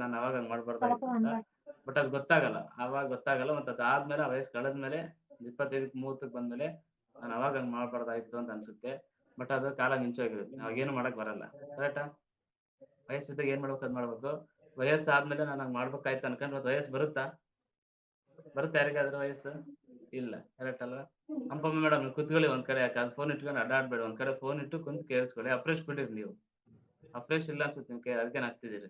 ನಾನು ಅವಾಗ ಹಂಗ್ ಮಾಡ್ಬಾರ್ದಾಗಿತ್ತು ಅಂತ. ಬಟ್ ಅದು ಗೊತ್ತಾಗಲ್ಲ. ಅವಾಗ ಗೊತ್ತಾಗಲ್ಲ. ಮತ್ತೆ ಅದಾದ್ಮೇಲೆ ಆ ವಯಸ್ಸು ಕಳೆದ್ಮೇಲೆ 25ಕ್ಕೆ 30ಕ್ಕೆ ಬಂದ್ಮೇಲೆ ನಾನು ಅವಾಗ ಹಂಗ್ ಮಾಡ್ಬಾರ್ದಾಗಿತ್ತು ಅಂತ ಅನ್ಸುತ್ತೆ. ಬಟ್ ಅದು ಕಾಲ ಮಿಂಚೋಗಿರುತ್ತೆ. ಅವಾಗೇನು ಮಾಡಕ್ ಬರಲ್ಲ. ಕರೆಕ್ಟಾ? ವಯಸ್ಸಿದ್ದಾಗ ಏನ್ ಮಾಡ್ಬೇಕು ಅದ್ ಮಾಡ್ಬೇಕು. ವಯಸ್ಸಾದ್ಮೇಲೆ ನಾನು ಹಂಗ್ ಮಾಡ್ಬೇಕಾಯ್ತು ಅನ್ಕೊಂಡ್ರೆ ಮತ್ತ್ ವಯಸ್ಸು ಬರುತ್ತಾ? ಬರುತ್ತಾ ಯಾರಿಗಾದ್ರೂ ವಯಸ್ಸು? ಇಲ್ಲ. ಕರೆಕ್ಟ್ ಅಲ್ವಾ? ಹಂಪಮ್ಮ ಮೇಡಮ್ ಕೂತ್ಕೊಳ್ಳಿ ಒಂದ್ ಕಡೆ ಫೋನ್ ಇಟ್ಕೊಂಡು ಅಡ್ಡಾಡ್ಬೇಡಿ. ಒಂದ್ ಕಡೆ ಫೋನ್ ಇಟ್ಟು ಕುಂತ್ ಕೇಳಿಸ್ಕೊಳ್ಳಿ. ಅಫ್ರೆಶ್ ಬಿಡಿರಿ ನೀವು. ಅಫ್ರೆಶ್ ಇಲ್ಲ ಅನ್ಸುತ್ತೆ ನಿಮ್ ಕೈಯಲ್ಲಿ ಅದಕ್ಕೆ ನಗ್ತಿದ್ದೀರಿ.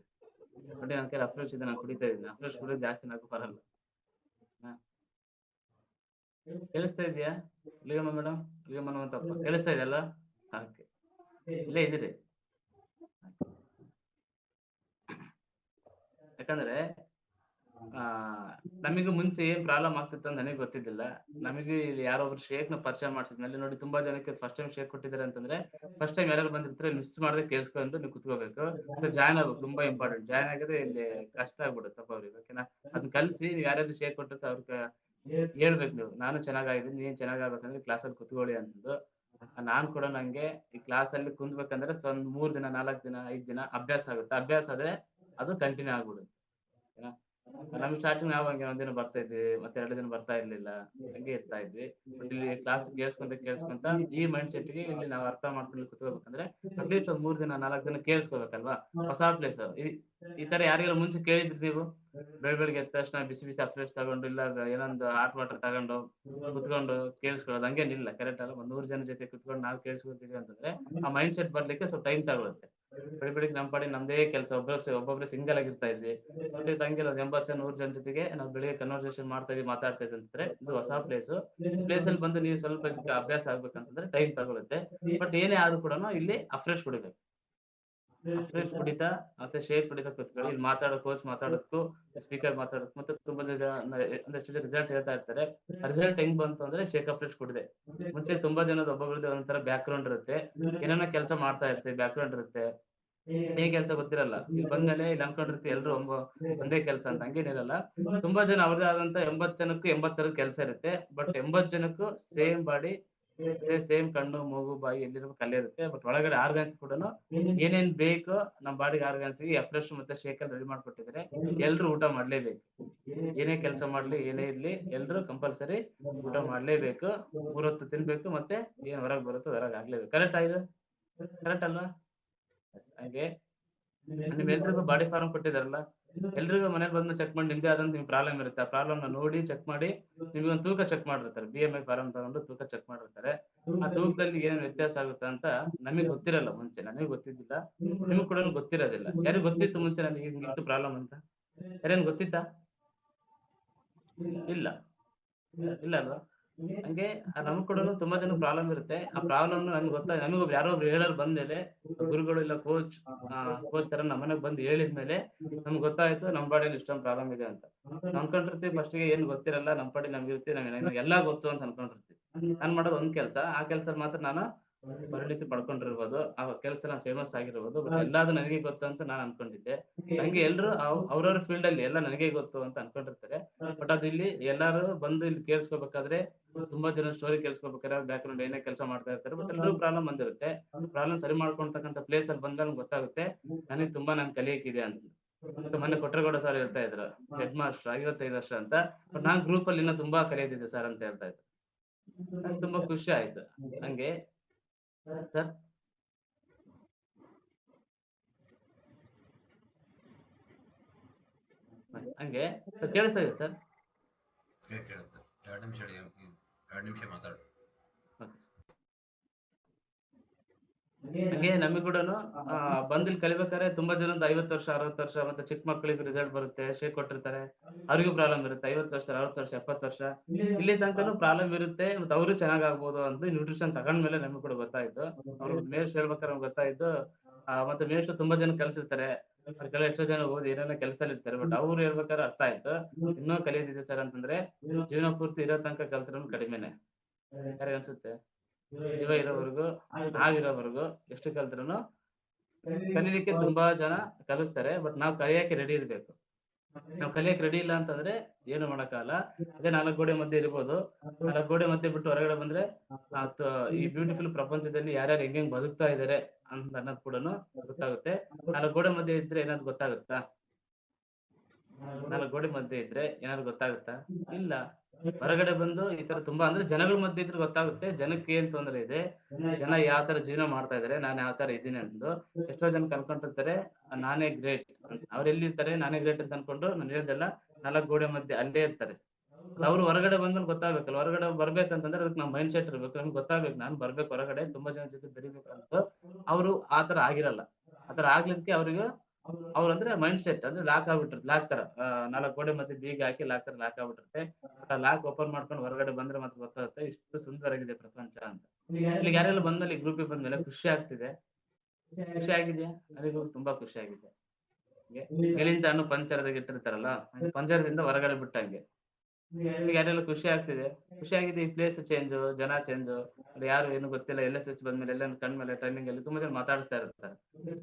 ನೋಡಿ ನನ್ನ ಕೈಯಲ್ಲಿ ಅಫ್ರೆಶ್ ಇದೆ ನಾನು ಕುಡಿತಾ ಇದ್ದೀನಿ. ಅಫ್ರೆಶ್ ಕುಡಿಯೋದು ಜಾಸ್ತಿ ನಗು ಬರಲ್ಲ. ಹಾ. ಕೇಳಿಸ್ತಾ ಇದೆಯಾ? ಲಿಂಗಮ್ಮ ಮೇಡಮ್, ಲಿಂಗಮ್ಮ ಹನುಮಂತಪ್ಪ ಕೇಳಿಸ್ತಾ ಇದೆಯಲ್ಲ? ಓಕೆ. ಇಲ್ಲೇ ಇದ್ದೀರಿ. ಯಾಕಂದ್ರೆ ನಮಿಗೂ ಮುಂಚೆ ಏನ್ ಪ್ರಾಬ್ಲಮ್ ಆಗ್ತಿತ್ತು ಅಂತ ನನಗೆ ಗೊತ್ತಿದ್ದಿಲ್ಲ. ನಮಗೆ ಇಲ್ಲಿ ಯಾರೋ ಒಬ್ರು ಶೇಕ್‌ನ ಪರಿಚಯ ಮಾಡಿಸಿದ್ಮೇಲೆ ನೋಡಿ ತುಂಬಾ ಜನಕ್ಕೆ ಫಸ್ಟ್ ಟೈಮ್ ಶೇಕ್ ಕೊಟ್ಟಿದ್ದಾರೆ ಅಂತಂದ್ರೆ, ಫಸ್ಟ್ ಟೈಮ್ ಯಾರಾದ್ರು ಬಂದಿರ್ತಾರೆ ಮಿಸ್ ಮಾಡದೆ ಕೇಳಿಸ್ಕೊಂಡು ನೀವು ಕುತ್ಕೋಬೇಕು. ಮತ್ತೆ ಜಾಯ್ನ್ ಆಗ್ಬೇಕು ತುಂಬಾ ಇಂಪಾರ್ಟೆಂಟ್. ಜಾಯ್ನ್ ಆಗಿದ್ರೆ ಇಲ್ಲಿ ಕಷ್ಟ ಆಗ್ಬಿಡುತ್ತೆ ಪಾಪ ಅವ್ರಿಗೆ. ಓಕೆನಾ? ಅದನ್ನ ಕಲ್ಸಿ ನೀವು ಯಾರ್ಯಾರು ಶೇಕ್ ಕೊಟ್ಟಿರ್ತಾರೆ ಅವ್ರಿಗೆ ಹೇಳ್ಬೇಕು ನೀವು. ನಾನು ಚೆನ್ನಾಗಾಗಿದ್ದೀನಿ, ನೀನ್ ಚೆನ್ನಾಗಾಗ್ಬೇಕಂದ್ರೆ ಕ್ಲಾಸಲ್ಲಿ ಕುತ್ಕೊಳ್ಳಿ ಅಂತಂದು. ನಾನ್ ಕೂಡ ನಂಗೆ ಈ ಕ್ಲಾಸಲ್ಲಿ ಕುಂದ್ಬೇಕಂದ್ರೆ ಒಂದ್ 3 ದಿನ, 4 ದಿನ, 5 ದಿನ ಅಭ್ಯಾಸ ಆಗುತ್ತೆ. ಅಭ್ಯಾಸ ಆದ್ರೆ ಅದು ಕಂಟಿನ್ಯೂ ಆಗ್ಬಿಡುತ್ತೆ. ಓಕೆನಾ? ನಮ್ಗೆ ಸ್ಟಾರ್ಟಿಂಗ್ ನಾವು ಹಂಗೆ ಒಂದಿನ ಬರ್ತಾ ಇದ್ವಿ, ಮತ್ತೆ 2 ದಿನ ಬರ್ತಾ ಇರ್ಲಿಲ್ಲ. ಹಂಗೆ ಇರ್ತಾ ಇದ್ವಿ. ಬಟ್ ಇಲ್ಲಿ ಕ್ಲಾಸ್ ಕೇಳಿಸ್ಕೊಂತ ಈ ಮೈಂಡ್ ಸೆಟ್‌ಗೆ ಇಲ್ಲಿ ನಾವು ಅರ್ಥ ಮಾಡ್ಕೊಂಡು ಕುತ್ಕೋಬೇಕಂದ್ರೆ ಅಟ್ಲೀಸ್ಟ್ ಒಂದ್ 3 ದಿನ, 4 ದಿನ ಕೇಳಿಸ್ಕೋಬೇಕಲ್ವಾ? ಹೊಸ ಪ್ಲೇಸ್. ಈ ತರ ಯಾರಿಗಾರ ಮುಂಚೆ ಕೇಳಿದ್ರಿ ನೀವು? ಬೆಳಗ್ಗೆ ಎದ್ದ ತಕ್ಷಣ ಬಿಸಿ ಬಿಸಿ ಫ್ರೆಶ್ ತಗೊಂಡು ಇಲ್ಲ ಏನೊಂದು ಹಾಟ್ ವಾಟರ್ ತಗೊಂಡು ಕುತ್ಕೊಂಡು ಕೇಳಿಸ್ಕೊಳ್ಳೋದು ಹಂಗೇನಿಲ್ಲ. ಕರೆಕ್ಟ್ ಅಲ್ವಾ? ಒಂದ್ 100 ಜನ ಜೊತೆ ಕುತ್ಕೊಂಡು ನಾವು ಕೇಳಿಸ್ಕೊತೀವಿ ಅಂತಂದ್ರೆ ಆ ಮೈಂಡ್ ಸೆಟ್ ಬರ್ಲಿಕ್ಕೆ ಸ್ವಲ್ಪ ಟೈಮ್ ತಗೊಳುತ್ತೆ. ಬೆಳಿಗ್ಗೆ ನಮ್ಮ ಪಾಡಿಗೆ ನಮ್ದೇ ಕೆಲಸ ಒಬ್ಬೊಬ್ರೆ ಸಿಂಗಲ್ ಆಗಿರ್ತಾ ಇದ್ವಿ. ಬಟ್ ಇದು ಹಂಗಿಲ್ಲ 80 ಜನ 100 ಜನ ಜೊತೆಗೆ ನಾವು ಬೆಳಿಗ್ಗೆ ಕನ್ವರ್ಸೇಷನ್ ಮಾಡ್ತಾ ಇದೀವಿ, ಮಾತಾಡ್ತಾ ಇದೀವಿ ಅಂತಂದ್ರೆ ಇದು ಹೊಸ ಪ್ಲೇಸು. ಪ್ಲೇಸಲ್ಲಿ ಬಂದು ನೀವು ಸ್ವಲ್ಪ ಅಭ್ಯಾಸ ಆಗ್ಬೇಕಂತಂದ್ರೆ ಟೈಮ್ ತಗೊಳುತ್ತೆ. ಬಟ್ ಏನೇ ಆದ್ರೂ ಕೂಡನು ಇಲ್ಲಿ ಅಫ್ರೆಶ್ ಕುಡಿಬೇಕು. ಅಫ್ರೆಶ್ ಕುಡಿತಾ ಮತ್ತೆ ಶೇಕ್ ಕುಡಿತಾ ಕೂತ್ಕೊಳ್ಳಿ. ಇಲ್ಲಿ ಕೋಚ್ ಮಾತಾಡೋದಕ್ಕೂ, ಸ್ಪೀಕರ್ ಮಾತಾಡೋದಕ್ಕೂ ಮತ್ತೆ ತುಂಬಾ ಜನ ಒಂದಷ್ಟು ಜನ ರಿಸಲ್ಟ್ ಹೇಳ್ತಾ ಇರ್ತಾರೆ. ಆ ರಿಸಲ್ಟ್ ಹೆಂಗ್ ಬಂತು ಅಂದ್ರೆ ಶೇಕ್ ಅಫ್ರೆಶ್ ಕುಡಿದೆ. ಮುಂಚೆ ತುಂಬಾ ಜನದ ಒಬ್ಬೊಬ್ರದ್ದು ಒಂದೊಂದ್ ಬ್ಯಾಕ್ ಗ್ರೌಂಡ್ ಇರುತ್ತೆ. ಏನೇನೋ ಕೆಲಸ ಮಾಡ್ತಾ ಇರ್ತೀವಿ, ಬ್ಯಾಕ್ ಗ್ರೌಂಡ್ ಇರುತ್ತೆ. ಏನ್ ಕೆಲ್ಸ ಗೊತ್ತಿರಲ್ಲ. ಇಲ್ಲಿ ಬಂದ್ಮೇಲೆ ಇಲ್ಲಿ ಅನ್ಕೊಂಡಿರ್ತೀವಿ ಎಲ್ರು ಒಂದೇ ಕೆಲ್ಸ ಅಂತ. ಹಂಗೇನಿರಲ್ಲ. ತುಂಬಾ ಜನ ಅವ್ರದೇ ಆದಂತ 80 ಜನಕ್ಕೂ 80 ತರದ ಕೆಲ್ಸ ಇರುತ್ತೆ. ಬಟ್ 80 ಜನಕ್ಕೂ ಸೇಮ್ ಬಾಡಿ, ಅದೇ ಸೇಮ್ ಕಣ್ಣು, ಮೂಗು, ಬಾಯಿ ಎಲ್ಲಿರ್ಬೇಕು ಅಲ್ಲೇ ಇರುತ್ತೆ. ಬಟ್ ಒಳಗಡೆ ಆರ್ಗನ್ಸ್ ಕೂಡನು ಏನೇನ್ ಬೇಕೋ ನಮ್ಮ ಬಾಡಿಗೆ ಆರ್ಗನ್ಸ್‌ಗೆ ಅಫ್ರೆಶ್ ಮತ್ತೆ ಶೇಕಲ್ಲಿ ರೆಡಿ ಮಾಡ್ಕೊಟ್ಟಿದ್ದಾರೆ. ಎಲ್ರು ಊಟ ಮಾಡ್ಲೇಬೇಕು. ಏನೇ ಕೆಲಸ ಮಾಡ್ಲಿ, ಏನೇ ಇರ್ಲಿ ಎಲ್ರು ಕಂಪಲ್ಸರಿ ಊಟ ಮಾಡ್ಲೇಬೇಕು. 3 ಹೊತ್ತು ತಿನ್ಬೇಕು. ಮತ್ತೆ ಏನ್ ಹೊರಗ್ ಬರುತ್ತೋ ಹೊರಗ್ ಆಗ್ಲೇಬೇಕು. ಕರೆಕ್ಟಾ ಇದು? ಕರೆಕ್ಟ್ ಅಲ್ವಾ? ಹಾಗೆ ನಿಮ್ಮೆಲ್ರಿಗೂ ಬಾಡಿ ಫಾರ್ಮ್ ಕೊಟ್ಟಿದಾರಲ್ಲ, ಎಲ್ರಿಗೂ ಮನೇಲಿ ಬಂದ್ಮೇಲೆ ಚೆಕ್ ಮಾಡಿ ನಿಮ್ದೇ ಆದಂತ ನಿಮ್ಗೆ ಪ್ರಾಬ್ಲಮ್ ಇರುತ್ತೆ. ಆ ಪ್ರಾಬ್ಲಮ್‌ನ ನೋಡಿ ಚೆಕ್ ಮಾಡಿ ನಿಮ್ಗೊಂದು ತೂಕ ಚೆಕ್ ಮಾಡಿರ್ತಾರೆ. BMI ಫಾರ್ಮ್ ತಗೊಂಡು ತೂಕ ಚೆಕ್ ಮಾಡಿರ್ತಾರೆ. ಆ ತೂಕದಲ್ಲಿ ಏನೇನು ವ್ಯತ್ಯಾಸ ಆಗುತ್ತೆ ಅಂತ ನಮಿಗ್ ಗೊತ್ತಿರಲ್ಲ ಮುಂಚೆ. ನನಗೆ ಗೊತ್ತಿದ್ದಿಲ್ಲ. ನಿಮ್ಗ್ ಕೂಡನು ಗೊತ್ತಿರೋದಿಲ್ಲ. ಯಾರಿಗ್ ಗೊತ್ತಿತ್ತು ಮುಂಚೆ ನನಗೆ ಹಿಂಗಿತ್ತು ಪ್ರಾಬ್ಲಮ್ ಅಂತ? ಯಾರಿಗೇನ್ ಗೊತ್ತಿತ್ತಾ? ಇಲ್ಲ. ಇಲ್ಲ ಅಲ್ವಾ? ಹಂಗೆ ನಮ್ಗ್ ಕೂಡನು ತುಂಬಾ ಜನಕ್ಕೆ ಪ್ರಾಬ್ಲಮ್ ಇರುತ್ತೆ. ಆ ಪ್ರಾಬ್ಲಮ್‌ನ ನಮಗೊಬ್ರು ಯಾರೋ ಒಬ್ರು ಹೇಳೋರು ಬಂದ್ಮೇಲೆ ಗುರುಗಳು ಇಲ್ಲ ಕೋಚ್ ತರ ನಮ್ಮನೆಗ್ ಬಂದು ಹೇಳಿದ್ಮೇಲೆ ನಮ್ಗ್ ಗೊತ್ತಾಯ್ತು ನಮ್ ಬಾಡಿಯಲ್ಲಿ ಇಷ್ಟೊಂದು ಪ್ರಾಬ್ಲಮ್ ಇದೆ ಅಂತ. ನಾವ್ ಅನ್ಕೊಂಡಿರ್ತೀವಿ ಫಸ್ಟ್‌ಗೆ ಏನು ಗೊತ್ತಿರಲ್ಲ. ನಮ್ ಪಾಡಿಗೆ ನಮ್ಗಿರ್ತೀವಿ. ಎಲ್ಲ ಗೊತ್ತು ಅಂತ ಅನ್ಕೊಂಡಿರ್ತೀವಿ. ನಾನ್ ಮಾಡೋದು ಒಂದ್ ಕೆಲ್ಸ. ಆ ಕೆಲ್ಸದಲ್ಲಿ ಮಾತ್ರ ನಾನು ಪರಿಣಿತಿ ಪಡ್ಕೊಂಡಿರ್ಬೋದು. ಆ ಕೆಲ್ಸದಲ್ಲಿ ನಾನು ಫೇಮಸ್ ಆಗಿರ್ಬೋದು. ಬಟ್ ಎಲ್ಲಾದು ನನಗೆ ಗೊತ್ತು ಅಂತ ನಾನ್ ಅನ್ಕೊಂಡಿದ್ದೆ. ಹಂಗೆ ಎಲ್ರು ಅವ್ರವ್ರ ಫೀಲ್ಡ್ ಅಲ್ಲಿ ಎಲ್ಲ ನನಗೆ ಗೊತ್ತು ಅಂತ ಅನ್ಕೊಂಡಿರ್ತಾರೆ. ಬಟ್ ಅದು ಇಲ್ಲಿ ಎಲ್ಲಾರು ಬಂದು ಇಲ್ಲಿ ಕೇಳಿಸ್ಕೋಬೇಕಾದ್ರೆ ತುಂಬಾ ಜನ ಸ್ಟೋರಿ ಕೇಳಿಸ್ಕೋಬೇಕಾದ್ರೆ ಬ್ಯಾಕ್ ಗ್ರೌಂಡ್ ಏನೇ ಕೆಲಸ ಮಾಡ್ತಾ ಇರ್ತಾರೆ. ಬಟ್ ಎಲ್ರಿಗೂ ಪ್ರಾಬ್ಲಮ್ ಬಂದಿರುತ್ತೆ. ಪ್ರಾಬ್ಲಮ್ ಸರಿ ಮಾಡ್ಕೊಳ್ತಕ್ಕಂಥ ಪ್ಲೇಸ್ ಅಲ್ಲಿ ಬಂದಾಗ ಗೊತ್ತಾಗುತ್ತೆ ನನಗೆ ತುಂಬಾ ಕಲಿಯಕ್ಕಿದೆ ಅಂತ. ಮತ್ತೆ ಮೊನ್ನೆ ಕೊಟ್ರೇಗೌಡ ಸರ್ ಹೇಳ್ತಾ ಇದ್ರು ಹೆಡ್ ಮಾಸ್ಟರ್ 55 ವರ್ಷ ಅಂತ. ಬಟ್ ನಾನ್ ಗ್ರೂಪ್ ಅಲ್ಲಿ ಇನ್ನೂ ತುಂಬಾ ಕಲಿಯೋದಿದೆ ಸರ್ ಅಂತ ಹೇಳ್ತಾ ಇದ್ರು. ನಂಗೆ ತುಂಬಾ ಖುಷಿ ಆಯ್ತು. ಹಂಗೆ ಸರ್ ಹಂಗೆ ಸರ್ ಕೇಳಿಸ್ತಾ ಇದೆ ಸರ್? ಕೇಳುತ್ತೆ. 2 ನಿಮಿಷ 2 ನಿಮಿಷ ಮಾತಾಡು. ಓಕೆ. ಹಂಗೆ ನಮಗ್ ಕೂಡನು ಬಂದ್ ಇಲ್ಲಿ ಕಲಿಬೇಕಾದ್ರೆ ತುಂಬಾ ಜನದ್ದು 50 ವರ್ಷ, 60 ವರ್ಷ ಮತ್ತೆ ಚಿಕ್ಕ ಮಕ್ಕಳಿಗೆ ರಿಸಲ್ಟ್ ಬರುತ್ತೆ. ಶೇಕ್ ಕೊಟ್ಟಿರ್ತಾರೆ. ಅವ್ರಿಗೂ ಪ್ರಾಬ್ಲಮ್ ಇರುತ್ತೆ. 50 ವರ್ಷ, 60 ವರ್ಷ, 70 ವರ್ಷ ಇಲ್ಲಿ ತನಕನೂ ಪ್ರಾಬ್ಲಮ್ ಇರುತ್ತೆ. ಮತ್ತೆ ಅವರು ಚೆನ್ನಾಗಾಗ್ಬೋದು ಅಂತ ನ್ಯೂಟ್ರಿಷನ್ ತಗೊಂಡ್ಮೇಲೆ ನಮಗ್ ಕೂಡ ಗೊತ್ತಾಯ್ತು. ಅವ್ರು ಮೇಷ್ಟ್ರು ಹೇಳ್ಬೇಕಾದ್ರೆ ನಮ್ಗೆ ಗೊತ್ತಾಯ್ತು. ಮತ್ತೆ ಮೇಷ್ಟ್ರು ತುಂಬಾ ಜನ ಕಲ್ಸಿರ್ತಾರೆ. ಅವ್ರಿಗೆಲ್ಲ ಎಷ್ಟೋ ಜನ ಓದಿ ಏನೇನೋ ಕೆಲಸದಲ್ಲಿ ಇರ್ತಾರೆ. ಬಟ್ ಅವ್ರು ಹೇಳ್ಬೇಕಾದ್ರೆ ಅರ್ಥ ಆಯ್ತು. ಇನ್ನೂ ಕಲಿಯೋದಿದೆ ಸರ್ ಅಂತಂದ್ರೆ ಜೀವನ ಪೂರ್ತಿ ಇರೋ ತನಕ ಕಲ್ತ್ರುನು ಕಡಿಮೆನೆ. ಯಾರಿಗ್ ಅನ್ಸುತ್ತೆ? ಜೀವ ಇರೋವರೆಗೂ ನಾವಿರೋವರೆಗೂ ಎಷ್ಟು ಕಲ್ತ್ರುನು ಕಲೀಲಿಕ್ಕೆ ತುಂಬಾ ಜನ ಕಲಿಸ್ತಾರೆ. ಬಟ್ ನಾವು ಕಲಿಯಕ್ಕೆ ರೆಡಿ ಇರ್ಬೇಕು. ನಾವು ಕಲಿಯಕ್ಕೆ ರೆಡಿ ಇಲ್ಲ ಅಂತಂದ್ರೆ ಏನು ಮಾಡಕ್ಕಾಗಲ್ಲ. ಅದೇ 4 ಗೋಡೆ ಮಧ್ಯೆ ಇರ್ಬೋದು. 4 ಗೋಡೆ ಮಧ್ಯೆ ಬಿಟ್ಟು ಹೊರಗಡೆ ಬಂದ್ರೆ ಆ ತ ಈ ಬ್ಯೂಟಿಫುಲ್ ಪ್ರಪಂಚದಲ್ಲಿ ಯಾರ್ಯಾರು ಹೆಂಗೆಂಗ್ ಬದುಕ್ತಾ ಇದಾರೆ ಅನ್ನೋದ್ ಕೂಡನು ಗೊತ್ತಾಗುತ್ತೆ. 4 ಗೋಡೆ ಮಧ್ಯೆ ಇದ್ರೆ ಏನಾದ್ರು ಗೊತ್ತಾಗುತ್ತಾ? ನಾಲ್ಕು ಗೋಡೆ ಮಧ್ಯೆ ಇದ್ರೆ ಏನಾದ್ರು ಗೊತ್ತಾಗುತ್ತಾ? ಇಲ್ಲ. ಹೊರಗಡೆ ಬಂದು ಈ ತರ ತುಂಬಾ ಅಂದ್ರೆ ಜನಗಳ ಮಧ್ಯೆ ಇದ್ರೆ ಗೊತ್ತಾಗುತ್ತೆ ಜನಕ್ಕೆ ಏನ್ ತೊಂದರೆ ಇದೆ, ಜನ ಯಾವ ತರ ಜೀವನ ಮಾಡ್ತಾ ಇದಾರೆ, ನಾನು ಯಾವ ತರ ಇದ್ದೀನಿ ಅನ್ನೋದು. ಎಷ್ಟೋ ಜನ ಅನ್ಕೊಂಡಿರ್ತಾರೆ ನಾನೇ ಗ್ರೇಟ್. ಅವ್ರು ಎಲ್ಲಿರ್ತಾರೆ ನಾನೇ ಗ್ರೇಟ್ ಅಂತ ಅನ್ಕೊಂಡು ನಾನು ಹೇಳ್ದೆಲ್ಲ ನಾಲ್ಕು ಗೋಡೆ ಮಧ್ಯೆ ಅಲ್ಲೇ ಇರ್ತಾರೆ. ಅವ್ರು ಹೊರಗಡೆ ಬಂದ್ಮೇಲೆ ಗೊತ್ತಾಗ್ಬೇಕಲ್ಲ. ಹೊರಗಡೆ ಬರ್ಬೇಕಂತಂದ್ರೆ ಅದಕ್ಕೆ ನಾವು ಮೈಂಡ್ ಸೆಟ್ ಇರ್ಬೇಕು. ನಮ್ಗೆ ಗೊತ್ತಾಗ್ಬೇಕು ನಾನು ಬರ್ಬೇಕು ಹೊರಗಡೆ ತುಂಬಾ ಜನ ಜೊತೆ ಬೆರಿಬೇಕು ಅಂತ. ಅವರು ಆತರ ಆಗಿರಲ್ಲ. ಆತರ ಆಗ್ಲಿಕ್ಕೆ ಅವ್ರಿಗೆ ಅವ್ರಂದ್ರೆ ಮೈಂಡ್ ಸೆಟ್ ಅಂದ್ರೆ ಲಾಕ್ ಆಗ್ಬಿಟ್ಟಿರುತ್ತೆ. ಲಾಕ್ ತರ ನಾಲ್ಕು ಗೋಡೆ ಮಧ್ಯೆ ಬೀಗ ಹಾಕಿ ಲಾಕ್ ತರ ಲಾಕ್ ಆಗ್ಬಿಟ್ಟಿರುತ್ತೆ. ಆ ಲಾಕ್ ಓಪನ್ ಮಾಡ್ಕೊಂಡು ಹೊರಗಡೆ ಬಂದ್ರೆ ಮಾತ್ರ ಗೊತ್ತಾಗುತ್ತೆ ಇಷ್ಟು ಸುಂದರವಾಗಿದೆ ಪ್ರಪಂಚ ಅಂತ. ಇಲ್ಲಿಗೆ ಯಾರೆಲ್ಲ ಬಂದ್ಮೇಲೆ ಈ ಗ್ರೂಪಿಗೆ ಬಂದ್ಮೇಲೆ ಖುಷಿ ಆಗ್ತಿದೆ. ಖುಷಿ ಆಗಿದೆಯಾ? ನನಗೂ ತುಂಬಾ ಖುಷಿ ಆಗಿದೆ. ಗೆಲಿಂತ ಹಣ್ಣು ಪಂಜರದಾಗ ಇಟ್ಟಿರ್ತಾರಲ್ಲ, ಹಂಗೆ ಪಂಜರದಿಂದ ಹೊರಗಡೆ ಬಿಟ್ಟಂಗೆ. ನಿಮ್ಗೆ ಯಾರೆಲ್ಲ ಖುಷಿ ಆಗ್ತಿದೆ? ಖುಷಿ ಆಗಿದೆ. ಈ ಪ್ಲೇಸ್ ಚೇಂಜು, ಜನ ಚೇಂಜು. ಅಲ್ಲಿ ಯಾರು ಏನು ಗೊತ್ತಿಲ್ಲ. LSS ಬಂದ್ಮೇಲೆ ಎಲ್ಲ ಕಣ್ಮೇಲೆ ಟ್ರೈನಿಂಗ್ ಅಲ್ಲಿ ತುಂಬಾ ಜನ ಮಾತಾಡಿಸ್ತಾ ಇರ್ತಾರೆ.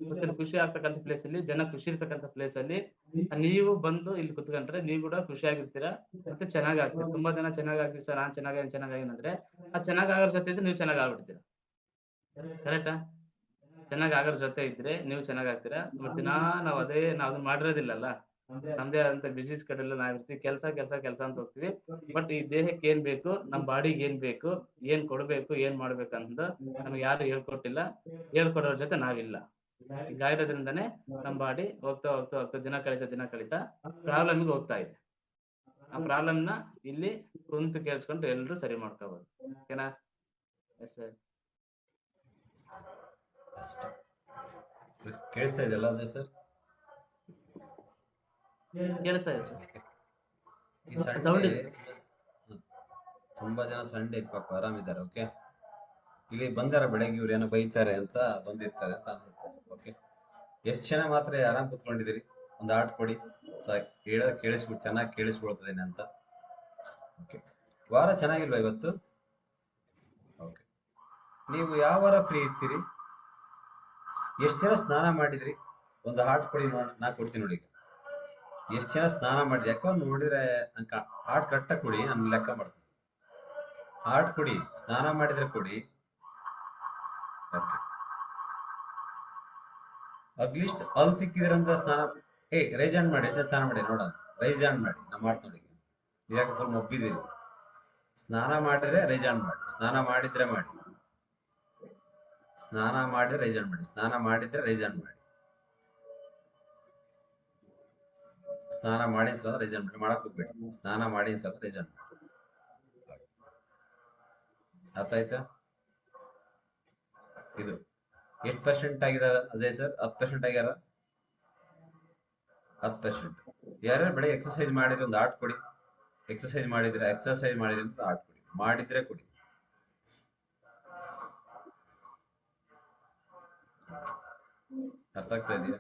ಗೊತ್ತಿಲ್ಲ ಖುಷಿ ಆಗ್ತಕ್ಕಂಥ ಪ್ಲೇಸ್ ಅಲ್ಲಿ, ಜನ ಖುಷಿ ಇರ್ತಕ್ಕಂಥ ಪ್ಲೇಸ್ ಅಲ್ಲಿ ನೀವು ಬಂದು ಇಲ್ಲಿ ಕುತ್ಕೊಂಡ್ರೆ ನೀವು ಕೂಡ ಖುಷಿಯಾಗಿರ್ತೀರಾ. ಮತ್ತೆ ಚೆನ್ನಾಗ್ ಆಗ್ತೀರಾ. ತುಂಬಾ ಜನ ಚೆನ್ನಾಗಾಗ್ತೀವಿ ಸರ್, ನಾನ್ ಚೆನ್ನಾಗಾಗಿನಿ ಅಂದ್ರೆ ಆ ಚೆನ್ನಾಗಾಗೋರ್ ಜೊತೆ ಇದ್ರೆ ನೀವು ಚೆನ್ನಾಗ್ ಆಗ್ಬಿಡ್ತೀರಾ. ಕರೆಕ್ಟಾ? ಚೆನ್ನಾಗ್ ಆಗೋರ್ ಜೊತೆ ಇದ್ರೆ ನೀವು ಚೆನ್ನಾಗಾಗ್ತೀರಾ. ಬಟ್ ದಿನಾ ನಾವ್ ಅದನ್ನ ಮಾಡಿರೋದಿಲ್ಲಲ್ಲ. ನಮ್ದೇ ಆದಂತ ಬಿಸಿ ಸ್ಕೆಡ್ಯೂಲ್ ನಾವಿರ್ತೀವಿ. ಕೆಲ್ಸ ಅಂತ ಹೋಗ್ತೀವಿ. ಬಟ್ ಈ ದೇಹಕ್ಕೆ ಏನ್ ಬೇಕು, ನಮ್ ಬಾಡಿಗೆ ಏನ್ ಬೇಕು, ಏನ್ ಕೊಡ್ಬೇಕು, ಏನ್ ಮಾಡ್ಬೇಕು ಅನ್ನೋದು ನಮ್ಗೆ ಯಾರು ಹೇಳ್ಕೊಟ್ಟಿಲ್ಲ. ಹೇಳ್ಕೊಡೋರ್ ಜೊತೆ ನಾವಿಲ್ಲ. ಹೀಗಾಗಿರೋದ್ರಿಂದಾನೇ ನಮ್ ಬಾಡಿ ಹೋಗ್ತಾ ದಿನ ಕಳೀತಾ ಪ್ರಾಬ್ಲಮ್‌ಗೆ ಹೋಗ್ತಾ ಇದೆ. ಆ ಪ್ರಾಬ್ಲಮ್‌ನ ಇಲ್ಲಿ ಕುಂತು ಕೇಳಿಸ್ಕೊಂಡು ಎಲ್ರೂ ಸರಿ ಮಾಡ್ಕೋಬಹುದು. ಓಕೆನಾ? Yes sir. ಅಷ್ಟೇ. ಕೇಳಿಸ್ತಾ ಇದೆಯಲ್ಲ ಅಜಯ್ ಸರ್? ಕೇಳಿಸ್ತಾ ಇದೆ ಸರ್. ಈ ಸಂಡೇ ಸೌಂಡ್ ಇದೆ. ತುಂಬಾ ಜನ ಸಂಡೇ ಪಾಪ ಆರಾಮಿದ್ದಾರೆ. ಓಕೆ, ಇಲ್ಲಿ ಬಂದಾರ ಬೆಳಗ್ಗೆ ಇವ್ರು ಏನೋ ಬೈತಾರೆ ಅಂತ ಬಂದಿರ್ತಾರೆ ಅಂತ ಅನ್ಸುತ್ತೆ. ಓಕೆ, ಎಷ್ಟು ಜನ ಮಾತ್ರ ಆರಾಮ್ ಕುತ್ಕೊಂಡಿದ್ದೀರಿ? ಒಂದು ಆಟ ಕೊಡಿ ಸಾಕು. ಹೇಳೋದು ಚೆನ್ನಾಗಿ ಕೇಳಿಸ್ಕೊಳ್ತದೇನೆ ಅಂತ. ಓಕೆ, ವಾರ ಚೆನ್ನಾಗಿಲ್ವಾ ಇವತ್ತು? ಓಕೆ, ನೀವು ಯಾವ ವಾರ ಫ್ರೀ ಇರ್ತೀರಿ? ಎಷ್ಟು ಜನ ಸ್ನಾನ ಮಾಡಿದ್ರಿ? ಒಂದು ಹಾಟ್ ಕೊಡಿ ನೋಡೋಣ. ನಾ ಕೊಡ್ತೀನಿ ನೋಡಿ. ಎಷ್ಟು ಜನ ಸ್ನಾನ ಮಾಡಿದ್ರಿ? ಯಾಕಂದ್ರೆ ನೋಡಿದ್ರೆ ಹಾಟ್ ಕರೆಕ್ಟಾಗಿ ಕೊಡಿ, ನಾನು ಲೆಕ್ಕ ಮಾಡ್ತೀನಿ. ಹಾಟ್ ಕೊಡಿ, ಸ್ನಾನ ಮಾಡಿದ್ರೆ ಕೊಡಿ. ಓಕೆ, ಅಟ್ಲೀಸ್ಟ್ ಅಲ್ಲಿ ತಿಕ್ಕಿದ್ರಂತ ಸ್ನಾನ. ರೈಸ್ ಹ್ಯಾಂಡ್ ಮಾಡಿ. ಎಷ್ಟು ಸ್ನಾನ ಮಾಡಿ ನೋಡೋಣ. ರೈಸ್ ಹ್ಯಾಂಡ್ ಮಾಡಿ, ನಾ ಮಾಡ್ತೀನಿ. ಇವಾಗ ಫುಲ್ ಮೊಬ್ಬಿದ್ದೀರಿ. ಸ್ನಾನ ಮಾಡಿದ್ರೆ ರೈಸ್ ಹ್ಯಾಂಡ್ ಮಾಡಿ. ಸ್ನಾನ ಮಾಡಿದ್ರೆ ಮಾಡಿ. ಸ್ನಾನ ಮಾಡಿದ್ರೆ ರೈಸ್ ಹ್ಯಾಂಡ್ ಮಾಡಿ. ಸ್ನಾನ ಮಾಡಿದ್ರೆ ರೈಸ್ ಹ್ಯಾಂಡ್ ಮಾಡಿ. ಸ್ನಾನ ಮಾಡಿ ಸಲ ರೈಸ್ ಹ್ಯಾಂಡ್ ಮಾಡಿ. ಮಾಡಕ್ ಹೋಗ್ಬೇಡಿ. ಸ್ನಾನ ಮಾಡಿ ಸಲ ರೈಸ್ ಹ್ಯಾಂಡ್ ಮಾಡಿ. ಅರ್ಥ ಆಯ್ತಾ? ಇದು ಎಷ್ಟು ಪರ್ಸೆಂಟ್ ಆಗಿದೆ ಅಜಯ್ ಸರ್? 10% ಆಗ್ಯಾರ. 10%. ಯಾರ್ಯಾರು ಬೆಳಗ್ಗೆ ಎಕ್ಸರ್ಸೈಸ್ ಮಾಡಿದ್ರೆ ಒಂದು ಆಟ ಕೊಡಿ. ಎಕ್ಸರ್ಸೈಸ್ ಮಾಡಿದ್ರೆ ಅಂತ ಆಟ ಕೊಡಿ. ಮಾಡಿದ್ರೆ ಕೊಡಿ. ಅರ್ಥ ಆಗ್ತಾ ಇದೆಯಾ?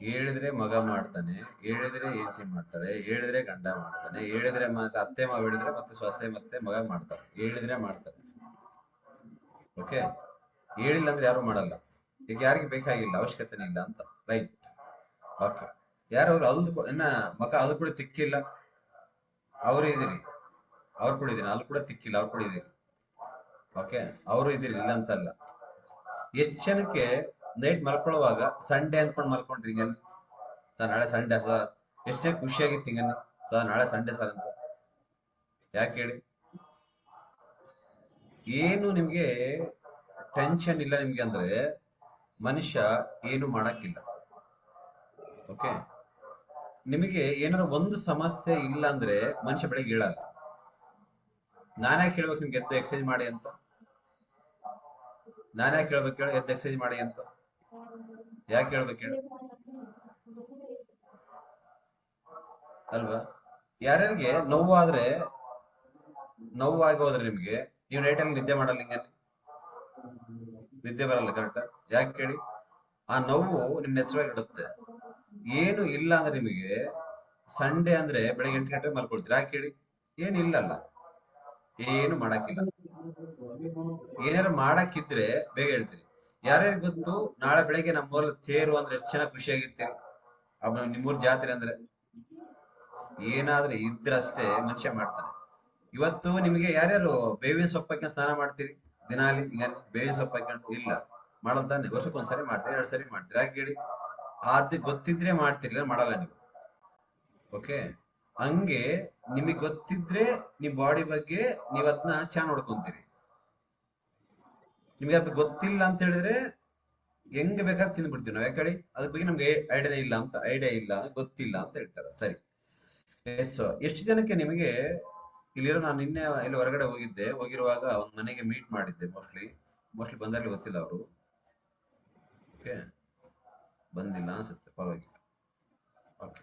ಹೇಳಿದ್ರೆ ಮಗ ಮಾಡ್ತಾನೆ, ಹೇಳಿದ್ರೆ ಹೆಂಡತಿ ಮಾಡ್ತಾಳೆ, ಹೇಳಿದ್ರೆ ಗಂಡ ಮಾಡ್ತಾನೆ, ಹೇಳಿದ್ರೆ ಮತ್ತೆ ಅತ್ತೆ ಮಾವ ಹೇಳಿದ್ರೆ ಮತ್ತೆ ಸೊಸೆ ಮತ್ತೆ ಮಗ ಮಾಡ್ತಾರೆ. ಹೇಳಿದ್ರೆ ಮಾಡ್ತಾರೆ. ಓಕೆ, ಹೇಳಿಲ್ಲ ಅಂದ್ರೆ ಯಾರು ಮಾಡಲ್ಲ. ಈಗ ಯಾರಿಗೆ ಬೇಕಾಗಿಲ್ಲ, ಅವಶ್ಯಕತೆನೇ ಇಲ್ಲ ಅಂತ. ರೈಟ್. ಓಕೆ, ಯಾರು ಇನ್ನ ಮಗ ಅದು ಕೂಡ ತಿಕ್ಕಿಲ್ಲ, ಅವರು ಇದ್ದೀರಿ. ಅವ್ರು ಕೂಡ ಇದೀನಿ, ಅಲ್ಲಿ ಕೂಡ ತಿಕ್ಕಿಲ್ಲ, ಅವ್ರು ಕೂಡ ಇದೀರಿ. ಓಕೆ, ಅವರು ಇದ್ದೀರಿ, ಇಲ್ಲ ಅಂತಲ್ಲ. ಎಷ್ಟು ಜನಕ್ಕೆ ನೈಟ್ ಮಲ್ಕೊಳ್ಳುವಾಗ ಸಂಡೇ ಅನ್ಕೊಂಡು ಮಲ್ಕೊಂಡ್ರಿ? ಹಿಂಗ ಸರ್ ನಾಳೆ ಸಂಡೇ ಸರ್, ಎಷ್ಟೇ ಖುಷಿಯಾಗಿತ್ತು ಹಿಂಗ ಸರ್ ನಾಳೆ ಸಂಡೇ ಸರ್ ಅಂತ. ಯಾಕೆ ಹೇಳಿ? ಏನು ನಿಮ್ಗೆ ಟೆನ್ಷನ್ ಇಲ್ಲ ನಿಮ್ಗೆ ಅಂದ್ರೆ ಮನುಷ್ಯ ಏನು ಮಾಡಕ್ಕಿಲ್ಲ. ಓಕೆ, ನಿಮಗೆ ಏನಾದ್ರು ಒಂದು ಸಮಸ್ಯೆ ಇಲ್ಲ ಅಂದ್ರೆ ಮನುಷ್ಯ ಬೆಳಗ್ಗೆ ಹೇಳಲ್ಲ. ನಾನೇ ಕೇಳ್ಬೇಕು ನಿಮ್ಗೆ ಎದ್ದು ಎಕ್ಸರ್ಸೈಸ್ ಮಾಡಿ ಅಂತ? ನಾನೇ ಕೇಳ್ಬೇಕು ಹೇಳಿ ಎದ್ದು ಎಕ್ಸರ್ಸೈಸ್ ಮಾಡಿ ಅಂತ? ಯಾಕೆ ಹೇಳ್ಬೇಕು ಹೇಳಿ? ಅಲ್ವಾ? ಯಾರ್ಯಾರಿಗೆ ನೋವಾಗಿ ಹೋದ್ರೆ ನಿಮ್ಗೆ, ನೀವು ನೈಟಲ್ಲಿ ನಿದ್ದೆ ಮಾಡಲ್ಲ. ಹಿಂಗೆ ನಿದ್ದೆ ಬರಲ್ಲ ಕರೆಕ್ಟ್. ಯಾಕೆ ಕೇಳಿ? ಆ ನೋವು ನಿಮ್ ನೆಚ್ಚವಾಗಿ ಇಡುತ್ತೆ. ಏನು ಇಲ್ಲ ಅಂದ್ರೆ ನಿಮಗೆ ಸಂಡೇ ಅಂದ್ರೆ ಬೆಳಿಗ್ಗೆ 8 ಗಂಟೆಗೆ ಮಲ್ಕೊಳ್ತೀರಿ. ಯಾಕೆ ಕೇಳಿ? ಏನಿಲ್ಲಲ್ಲ, ಏನು ಮಾಡಕ್ಕಿಲ್ಲ. ಏನಾರು ಮಾಡಕ್ಕಿದ್ರೆ ಬೇಗ ಹೇಳ್ತೀರಿ. ಯಾರ್ಯಾರು ಗೊತ್ತು ನಾಳೆ ಬೆಳಿಗ್ಗೆ ನಮ್ಮೂರಲ್ಲಿ ತೇರು ಅಂದ್ರೆ ಎಷ್ಟು ಚೆನ್ನಾಗಿ ಖುಷಿಯಾಗಿರ್ತೀರಿ? ನಿಮ್ಮೂರ್ ಜಾತ್ರೆ ಅಂದ್ರೆ ಏನಾದ್ರೂ ಇದ್ರಷ್ಟೇ ಮನುಷ್ಯ ಮಾಡ್ತಾನೆ. ಇವತ್ತು ನಿಮಗೆ ಯಾರ್ಯಾರು ಬೇವಿನ ಸೊಪ್ಪಕ್ಕೆ ಸ್ನಾನ ಮಾಡ್ತೀರಿ ದಿನಾಲಿ? ಈಗ ಬೇವಿನ ಸೊಪ್ಪು ಹಾಕೊಂಡು ಇಲ್ಲ ಮಾಡಲ್ತಾನೆ. ವರ್ಷಕ್ಕೊಂದ್ಸರಿ ಮಾಡ್ತೀರಿ, 2 ಸರಿ ಮಾಡ್ತೀರಿ. ಯಾಕೆ ಹೇಳಿ? ಅದು ಗೊತ್ತಿದ್ರೆ ಮಾಡ್ತಿರ್ಲಿಲ್ಲ, ಮಾಡಲ್ಲ ನೀವು. ಓಕೆ. ಹಂಗೆ ನಿಮಗೆ ಗೊತ್ತಿದ್ರೆ ನಿಮ್ ಬಾಡಿ ಬಗ್ಗೆ ನೀವ್ ಅದನ್ನ ಚೆನ್ನಾಗಿ ನೋಡ್ಕೊಂತೀರಿ. ನಿಮ್ಗೆ ಅದ್ ಗೊತ್ತಿಲ್ಲ ಅಂತ ಹೇಳಿದ್ರೆ ಹೆಂಗ್ ಬೇಕಾದ್ರೆ ತಿಂದ್ಬಿಡ್ತೀವಿ ನಾವು. ಯಾಕಡೆ ಅದ್ರ ಬಗ್ಗೆ ನಮ್ಗೆ ಐಡಿಯಾ ಇಲ್ಲ, ಗೊತ್ತಿಲ್ಲ ಅಂತ ಹೇಳ್ತಾರೆ. ಸರಿ. ಎಸ್. ಎಷ್ಟು ಜನಕ್ಕೆ ನಿಮಗೆ ಇಲ್ಲಿರೋ, ನಾನು ನಿನ್ನೆ ಇಲ್ಲಿ ಹೊರಗಡೆ ಹೋಗಿರುವಾಗ ಒಂದ್ ಮನೆಗೆ ಮೀಟ್ ಮಾಡಿದ್ದೆ. ಮೋಸ್ಟ್ಲಿ ಬಂದಲ್ಲಿ ಗೊತ್ತಿಲ್ಲ ಅವರು. ಓಕೆ, ಬಂದಿಲ್ಲ ಅನ್ಸುತ್ತೆ, ಪರವಾಗಿಲ್ಲ. ಓಕೆ.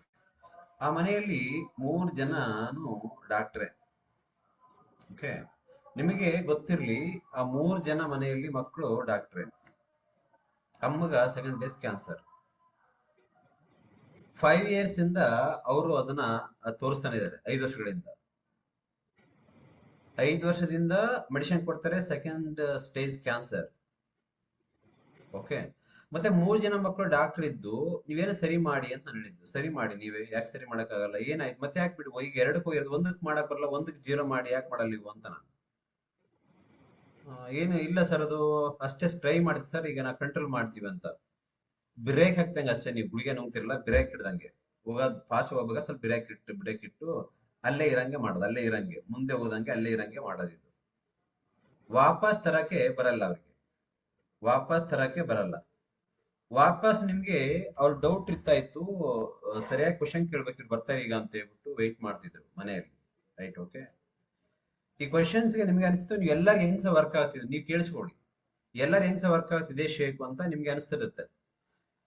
ಆ ಮನೆಯಲ್ಲಿ 3 ಜನನು ಡಾಕ್ಟ್ರೆ. ಓಕೆ. ನಿಮಗೆ ಗೊತ್ತಿರ್ಲಿ, ಆ 3 ಜನ ಮನೆಯಲ್ಲಿ ಮಕ್ಕಳು ಡಾಕ್ಟ್ರೆ. ಅಮ್ಮಗ ಸೆಕೆಂಡ್ ಡೇಸ್ ಕ್ಯಾನ್ಸರ್. 5 ಇಯರ್ಸ್ ಇಂದ ಅವರು ಅದನ್ನ ತೋರಿಸ್ತಾನೆ ಇದ್ದಾರೆ, 5 ವರ್ಷಗಳಿಂದ. 5 ವರ್ಷದಿಂದ ಮೆಡಿಸಿನ್ ಕೊಡ್ತಾರೆ, ಸೆಕೆಂಡ್ ಸ್ಟೇಜ್ ಕ್ಯಾನ್ಸರ್. ಓಕೆ. ಮತ್ತೆ 3 ಜನ ಮಕ್ಕಳು ಡಾಕ್ಟರ್ ಇದ್ದು ನೀವೇನೋ ಸರಿ ಮಾಡಿ ಅಂತ ನಾನು ಹೇಳಿದ್ದು. ಸರಿ ಮಾಡಿ, ನೀವೇ ಯಾಕೆ ಸರಿ ಮಾಡಕ್ಕಾಗಲ್ಲ, ಏನಾಯ್ತು ಮತ್ತೆ ಯಾಕೆ ಬಿಡು, ಈಗ ಎರಡಕ್ಕೂ ಒಂದಕ್ಕೆ ಮಾಡಕ್ ಬರಲ್ಲ, ಒಂದಕ್ಕೆ ಜೀರೋ ಮಾಡಿ ಯಾಕೆ ಮಾಡಲ್ಲ ನೀವು ಅಂತ ನಾನು. ಏನು ಇಲ್ಲ ಸರ್, ಅದು ಅಷ್ಟೇ ಟ್ರೈ ಮಾಡಿದ್ ಸರ್, ಈಗ ನಾ ಕಂಟ್ರೋಲ್ ಮಾಡ್ತೀವಿ ಅಂತ. ಬ್ರೇಕ್ ಹಾಕ್ದಂಗೆ ಅಷ್ಟೇ, ನೀವು ಗುಳಿಗೆ ನುಂಗ್ತಿರಲ್ಲ, ಬ್ರೇಕ್ ಹಿಡ್ದಂಗೆ ಹೋಗೋದು. ಫಾಸ್ಟ್ ಹೋಗ್ಬೇಕಾಗ ಸ್ವಲ್ಪ ಬ್ರೇಕ್ ಇಟ್ಟು ಅಲ್ಲೇ ಇರಂಗೆ ಮಾಡೋದು, ಅಲ್ಲೇ ಇರಂಗೆ ಮುಂದೆ ಹೋದಂಗೆ ಅಲ್ಲೇ ಇರಂಗೆ ಮಾಡೋದಿದ್ದು. ವಾಪಸ್ ತರಕ್ಕೆ ಬರಲ್ಲ ಅವ್ರಿಗೆ, ವಾಪಸ್ ತರಕ್ಕೆ ಬರಲ್ಲ. ವಾಪಸ್ ನಿಮ್ಗೆ ಅವ್ರ ಡೌಟ್ ಇರ್ತಾ ಇತ್ತು, ಸರಿಯಾಗಿ ಕ್ವಶನ್ ಕೇಳ್ಬೇಕಿರ್ ಬರ್ತಾರೆ ಈಗ ಅಂತ ಹೇಳ್ಬಿಟ್ಟು ವೆಯ್ಟ್ ಮಾಡ್ತಿದ್ರು ಮನೆಯಲ್ಲಿ. ರೈಟ್. ಓಕೆ. ಈ ಕ್ವಶನ್ಸ್ಗೆ ನಿಮ್ಗೆ ಅನಿಸ್ತು ನೀವು ಎಲ್ಲರಿಗೂ ಹೆಂಗ್ಸ ವರ್ಕ್ ಆಗ್ತಿದ್ರು, ನೀವು ಕೇಳಿಸ್ಕೊಳ್ಳಿ, ಎಲ್ಲರೂ ಹೆಂಗ್ಸ ವರ್ಕ್ ಆಗ್ತಿದೆ ಶೇಕ್ ಅಂತ ನಿಮ್ಗೆ ಅನಿಸ್ತಿರುತ್ತೆ.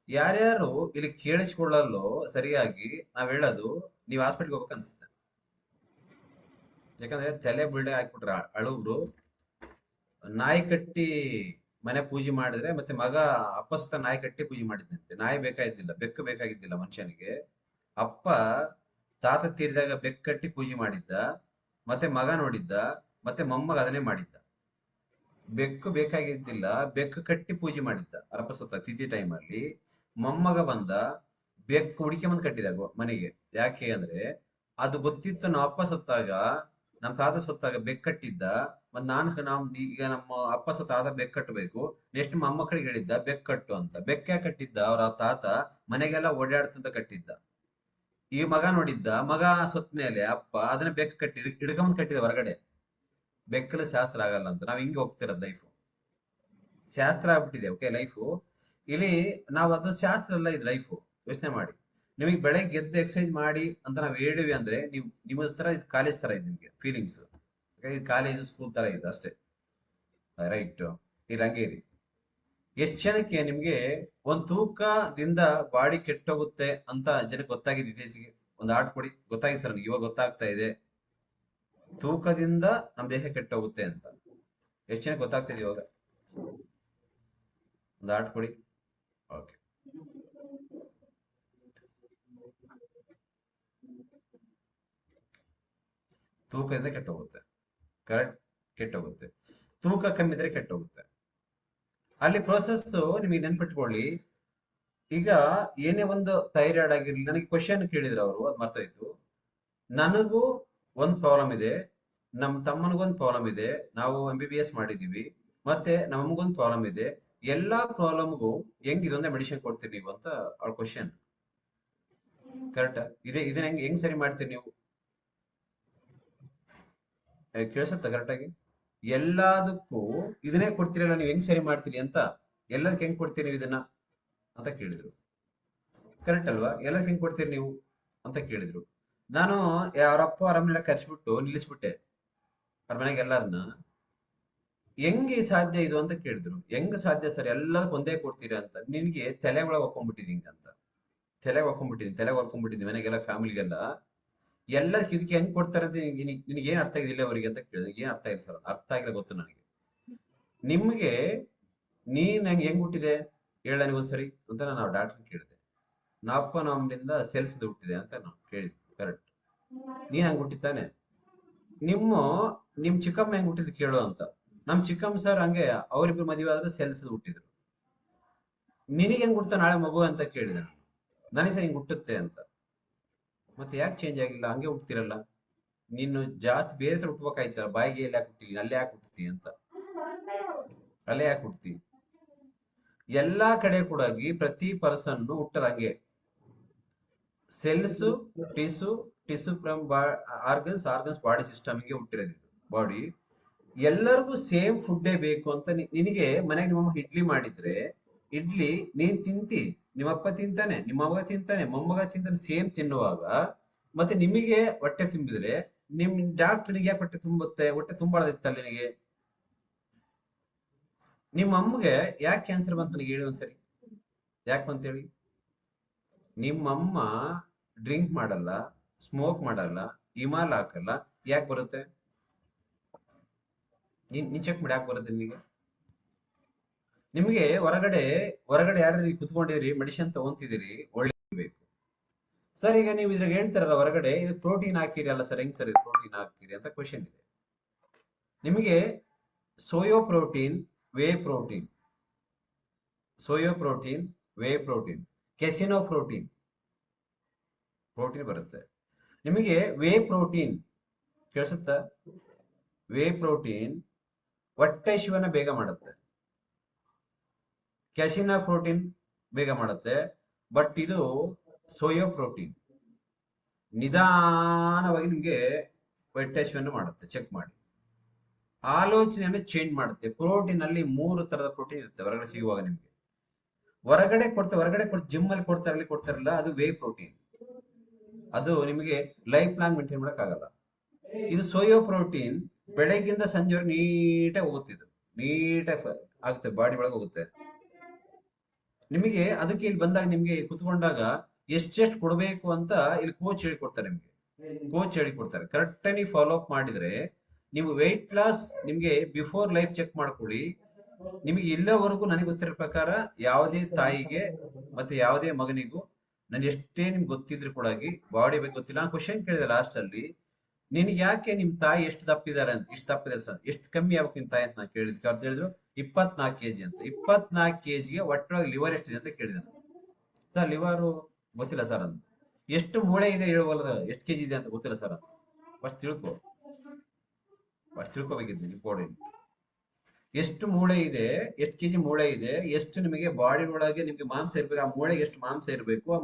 ಯಾರ್ಯಾರು ಇಲ್ಲಿ ಕೇಳಿಸ್ಕೊಳ್ಳಲ್ಲೋ ಸರಿಯಾಗಿ ನಾವ್ ಹೇಳೋದು, ನೀವು ಹಾಸ್ಪಿಟ್ಲ್ಗೆ ಹೋಗ್ಬೇಕು ಅನ್ಸುತ್ತೆ. ಯಾಕಂದ್ರೆ ತಲೆ ಬುಳ್ಳೆ ಹಾಕ್ಬಿಟ್ರ ಅಳುಬ್ರು. ನಾಯಿ ಕಟ್ಟಿ ಮನೆ ಪೂಜೆ ಮಾಡಿದ್ರೆ, ಮತ್ತೆ ಮಗ ಅಪ್ಪ ಸುತ್ತ ನಾಯಿ ಕಟ್ಟಿ ಪೂಜೆ ಮಾಡಿದ್ನಂತೆ. ನಾಯಿ ಬೇಕಾಗಿದ್ದಿಲ್ಲ, ಬೆಕ್ಕು ಬೇಕಾಗಿದ್ದಿಲ್ಲ ಮನುಷ್ಯನಿಗೆ. ಅಪ್ಪ ತಾತ ತೀರಿದಾಗ ಬೆಕ್ಕು ಕಟ್ಟಿ ಪೂಜೆ ಮಾಡಿದ್ದ, ಮತ್ತೆ ಮಗ ನೋಡಿದ್ದ, ಮತ್ತೆ ಮೊಮ್ಮಗ ಅದನ್ನೇ ಮಾಡಿದ್ದ. ಬೆಕ್ಕು ಬೇಕಾಗಿದ್ದಿಲ್ಲ, ಬೆಕ್ಕು ಕಟ್ಟಿ ಪೂಜೆ ಮಾಡಿದ್ದ ಅರಪ್ಪ ಸುತ್ತ ತಿಥಿ ಟೈಮ್ ಅಲ್ಲಿ. ಮೊಮ್ಮಗ ಬಂದ, ಬೆಕ್ಕು ಹುಡುಕಿ ಬಂದು ಕಟ್ಟಿದ ಮನೆಗೆ. ಯಾಕೆ ಅಂದ್ರೆ ಅದು ಗೊತ್ತಿತ್ತು, ನಮ್ಮ ಅಪ್ಪ ಸತ್ತಾಗ, ನಮ್ಮ ತಾತ ಸತ್ತಾಗ ಬೆಕ್ಕು ಕಟ್ಟಿದ್ದ. ಮತ್ ಈಗ ನಮ್ಮ ಅಪ್ಪ ಸತ್ತ ಆದ ಬೆಕ್ಕು ಕಟ್ಟಬೇಕು. ನೆಕ್ಸ್ಟ್ ಮೊಮ್ಮಕ್ಕಳಿಗೆ ಹೇಳಿದ್ದ ಬೆಕ್ಕು ಕಟ್ಟು ಅಂತ. ಬೆಕ್ಕ ಯಾಕೆ ಕಟ್ಟಿದ್ದ, ಅವ್ರ ತಾತ ಮನೆಗೆಲ್ಲ ಓಡಾಡ್ತಂತ ಕಟ್ಟಿದ್ದ. ಈ ಮಗ ನೋಡಿದ್ದ, ಮಗ ಸತ್ ಮೇಲೆ ಅಪ್ಪ ಅದನ್ನ ಬೆಕ್ಕು ಕಟ್ಟಿ ಹಿಡ್ಕೊಂಡ್ ಕಟ್ಟಿದ ಹೊರಗಡೆ. ಬೆಕ್ಕಲ್ಲಿ ಶಾಸ್ತ್ರ ಆಗಲ್ಲ ಅಂತ ನಾವ್ ಹಿಂಗೆ ಹೋಗ್ತಿರೋದು ಲೈಫ್. ಶಾಸ್ತ್ರ ಆಗ್ಬಿಟ್ಟಿದೆ. ಓಕೆ, ಲೈಫು ಇಲ್ಲಿ ನಾವು ಅದು ಶಾಸ್ತ್ರ ಅಲ್ಲ, ಇದು ಲೈಫು. ಯೋಚನೆ ಮಾಡಿ, ನಿಮಗೆ ಬೆಳಗ್ಗೆ ಎದ್ದು ಎಕ್ಸರ್ಸೈಸ್ ಮಾಡಿ ಅಂತ ನಾವ್ ಹೇಳಿವಿ ಅಂದ್ರೆ, ನೀವು ನಿಮ್ಮ ತರ ಇದು ಕಾಲೇಜ್ ತರ ಇದೆ ನಿಮ್ಗೆ ಫೀಲಿಂಗ್ಸ್. ಇದು ಕಾಲೇಜ್ ಸ್ಕೂಲ್ ತರ ಇದೆ ಅಷ್ಟೇ. ರೈಟ್. ಇಲ್ಲಿ ಹಂಗೆ ಇರಿ. ಎಷ್ಟ್ ಜನಕ್ಕೆ ನಿಮ್ಗೆ ಒಂದ್ ತೂಕದಿಂದ ಬಾಡಿ ಕೆಟ್ಟೋಗುತ್ತೆ ಅಂತ ಜನಕ್ಕೆ ಗೊತ್ತಾಗಿದೆ ಇತ್ತೀಚೆಗೆ? ಒಂದು ಆರ್ಟ್ ಕೊಡಿ, ಗೊತ್ತಾಗಿದೆ ಸರ್ ನನಗೆ, ಇವಾಗ ಗೊತ್ತಾಗ್ತಾ ಇದೆ ತೂಕದಿಂದ ನಮ್ ದೇಹ ಕೆಟ್ಟೋಗುತ್ತೆ ಅಂತ. ಎಷ್ಟ್ ಜನಕ್ಕೆ ಗೊತ್ತಾಗ್ತಾ ಇದೆ ಇವಾಗ? ಒಂದು ಆರ್ಟ್ ಕೊಡಿ. ಓಕೆ. ತೂಕದಿಂದ ಕೆಟ್ಟೋಗುತ್ತೆ, ಕರೆಕ್ಟ್, ಕೆಟ್ಟೋಗುತ್ತೆ. ತೂಕ ಕಮ್ಮಿ ಇದ್ರೆ ಕೆಟ್ಟೋಗುತ್ತೆ. ಅಲ್ಲಿ ಪ್ರೋಸೆಸ್ ನಿಮಗೆ ನೆನ್ಪಿಟ್ಕೊಳ್ಳಿ. ಈಗ ಏನೇ ಒಂದು ಥೈರಾಯ್ಡ್ ಆಗಿರ್ಲಿ, ನನಗೆ ಕ್ವಶನ್ ಕೇಳಿದ್ರು ಅವರು, ಅದ್ ಮರ್ತೋಯ್ತು. ನನಗೂ ಒಂದ್ ಪ್ರಾಬ್ಲಮ್ ಇದೆ, ನಮ್ ತಮ್ಮನಿಗೊಂದು ಪ್ರಾಬ್ಲಮ್ ಇದೆ, ನಾವು MBBS ಮಾಡಿದೀವಿ, ಮತ್ತೆ ನಮಗೊಂದು ಪ್ರಾಬ್ಲಮ್ ಇದೆ. ಎಲ್ಲಾ ಪ್ರಾಬ್ಲಮ್ಗೂ ಹೆಂಗ್ ಇದೊಂದೇ ಮೆಡಿಸಿನ್ ಕೊಡ್ತೀರಿ ನೀವು ಅಂತ ಅವ್ರ ಕ್ವಶನ್. ಕರೆಕ್ಟ್. ಇದನ್ನ ಹೆಂಗ್ ಹೆಂಗ್ ಸರಿ ಮಾಡ್ತೀರಿ ನೀವು? ಕೇಳಿಸುತ್ತಾ ಕರೆಕ್ಟ್ ಆಗಿ? ಎಲ್ಲದಕ್ಕೂ ಇದನ್ನೇ ಕೊಡ್ತೀರಲ್ಲ, ನೀವು ಹೆಂಗ್ ಸರಿ ಮಾಡ್ತೀರಿ ಅಂತ. ಎಲ್ಲದಕ್ಕೆ ಹೆಂಗ್ ಕೊಡ್ತೀರಿ ನೀವು ಇದನ್ನ ಅಂತ ಕೇಳಿದ್ರು. ಕರೆಕ್ಟ್ ಅಲ್ವಾ? ಎಲ್ಲದಕ್ಕೆ ಹೆಂಗ್ ಕೊಡ್ತೀರಿ ನೀವು ಅಂತ ಕೇಳಿದ್ರು. ನಾನು ಅವರಪ್ಪ ಅವರಮ್ಮನೆಲ್ಲ ಕರ್ಸ್ಬಿಟ್ಟು ನಿಲ್ಲಿಸ್ಬಿಟ್ಟೆ ಅವ್ರ ಮನೆಗೆ ಎಲ್ಲಾರನ್ನ. ಹೆಂಗೆ ಸಾಧ್ಯ ಇದು ಅಂತ ಕೇಳಿದ್ರು. ಹೆಂಗ್ ಸಾಧ್ಯ ಸರ್, ಎಲ್ಲದಕ್ಕೂ ಒಂದೇ ಕೊಡ್ತೀರಾ ಅಂತ? ನಿನ್ಗೆ ತಲೆ ಒಳಗೆ ಹೊಕ್ಕೊಂಡ್ಬಿಟ್ಟಿದೀನಿ ಅಂತ. ತಲೆಗೆ ಹೊರ್ಕೊಂಡ್ಬಿಟ್ಟಿದ್ದೀನಿ ಮನೆಗೆಲ್ಲ, ಫ್ಯಾಮಿಲಿಗೆಲ್ಲ. ಎಲ್ಲದಕ್ಕೆ ಇದಕ್ಕೆ ಹೆಂಗ್ ಕೊಡ್ತಾರೆ ಅಂತ ನಿನಗೆ ಏನ್ ಅರ್ಥ ಆಗಿಲ್ಲ ಅವರಿಗೆ ಅಂತ ಕೇಳಿದ್ರೆ, ಏನ್ ಅರ್ಥ ಆಗಿಲ್ಲ ಸರ್, ಅರ್ಥ ಆಗಿಲ್ಲ ಗೊತ್ತು ನನಗೆ. ನಿಮ್ಗೆ ನೀನ್ ನಂಗೆ ಹೆಂಗ್ ಹುಟ್ಟಿದೆ ಹೇಳ ನನಗೊಂದ್ಸರಿ ಅಂತ ನಾನು ಡಾಕ್ಟರ್ ಕೇಳಿದೆ. ನಾಪ್ಪ ನಮ್ಮಿಂದ ಸೆಲ್ಸ್ ಹುಟ್ಟಿದೆ ಅಂತ ನಾವು ಕೇಳಿದ್ವಿ. ಕರೆಕ್ಟ್. ನೀನ್ ಹಂಗ್ ಹುಟ್ಟಿತಾನೆ. ನಿಮ್ಮ ನಿಮ್ ಚಿಕ್ಕಮ್ಮ ಹೆಂಗ್ ಹುಟ್ಟಿದ್ ಕೇಳು ಅಂತ. ನಮ್ ಚಿಕ್ಕಮ್ಮ ಸರ್ ಹಂಗೆ ಅವರಿಬ್ರು ಮದುವೆ ಆದ್ರೆ ಸೆಲ್ಸ್ ಹುಟ್ಟಿದ್ರು. ನಿನಗೆ ಹೆಂಗ್ ಹುಡ್ತಾ ನಾಳೆ ಮಗು ಅಂತ ಕೇಳಿದೆ ನಾನು. ನನಗೆ ಸರ್ ಹಿಂಗ್ ಹುಟ್ಟುತ್ತೆ ಅಂತ. ಮತ್ತೆ ಯಾಕೆ ಚೇಂಜ್ ಆಗಿಲ್ಲ, ಹಂಗೆ ಹುಡ್ತಿರಲ್ಲ ನೀನು? ಜಾಸ್ತಿ ಬೇರೆ ತರ ಹುಟ್ಬೇಕಾಯ್ತಲ್ಲ, ಬಾಯಿಗೆ ಎಲ್ಲಿ ಯಾಕೆ ಹುಟ್ಟಿಲ್ಲ, ಅಲ್ಲೇ ಯಾಕೆ ಹುಟ್ತಿ ಅಂತ. ಅಲ್ಲೇ ಯಾಕೆ ಹುಟ್ತಿ? ಎಲ್ಲಾ ಕಡೆ ಕೂಡ ಪ್ರತಿ ಪರ್ಸನ್ ಹುಟ್ಟದಂಗೆ cells, tissue, tissue from organs body ಸಿಸ್ಟಮ್ಗೆ ಹುಟ್ಟಿರೋದು ಬಾಡಿ. ಎಲ್ಲರಿಗೂ ಸೇಮ್ ಫುಡ್ಡೇ ಬೇಕು ಅಂತ ನಿನಗೆ ಮನೆಗೆ ನಿಮ್ಮಮ್ಮ ಇಡ್ಲಿ ಮಾಡಿದ್ರೆ ಇಡ್ಲಿ ನೀನ್ ತಿಂತಿ, ನಿಮ್ಮಪ್ಪ ತಿಂತಾನೆ, ನಿಮ್ಮ ಮಗ ತಿಂತಾನೆ, ಮೊಮ್ಮಗ ತಿಂತಾನೆ, ಸೇಮ್ ತಿನ್ನುವಾಗ ಮತ್ತೆ ನಿಮಗೆ ಹೊಟ್ಟೆ ತುಂಬಿದ್ರೆ ನಿಮ್ ಡಾಕ್ಟರ್ನಿಗೆ ಯಾಕೆ ಹೊಟ್ಟೆ ತುಂಬುತ್ತೆ? ಹೊಟ್ಟೆ ತುಂಬಾರ್ದಿತ್ತಲ್ಲ ನಿನಗೆ? ನಿಮ್ಮ ಅಮ್ಮಗೆ ಯಾಕೆ ಕ್ಯಾನ್ಸರ್ ಬಂತ ನನಗೆ ಹೇಳಿ ಒಂದ್ಸರಿ, ಯಾಕೆ ಬಂತೇಳಿ? ನಿಮ್ಮಮ್ಮ ಡ್ರಿಂಕ್ ಮಾಡಲ್ಲ, ಸ್ಮೋಕ್ ಮಾಡಲ್ಲ, ಇಮಾಲ್ ಹಾಕಲ್ಲ, ಯಾಕೆ ಬರುತ್ತೆ? ನೀನ್ ಚೆಕ್ ಮಾಡಿ ಯಾಕೆ ಬರುತ್ತೆ ನಿಮಗೆ? ನಿಮಗೆ ಹೊರಗಡೆ ಹೊರಗಡೆ ಯಾರು ಕುತ್ಕೊಂಡಿರಿ ಮೆಡಿಸಿನ್ ತಗೊಂತಿದ್ದೀರಿ ಒಳ್ಳೇಬೇಕು ಸರ್. ಈಗ ನೀವು ಇದ್ರಾಗ ಹೇಳ್ತಾರಲ್ಲ ಹೊರಗಡೆ ಇದು ಪ್ರೋಟೀನ್ ಹಾಕಿರಿ ಅಲ್ಲ ಸರ್, ಹೆಂಗ್ ಸರ್ ಇದು ಪ್ರೋಟೀನ್ ಹಾಕಿರಿ ಅಂತ ಕ್ವಶನ್ ಇದೆ. ನಿಮಗೆ soya protein, whey protein, soya protein, whey protein, casein protein ಬರುತ್ತೆ. ನಿಮಗೆ ವೇ ಪ್ರೋಟೀನ್ ಕೇಳಿಸುತ್ತಾ? ವೇ ಪ್ರೋಟೀನ್ ಹೊಟ್ಟೆ ಶಿವನ ಬೇಗ ಮಾಡುತ್ತೆ, ಕ್ಯಾಸಿನಾ ಪ್ರೋಟೀನ್ ಬೇಗ ಮಾಡುತ್ತೆ. ಬಟ್ ಇದು ಸೋಯೋ ಪ್ರೋಟೀನ್ ನಿಧಾನವಾಗಿ ನಿಮ್ಗೆ ಹೊಟ್ಟೆ ಶಿವನ ಮಾಡುತ್ತೆ. ಚೆಕ್ ಮಾಡಿ, ಆಲೋಚನೆಯನ್ನು ಚೇಂಜ್ ಮಾಡುತ್ತೆ. ಪ್ರೋಟೀನ್ ಅಲ್ಲಿ 3 ತರದ ಪ್ರೋಟೀನ್ ಇರುತ್ತೆ ಹೊರಗಡೆ ಸಿಗುವಾಗ ನಿಮ್ಗೆ. ಹೊರಗಡೆ ಜಿಮ್ ಅಲ್ಲಿ ಕೊಡ್ತಾರಲ್ಲ ಅದು ವೇ ಪ್ರೋಟೀನ್. ಅದು ನಿಮಗೆ ಲೈಫ್ ಲಾಂಗ್ ಮೇಂಟೈನ್ ಮಾಡಕ್ ಆಗಲ್ಲ. ಇದು ಸೋಯೋ ಪ್ರೋಟೀನ್ ಬೆಳಗ್ಗಿಂದ ಸಂಜೆವರೆಗೆ ನೀಟಾಗಿ ಹೋಗುತ್ತೆ, ಇದು ನೀಟಾಗಿ ಆಗುತ್ತೆ, ಬಾಡಿ ಒಳಗೆ ಹೋಗುತ್ತೆ. ನಿಮಗೆ ಅದಕ್ಕೆ ಇಲ್ಲಿ ಬಂದಾಗ ನಿಮ್ಗೆ ಕುತ್ಕೊಂಡಾಗ ಎಷ್ಟೆಷ್ಟು ಕೊಡಬೇಕು ಅಂತ ಇಲ್ಲಿ ಕೋಚ್ ಹೇಳಿಕೊಡ್ತಾರೆ. ಕರೆಕ್ಟ್ ಆಗಿ ಫಾಲೋ ಅಪ್ ಮಾಡಿದ್ರೆ ನೀವು ವೆಯ್ಟ್ ಲಾಸ್ ನಿಮ್ಗೆ ಬಿಫೋರ್ ಲೈಫ್ ಚೆಕ್ ಮಾಡ್ಕೊಳ್ಳಿ. ನಿಮಗೆ ಇಲ್ಲವರೆಗೂ ನನಗೆ ಗೊತ್ತಿರೋ ಪ್ರಕಾರ ಯಾವುದೇ ತಾಯಿಗೆ ಮತ್ತೆ ಯಾವುದೇ ಮಗನಿಗೂ ನಾನು ಎಷ್ಟೇ ನಿಮ್ಗೆ ಗೊತ್ತಿದ್ರು ಕೂಡ ಬಾಡಿ ಬಗ್ಗೆ ಗೊತ್ತಿಲ್ಲ. ನಾನು ಕ್ವಶನ್ ಕೇಳಿದೆ ಲಾಸ್ಟ್ ಅಲ್ಲಿ, ನಿನ್ಗೆ ಯಾಕೆ ನಿಮ್ ತಾಯಿ ಎಷ್ಟು ತಪ್ಪಿದ್ದಾರೆ ಅಂತ, ಇಷ್ಟು ತಪ್ಪಿದ್ದಾರೆ ಸರ್, ಎಷ್ಟು ಕಮ್ಮಿ ಆಗ್ಬೇಕು ನಿಮ್ ತಾಯಿ ಅಂತ ನಾನು ಕೇಳಿದ್ಕೆ ಅವ್ರು ಹೇಳಿದ್ರು 24 kg ಅಂತ. 24 kgಗೆ ಒಟ್ಟೊಳಗೆ ಲಿವರ್ ಎಷ್ಟಿದೆ ಅಂತ ಕೇಳಿದೆ ನಾನು. ಸರ್ ಲಿವರ್ ಗೊತ್ತಿಲ್ಲ ಸರ್ ಅಂತ. ಎಷ್ಟು ಮೂಳೆ ಇದೆ ಹೇಳುವಲ್ಲ, ಎಷ್ಟು ಕೆಜಿ ಇದೆ ಅಂತ ಗೊತ್ತಿಲ್ಲ ಸರ್ ಅಂತ. ಫಸ್ಟ್ ತಿಳ್ಕೊಬೇಕಿದ್ದೀನಿ ಇಂಪಾರ್ಟೆಂಟ್. ಎಷ್ಟು ಮೂಳೆ ಇದೆ, ಎಷ್ಟು ಕೆಜಿ ಮೂಳೆ ಇದೆ, ಎಷ್ಟು ನಿಮಗೆ ಬಾಡಿ ಒಳಗೆ ನಿಮ್ಗೆ ಮಾಂಸ ಇರ್ಬೇಕು, ಆ ಮೂಳೆಗೆ ಎಷ್ಟು ಮಾಂಸ ಇರಬೇಕು, ಆ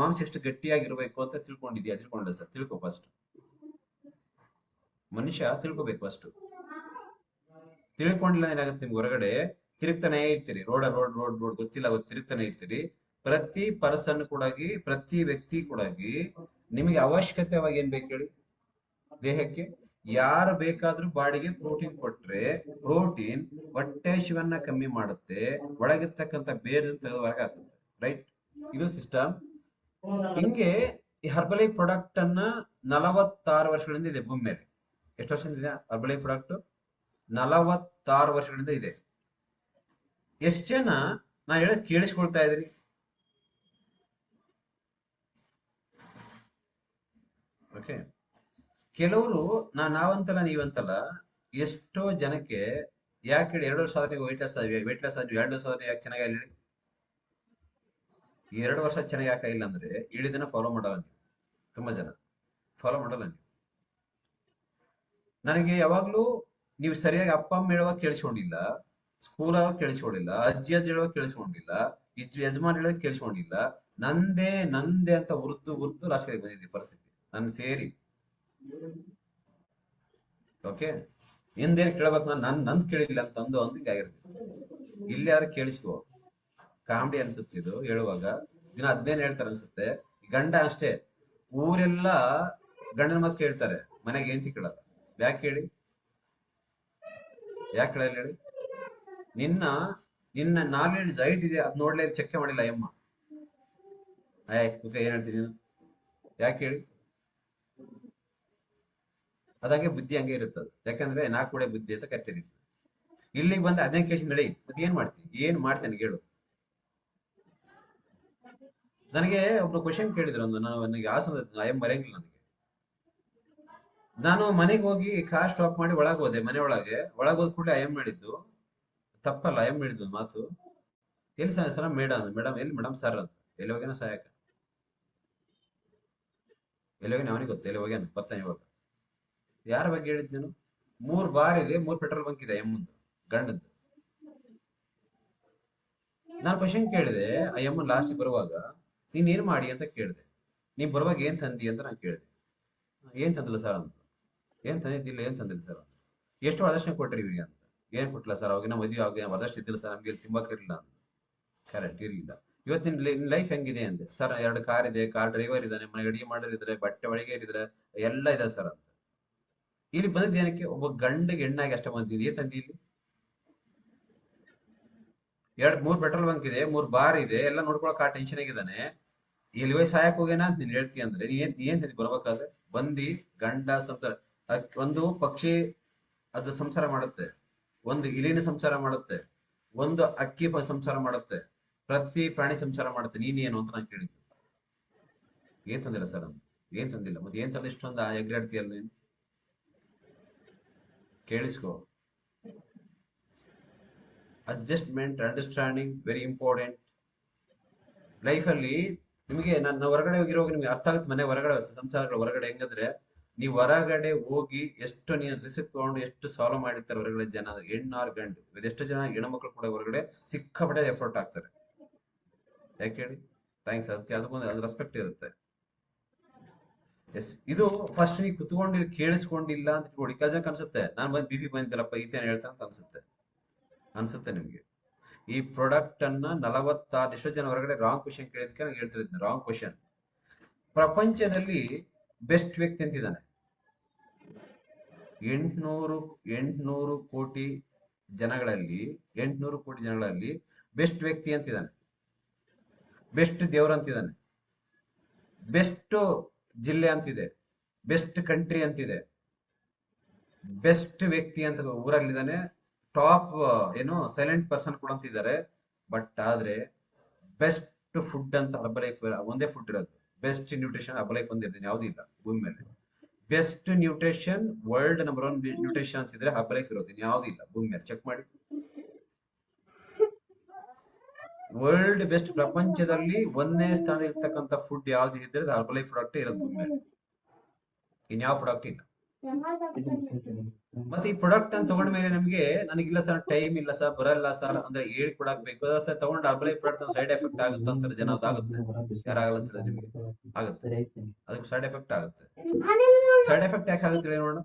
ಮಾಂಸ ಎಷ್ಟು ಗಟ್ಟಿಯಾಗಿರ್ಬೇಕು ಅಂತ ತಿಳ್ಕೊಂಡೆ ಸರ್. ತಿಳ್ಕೊ ಫಸ್ಟ್, ಮನುಷ್ಯ ತಿಳ್ಕೊಬೇಕು ಫಸ್ಟ್. ತಿಳ್ಕೊಂಡಿಲ್ಲ ಏನಾಗುತ್ತೆ, ನಿಮ್ಗೆ ಹೊರಗಡೆ ತಿರುಗ್ತಾನೆ ಇರ್ತೀರಿ, ರೋಡ್ ಗೊತ್ತಿಲ್ಲ ತಿರುಗ್ತಾನೆ ಇರ್ತೀರಿ. ಪ್ರತಿ ಪರ್ಸನ್ ಕೂಡ, ಪ್ರತಿ ವ್ಯಕ್ತಿ ಕೂಡ ನಿಮಗೆ ಅವಶ್ಯಕತೆವಾಗಿ ಏನ್ ಬೇಕು ಹೇಳಿ ದೇಹಕ್ಕೆ? ಯಾರು ಬೇಕಾದ್ರೂ ಬಾಡಿಗೆ ಪ್ರೋಟೀನ್ ಕೊಟ್ರೆ ಪ್ರೋಟೀನ್ ಹೊಟ್ಟೆ ಶಿವನ್ನ ಕಮ್ಮಿ ಮಾಡುತ್ತೆ, ಒಳಗಿರ್ತಕ್ಕಂಥ ಬೇರೆ ತೆಗೆದು ಹೊರಗೆ ಹಾಕುತ್ತೆ. ರೈಟ್, ಇದು ಸಿಸ್ಟಮ್. ಹಿಂಗೆ ಈ ಹರ್ಬಲೈಫ್ ಪ್ರಾಡಕ್ಟ್ ಅನ್ನ 46 ವರ್ಷಗಳಿಂದ ಇದೆ ಭೂಮಿ ಮೇಲೆ. ಎಷ್ಟು ವರ್ಷದಿಂದ ಇದೆ ಹರ್ಬಲೈಫ್ ಪ್ರಾಡಕ್ಟ್? 46 ವರ್ಷಗಳಿಂದ ಇದೆ. ಎಷ್ಟು ಜನ ನಾ ಹೇಳೋದು ಕೇಳಿಸ್ಕೊಳ್ತಾ ಇದ್ರಿ? ಓಕೆ, ಕೆಲವರು ನಾವಂತಲ್ಲ ನೀವಂತಲ್ಲ, ಎಷ್ಟೋ ಜನಕ್ಕೆ ಯಾಕೆ ಹೇಳಿ 2 ವರ್ಷ ಆದ್ರೆ ವೆಯ್ಟ್ ಲಾಸ್ ಆದ್ವಿ, 2 ವರ್ಷ ಆದ್ರೆ ಯಾಕೆ ಚೆನ್ನಾಗಿ ಹೇಳಿ? 2 ವರ್ಷ ಚೆನ್ನಾಗಿ ಯಾಕಾಗಿಲ್ಲ ಅಂದ್ರೆ ಹೇಳಿದನ್ನ ಫಾಲೋ ಮಾಡಲ್ಲ ನೀವು. ತುಂಬಾ ಜನ ಫಾಲೋ ಮಾಡಲ್ಲ ನೀವು. ನನಗೆ ಯಾವಾಗ್ಲೂ ನೀವು ಸರಿಯಾಗಿ ಅಪ್ಪ ಅಮ್ಮ ಹೇಳುವಾಗ ಕೇಳಿಸ್ಕೊಂಡಿಲ್ಲ, ಸ್ಕೂಲ್ ಆಗ ಕೇಳಿಸ್ಕೊಂಡಿಲ್ಲ, ಅಜ್ಜಿ ಹೇಳುವಾಗ ಕೇಳಿಸ್ಕೊಂಡಿಲ್ಲ, ಯಜಮಾನ್ ಹೇಳೋವಾಗ ಕೇಳಿಸ್ಕೊಂಡಿಲ್ಲ. ನಂದೇ ಅಂತ ಉರ್ದು ಲಾಸ್ಟ್ ಬಂದಿದ್ದೆ ಪರಿಸ್ಥಿತಿ ನನ್ ಸೇರಿ. ಓಕೆ, ಹಿಂದೇನ್ ಕೇಳ್ಬೇಕು, ನಂದ್ ಕೇಳಿಲ್ಲ ಅಂತ ಅಂದು ಹಿಂಗಾಗಿರುತ್ತೆ. ಇಲ್ಲಿ ಯಾರು ಕೇಳಿಸ್ಕೋ, ಕಾಮಿಡಿ ಅನ್ಸುತ್ತೆ ಇದು ಹೇಳುವಾಗ. ದಿನ 15 ಹೇಳ್ತಾರೆ ಅನ್ಸುತ್ತೆ. ಗಂಡ ಅಷ್ಟೇ, ಊರೆಲ್ಲ ಗಂಡನ ಮಾತು ಕೇಳ್ತಾರೆ, ಮನೆಗೆ ಹೆಂಡತಿ ಕೇಳಲ್ಲ. ಯಾಕೆ ಹೇಳಿ? ಯಾಕೆ ಕೇಳಲ್ಲ ಹೇಳಿ? ನಿನ್ನ ನಾಲೆಡ್ಜ್ ಹೈಟ್ ಇದೆ, ಅದ್ ನೋಡ್ಲೇ ಚೆಕ್ ಮಾಡಿಲ್ಲ ಅಮ್ಮ. ಏನ್ ಹೇಳ್ತೀನಿ ನೀನು? ಯಾಕೆ ಹೇಳಿ? ಅದಾಗೆ ಬುದ್ಧಿ ಹಂಗೆ ಇರುತ್ತದು. ಯಾಕಂದ್ರೆ 4 ಕೂಡ ಬುದ್ಧಿ ಅಂತ ಕರ್ತೀರಿ. ಇಲ್ಲಿಗೆ ಬಂದ 15 ಕೇಸ್ ನಡಿ, ಮತ್ತೆ ಏನ್ ಮಾಡ್ತೇನೆ ಹೇಳು? ನನಗೆ ಒಬ್ರು ಕ್ವಶನ್ ಕೇಳಿದ್ರು, ನನಗೆ ಆಸನ ಮರೆಯಂಗಿಲ್ಲ ನನಗೆ. ನಾನು ಮನೆಗೆ ಹೋಗಿ ಕಾರ್ ಸ್ಟಾಪ್ ಮಾಡಿ ಒಳಗೆ ಹೋದೆ, ಮನೆ ಒಳಗೋದ್ ಕೂಡಲೇ ಐಎಂ ಹೇಳಿದ್ದು ತಪ್ಪಲ್ಲ. ಐಎಂ ಹೇಳಿದ್ದು ಮಾತು, ಎಲ್ಲಿ ಸರ್ ಮೇಡಮ್ ಎಲ್ಲಿ ಮೇಡಮ್ ಸರ್ ಅಂತ. ಎಲ್ಲಿ ಹೋಗ್ಯಾನ ಸಹಾಯಕ, ಎಲ್ಲಿ ಹೋಗ್ಯಾನ ಅವನಿಗೆ ಗೊತ್ತ, ಎಲ್ಲಿ ಹೋಗ್ಯಾನ ಬರ್ತಾನೆ ಇವಾಗ. ಯಾರ ಬಗ್ಗೆ ಹೇಳಿದ್ ನೀನು? 3 ಬಾರ್ ಇದೆ, 3 ಪೆಟ್ರೋಲ್ ಬಂಕ್ ಇದೆ ಮುಂದೆ ಗಂಡದ್ದು. ನಾನು ಕ್ವಶನ್ ಕೇಳಿದೆ ಆ ಅಮ್ಮನ್ ಲಾಸ್ಟ್ ಬರುವಾಗ, ನೀನ್ ಏನ್ ಮಾಡಿ ಅಂತ ಕೇಳಿದೆ. ನೀನ್ ಬರುವಾಗ ಏನ್ ತಂದಿ ಅಂತ ನಾನು ಕೇಳಿದೆ. ಏನ್ ತಂದಿಲ್ಲ ಸರ್ ಅಂತ. ಏನ್ ತಂದಿದ್ದಿಲ್ಲ, ಏನ್ ತಂದಿಲ್ಲ ಸರ್ ಅಂತ. ಎಷ್ಟು ವರದಕ್ಷಿಣೆ ಕೊಟ್ರಿ ಇವ್ರಿಗೆ ಅಂತ. ಏನ್ ಕೊಟ್ಟಿಲ್ಲ ಸರ್, ಅವಾಗಿನ ಮದುವೆ ಆಗ ವರದಕ್ಷಿಣೆ ಇದ್ದಿಲ್ಲ ಸರ್, ನಮ್ಗೆ ತಿಂಬಕ್ ಇರಲಿಲ್ಲ ಅಂತ. ಕರೆಕ್ಟ್, ಇರ್ಲಿಲ್ಲ. ಇವತ್ತಿನ ಲೈಫ್ ಹೆಂಗಿದೆ ಅಂದೆ. ಸರ್ 2 ಕಾರ್ ಇದೆ, ಕಾರ್ ಡ್ರೈವರ್ ಇದ್ದಾನೆ, ಮನೆ ಅಡಿಗೆ ಮಾಡೋರಿದ್ರೆ, ಬಟ್ಟೆ ಒಳಗೆ ಇರಿದ್ರೆ ಎಲ್ಲ ಇದೆ ಸರ್ ಅಂತ. ಇಲ್ಲಿ ಬಂದಿದ್ದ ಏನಕ್ಕೆ, ಒಬ್ಬ ಗಂಡಿಗೆ ಹೆಣ್ಣಾಗಿ ಅಷ್ಟೇ ಬಂದಿದ್ದು. ಏನ್ ತಂದಿ ಇಲ್ಲಿ? 3 ಪೆಟ್ರೋಲ್ ಬಂಕ್ ಇದೆ, 3 ಬಾರ್ ಇದೆ, ಎಲ್ಲ ನೋಡ್ಕೊಳಕ್ ಆ ಟೆನ್ಷನ್ ಆಗಿದ್ದಾನೆ. ಇಲ್ಲಿ ವಯಸ್ಸು ಸಾಯಕ್ ಹೋಗೇನ ಅಂತ ನೀನ್ ಹೇಳ್ತೀಯ ಅಂದ್ರೆ ನೀನ್ ಏನ್ ತಂದಿ ಬರ್ಬೇಕಾದ್ರೆ? ಬಂದಿ ಗಂಡ ಸಂಸಾರ. ಒಂದು ಪಕ್ಷಿ ಅದು ಸಂಸಾರ ಮಾಡುತ್ತೆ, ಒಂದು ಇಲಿನ ಸಂಸಾರ ಮಾಡುತ್ತೆ, ಒಂದು ಅಕ್ಕಿ ಸಂಸಾರ ಮಾಡುತ್ತೆ, ಪ್ರತಿ ಪ್ರಾಣಿ ಸಂಸಾರ ಮಾಡುತ್ತೆ. ನೀನ್ ಏನು ಅಂತ ನಾನು ಕೇಳಿದ್ದು. ಏನ್ ತಂದಿಲ್ಲ ಸರ್ ಅಂತ. ಏನ್ ತಂದಿಲ್ಲ, ಮತ್ತೆ ಏನ್ ತಂದ ಇಷ್ಟೊಂದು ಎಗ್ರಾಡ್ತೀಯಲ್ಲ ನೀನು? ಕೇಳಿಸ್ಕೋ. Adjustment, understanding very important life ಅಲ್ಲಿ. ನಿಮಗೆ ನನ್ನ ಹೊರಗಡೆ ಹೋಗಿರೋವಾಗ ನಿಮ್ಗೆ ಅರ್ಥ ಆಗುತ್ತೆ. ಮನೆ ಹೊರಗಡೆ ಸಂಸಾರಗಳ ಹೊರಗಡೆ ಹೆಂಗಂದ್ರೆ, ನೀವು ಹೊರಗಡೆ ಹೋಗಿ ಎಷ್ಟು ನೀನು ರಿಸ್ಕ್ ತಗೊಂಡು ಎಷ್ಟು ಸಾಲ್ವ್ ಮಾಡಿರ್ತಾರೆ ಹೊರಗಡೆ ಜನ, ಹೆಣ್ಣಾರು ಗಂಡು. ಇದೆಷ್ಟು ಜನ ಹೆಣ್ಮಕ್ಳು ಕೂಡ ಹೊರಗಡೆ ಸಿಕ್ಕಾಪಟ್ಟೆ ಎಫರ್ಟ್ ಹಾಕ್ತಾರೆ. ಯಾಕೆ ಹೇಳಿ? ಥ್ಯಾಂಕ್ಸ್. ಅದಕ್ಕೆ ಅದಕ್ಕೊಂದು ಅದು ರೆಸ್ಪೆಕ್ಟ್ ಇರುತ್ತೆ. ಎಸ್, ಇದು ಫಸ್ಟ್ ನೀವು ಕುತ್ಕೊಂಡು ಕೇಳಿಸ್ಕೊಂಡಿಲ್ಲ ಅಂತ ಇಟ್ಕೊಳ್ಳಿ. ಕಜಕ್ ಅನ್ಸುತ್ತೆ, ನಾನು ಬಂದು BP ಬಂದಿಲ್ಲಪ್ಪ ಈತೇನು ಹೇಳ್ತಾನೆ ಅಂತ ಅನ್ಸುತ್ತೆ ನಿಮ್ಗೆ. ಈ ಪ್ರಾಡಕ್ಟ್ ಅನ್ನ 46 ಎಷ್ಟೋ ಜನ ಹೊರಗಡೆ ರಾಂಗ್ ಕ್ವಶನ್ ಕೇಳಿದ್ಕೆ ನಾನು ಹೇಳ್ತಿದ್ದೀನಿ. Wrong question. ಪ್ರಪಂಚದಲ್ಲಿ ಬೆಸ್ಟ್ ವ್ಯಕ್ತಿ ಅಂತಿದ್ದಾನೆ. 800 ಕೋಟಿ ಜನಗಳಲ್ಲಿ 800 ಕೋಟಿ ಜನಗಳಲ್ಲಿ ಬೆಸ್ಟ್ ವ್ಯಕ್ತಿ ಅಂತಿದ್ದಾನೆ, ಬೆಸ್ಟ್ ದೇವ್ರ ಅಂತಿದ್ದಾನೆ, ಬೆಸ್ಟ್ ಜಿಲ್ಲೆ ಅಂತಿದೆ, ಬೆಸ್ಟ್ ಕಂಟ್ರಿ ಅಂತಿದೆ, ಬೆಸ್ಟ್ ವ್ಯಕ್ತಿ ಅಂತ ಊರಲ್ಲಿದ್ದಾನೆ. ಟಾಪ್ ಏನು ಸೈಲೆಂಟ್ ಪರ್ಸನ್ ಕೂಡ ಅಂತಿದ್ದಾರೆ. ಬಟ್ ಆದ್ರೆ ಬೆಸ್ಟ್ ಫುಡ್ ಅಂತ ಹರ್ಬಲೈಫ್ ಒಂದೇ ಫುಡ್ ಇರೋದು. ಬೆಸ್ಟ್ ನ್ಯೂಟ್ರಿಷನ್ ಹರ್ಬಲೈಫ್ ಒಂದಿರ್ತೀನಿ, ಯಾವುದೂ ಇಲ್ಲ ಭೂಮಿ ಮೇಲೆ. Best nutrition world number 1 nutrition ಅಂತಿದ್ರೆ ಹರ್ಬಲೈಫ್ ಇರೋದು, ಯಾವ್ದು ಇಲ್ಲ ಭೂಮಿ ಮೇಲೆ. ಚೆಕ್ ಮಾಡಿ. ವರ್ಲ್ಡ್ ಬೆಸ್ಟ್ ಪ್ರಪಂಚದಲ್ಲಿ 1ನೇ ಸ್ಥಾನ ಇರ್ತಕ್ಕಂಥ ಫುಡ್ ಯಾವ್ದು ಇದ್ರೆ ಅದು ಹರ್ಬಲೈಫ್ ಪ್ರಾಡಕ್ಟ್ ಇರೋದು ಭೂಮಿ ಮೇಲೆ. ಇನ್ಯಾವ ಪ್ರಾಡಕ್ಟ್ ಇಲ್ಲ. ಮತ್ತೆ ಈ ಪ್ರಾಡಕ್ಟ್ ಅನ್ನು ತಗೊಂಡ ಮೇಲೆ ನಮ್ಗೆ ನನಗಿಲ್ಲ ಸರ್, ಟೈಮ್ ಇಲ್ಲ ಸರ್, ಬರಲ್ಲ ಸರ್ ಅಂದ್ರೆ ಹೇಳಿ ಕೊಡಕ್ ಬೇಕು ಸರ್. ತಗೊಂಡು ಹರ್ಬಲೈಫ್ ಪ್ರಾಡಕ್ಟ್ ಸೈಡ್ ಎಫೆಕ್ಟ್ ಆಗುತ್ತೆ ಅಂತಾರೆ ಜನ. ಅದಾಗುತ್ತೆ? ಯಾರಾಗಲ್ಲ ಅಂತ ಹೇಳಿದ್ರೆ ನಿಮ್ಗೆ ಆಗುತ್ತೆ. ಅದಕ್ಕೆ ಸೈಡ್ ಎಫೆಕ್ಟ್ ಆಗುತ್ತೆ. ಸೈಡ್ ಎಫೆಕ್ಟ್ ಯಾಕೆ ಆಗುತ್ತೆ ನೋಡೋಣ.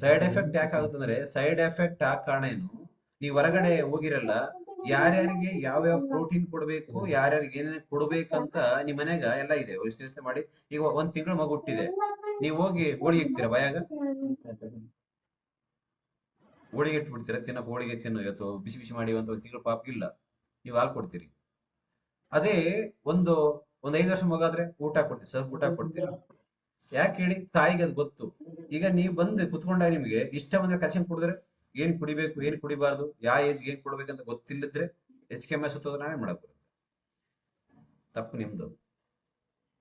ಸೈಡ್ ಎಫೆಕ್ಟ್ ಯಾಕೆ ಆಗುತ್ತೆ ಅಂದ್ರೆ, ಸೈಡ್ ಎಫೆಕ್ಟ್ ಆ ಕಾರಣ ಏನು, ನೀವು ಹೊರಗಡೆ ಹೋಗಿರಲ್ಲ, ಯಾರ್ಯಾರಿಗೆ ಯಾವ್ಯಾವ ಪ್ರೋಟೀನ್ ಕೊಡ್ಬೇಕು, ಯಾರ್ಯಾರಿಗೆ ಏನೇನು ಕೊಡ್ಬೇಕಂತ ನಿಮ್ ಮನ್ಯಾಗ ಎಲ್ಲ ಇದೆ, ಯೋಚನೆ ಮಾಡಿ. ಈಗ 1 ತಿಂಗಳು ಮಗು ಹುಟ್ಟಿದೆ, ನೀವು ಹೋಗಿ ಹೋಳಿಗೆ ಇಕ್ತೀರಾ ಬಾಯಾಗ? ಹೋಳಿಗೆ ಇಟ್ಬಿಡ್ತೀರಾ, ತಿನ್ನಕ್ ಹೋಳಿಗೆ ತಿನ್ನು ಇವತ್ತು ಬಿಸಿ ಬಿಸಿ ಮಾಡಿ ಅಂತ 1 ತಿಂಗಳು ಪಾಪ ಇಲ್ಲ, ನೀವು ಹಾಲು ಕೊಡ್ತೀರಿ. ಅದೇ ಒಂದು 5 ವರ್ಷ ಮಗಾದ್ರೆ ಊಟ ಕೊಡ್ತೀರಿ, ಸ್ವಲ್ಪ ಊಟ ಕೊಡ್ತೀರಿ. ಯಾಕೆ ಹೇಳಿ? ತಾಯಿಗೆ ಅದು ಗೊತ್ತು. ಈಗ ನೀವು ಬಂದು ಕುತ್ಕೊಂಡಾಗ ನಿಮ್ಗೆ ಇಷ್ಟ ಬಂದ್ರೆ ಕಲ್ಸಿಯಂ ಕುಡಿದ್ರೆ ಏನ್ ಕುಡಿಬೇಕು ಏನ್ ಕುಡಿಬಾರ್ದು, ಯಾವ ಏಜ್ಗೆ ಏನ್ ಕೊಡ್ಬೇಕಂತ ಗೊತ್ತಿಲ್ಲದ್ರೆ HKMS ಸುತ್ತೋದ್ರೆ ನಾವೇ ಮಾಡಕ್ ಬರುತ್ತೆ. ತಪ್ಪು ನಿಮ್ದು.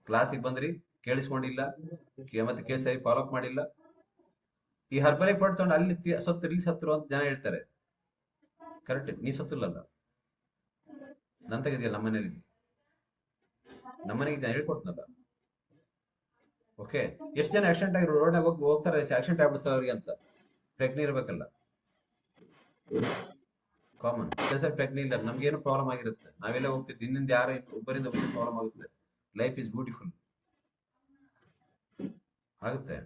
ಕ್ಲಾಸಿಗೆ ಬಂದ್ರಿ, ಕೇಳಿಸ್ಕೊಂಡಿಲ್ಲ, ಮತ್ತೆ ಸರಿ ಫಾಲೋ ಅಪ್ ಮಾಡಿಲ್ಲ. ಈ ಹರ್ಬಲೈಫ್ ಪ್ರಾಡಕ್ಟ್ ತಗೊಂಡು ಅಲ್ಲಿ ಸತ್ತು ಇಲ್ಲಿ ಸತ್ತರು ಅಂತ ಜನ ಹೇಳ್ತಾರೆ. ಕರೆಕ್ಟ್, ನೀ ಸತ್ತಿಲ್ಲಲ್ಲ, ನನ್ ತೆಗೆದಿಯಲ್ಲ, ನಮ್ಮನೇಲಿ ಜನ ಹೇಳ್ಕೊಡ್ತನಲ್ಲ. ಓಕೆ, ಎಷ್ಟು ಜನ ಆಕ್ಸಿಡೆಂಟ್ ಆಗಿರೋ ರೋಡ್ನಾಗ ಹೋಗ್ತಾರೆ ಆಕ್ಸಿಡೆಂಟ್ ಆಗ್ಬಿಡ್ತಾರೆ ಅವ್ರಿಗೆ ಅಂತ. ಪ್ರೆಗ್ನಿ ಇರ್ಬೇಕಲ್ಲ, ಕಾಮನ್. ಕೆಲಸ ಪ್ರೆಗ್ನಿ ಇಲ್ಲ, ನಮ್ಗೇನು ಪ್ರಾಬ್ಲಮ್ ಆಗಿರುತ್ತೆ, ನಾವೆಲ್ಲ ಹೋಗ್ತಿದ್ವಿ. ಇನ್ನೊಂದು ಯಾರ ಒಬ್ಬರಿಂದ ಪ್ರಾಬ್ಲಮ್ ಆಗುತ್ತೆ. ಲೈಫ್ ಇಸ್ ಬ್ಯೂಟಿಫುಲ್ ಆಗುತ್ತೆ.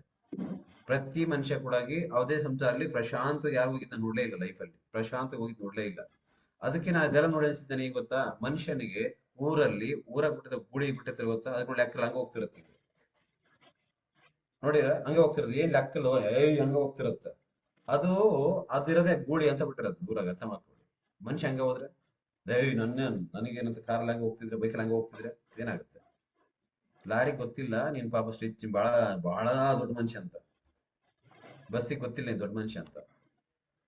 ಪ್ರತಿ ಮನುಷ್ಯ ಕೂಡ ಯಾವುದೇ ಸಂಸಾರದಲ್ಲಿ ಪ್ರಶಾಂತವಾಗಿ ಯಾರು ಹೋಗಿದ್ದ ನೋಡ್ಲೇ ಇಲ್ಲ. ಲೈಫಲ್ಲಿ ಪ್ರಶಾಂತವಾಗಿ ಹೋಗಿದ್ ನೋಡ್ಲೇ ಇಲ್ಲ. ಅದಕ್ಕೆ ನಾನು ಅದೆಲ್ಲ ನೋಡಿ ಅನ್ಸಿದ್ದೇನೆ. ಈಗ ಗೊತ್ತಾ, ಮನುಷ್ಯನಿಗೆ ಊರಾಗ ಬಿಟ್ಟಿದ ಗೂಳಿ ಬಿಟ್ಟಿರ್ತಾರೆ ಗೊತ್ತಾ, ಅದಕ್ಕೆ ಲೆಕ್ಕಲ್ಲಿ ಹಂಗ ಹೋಗ್ತಿರುತ್ತೆ. ನೋಡಿರ ಹಂಗೆ ಹೋಗ್ತಿರೋದು, ಏನ್ ಲೆಕ್ಕಲು ಹಂಗ ಹೋಗ್ತಿರತ್ತೆ. ಅದಿರೋದೇ ಗೂಳಿ ಅಂತ ಬಿಟ್ಟಿರತ್ತೆ ಊರಾಗ. ಅರ್ಥ ಮಾಡ್ಕೊಳ್ಳಿ. ಮನುಷ್ಯ ಹಂಗ ಹೋದ್ರೆ ನನಗೇನಂತ ಕಾರಲ್ಲಿ ಹಂಗ ಹೋಗ್ತಿದ್ರೆ, ಬೈಕಲ್ಲಿ ಹಂಗ ಹೋಗ್ತಿದ್ರೆ ಏನಾಗುತ್ತೆ? ಲಾರಿ ಗೊತ್ತಿಲ್ಲ ನೀನ್ ಪಾಪ ಸ್ಟಿಚ್ ಬಹಳ ಬಹಳ ದೊಡ್ಡ ಮನುಷ್ಯ ಅಂತ, ಬಸ್ಸಿಗೆ ಗೊತ್ತಿಲ್ಲ ನೀನ್ ದೊಡ್ಡ ಮನುಷ್ಯ ಅಂತ.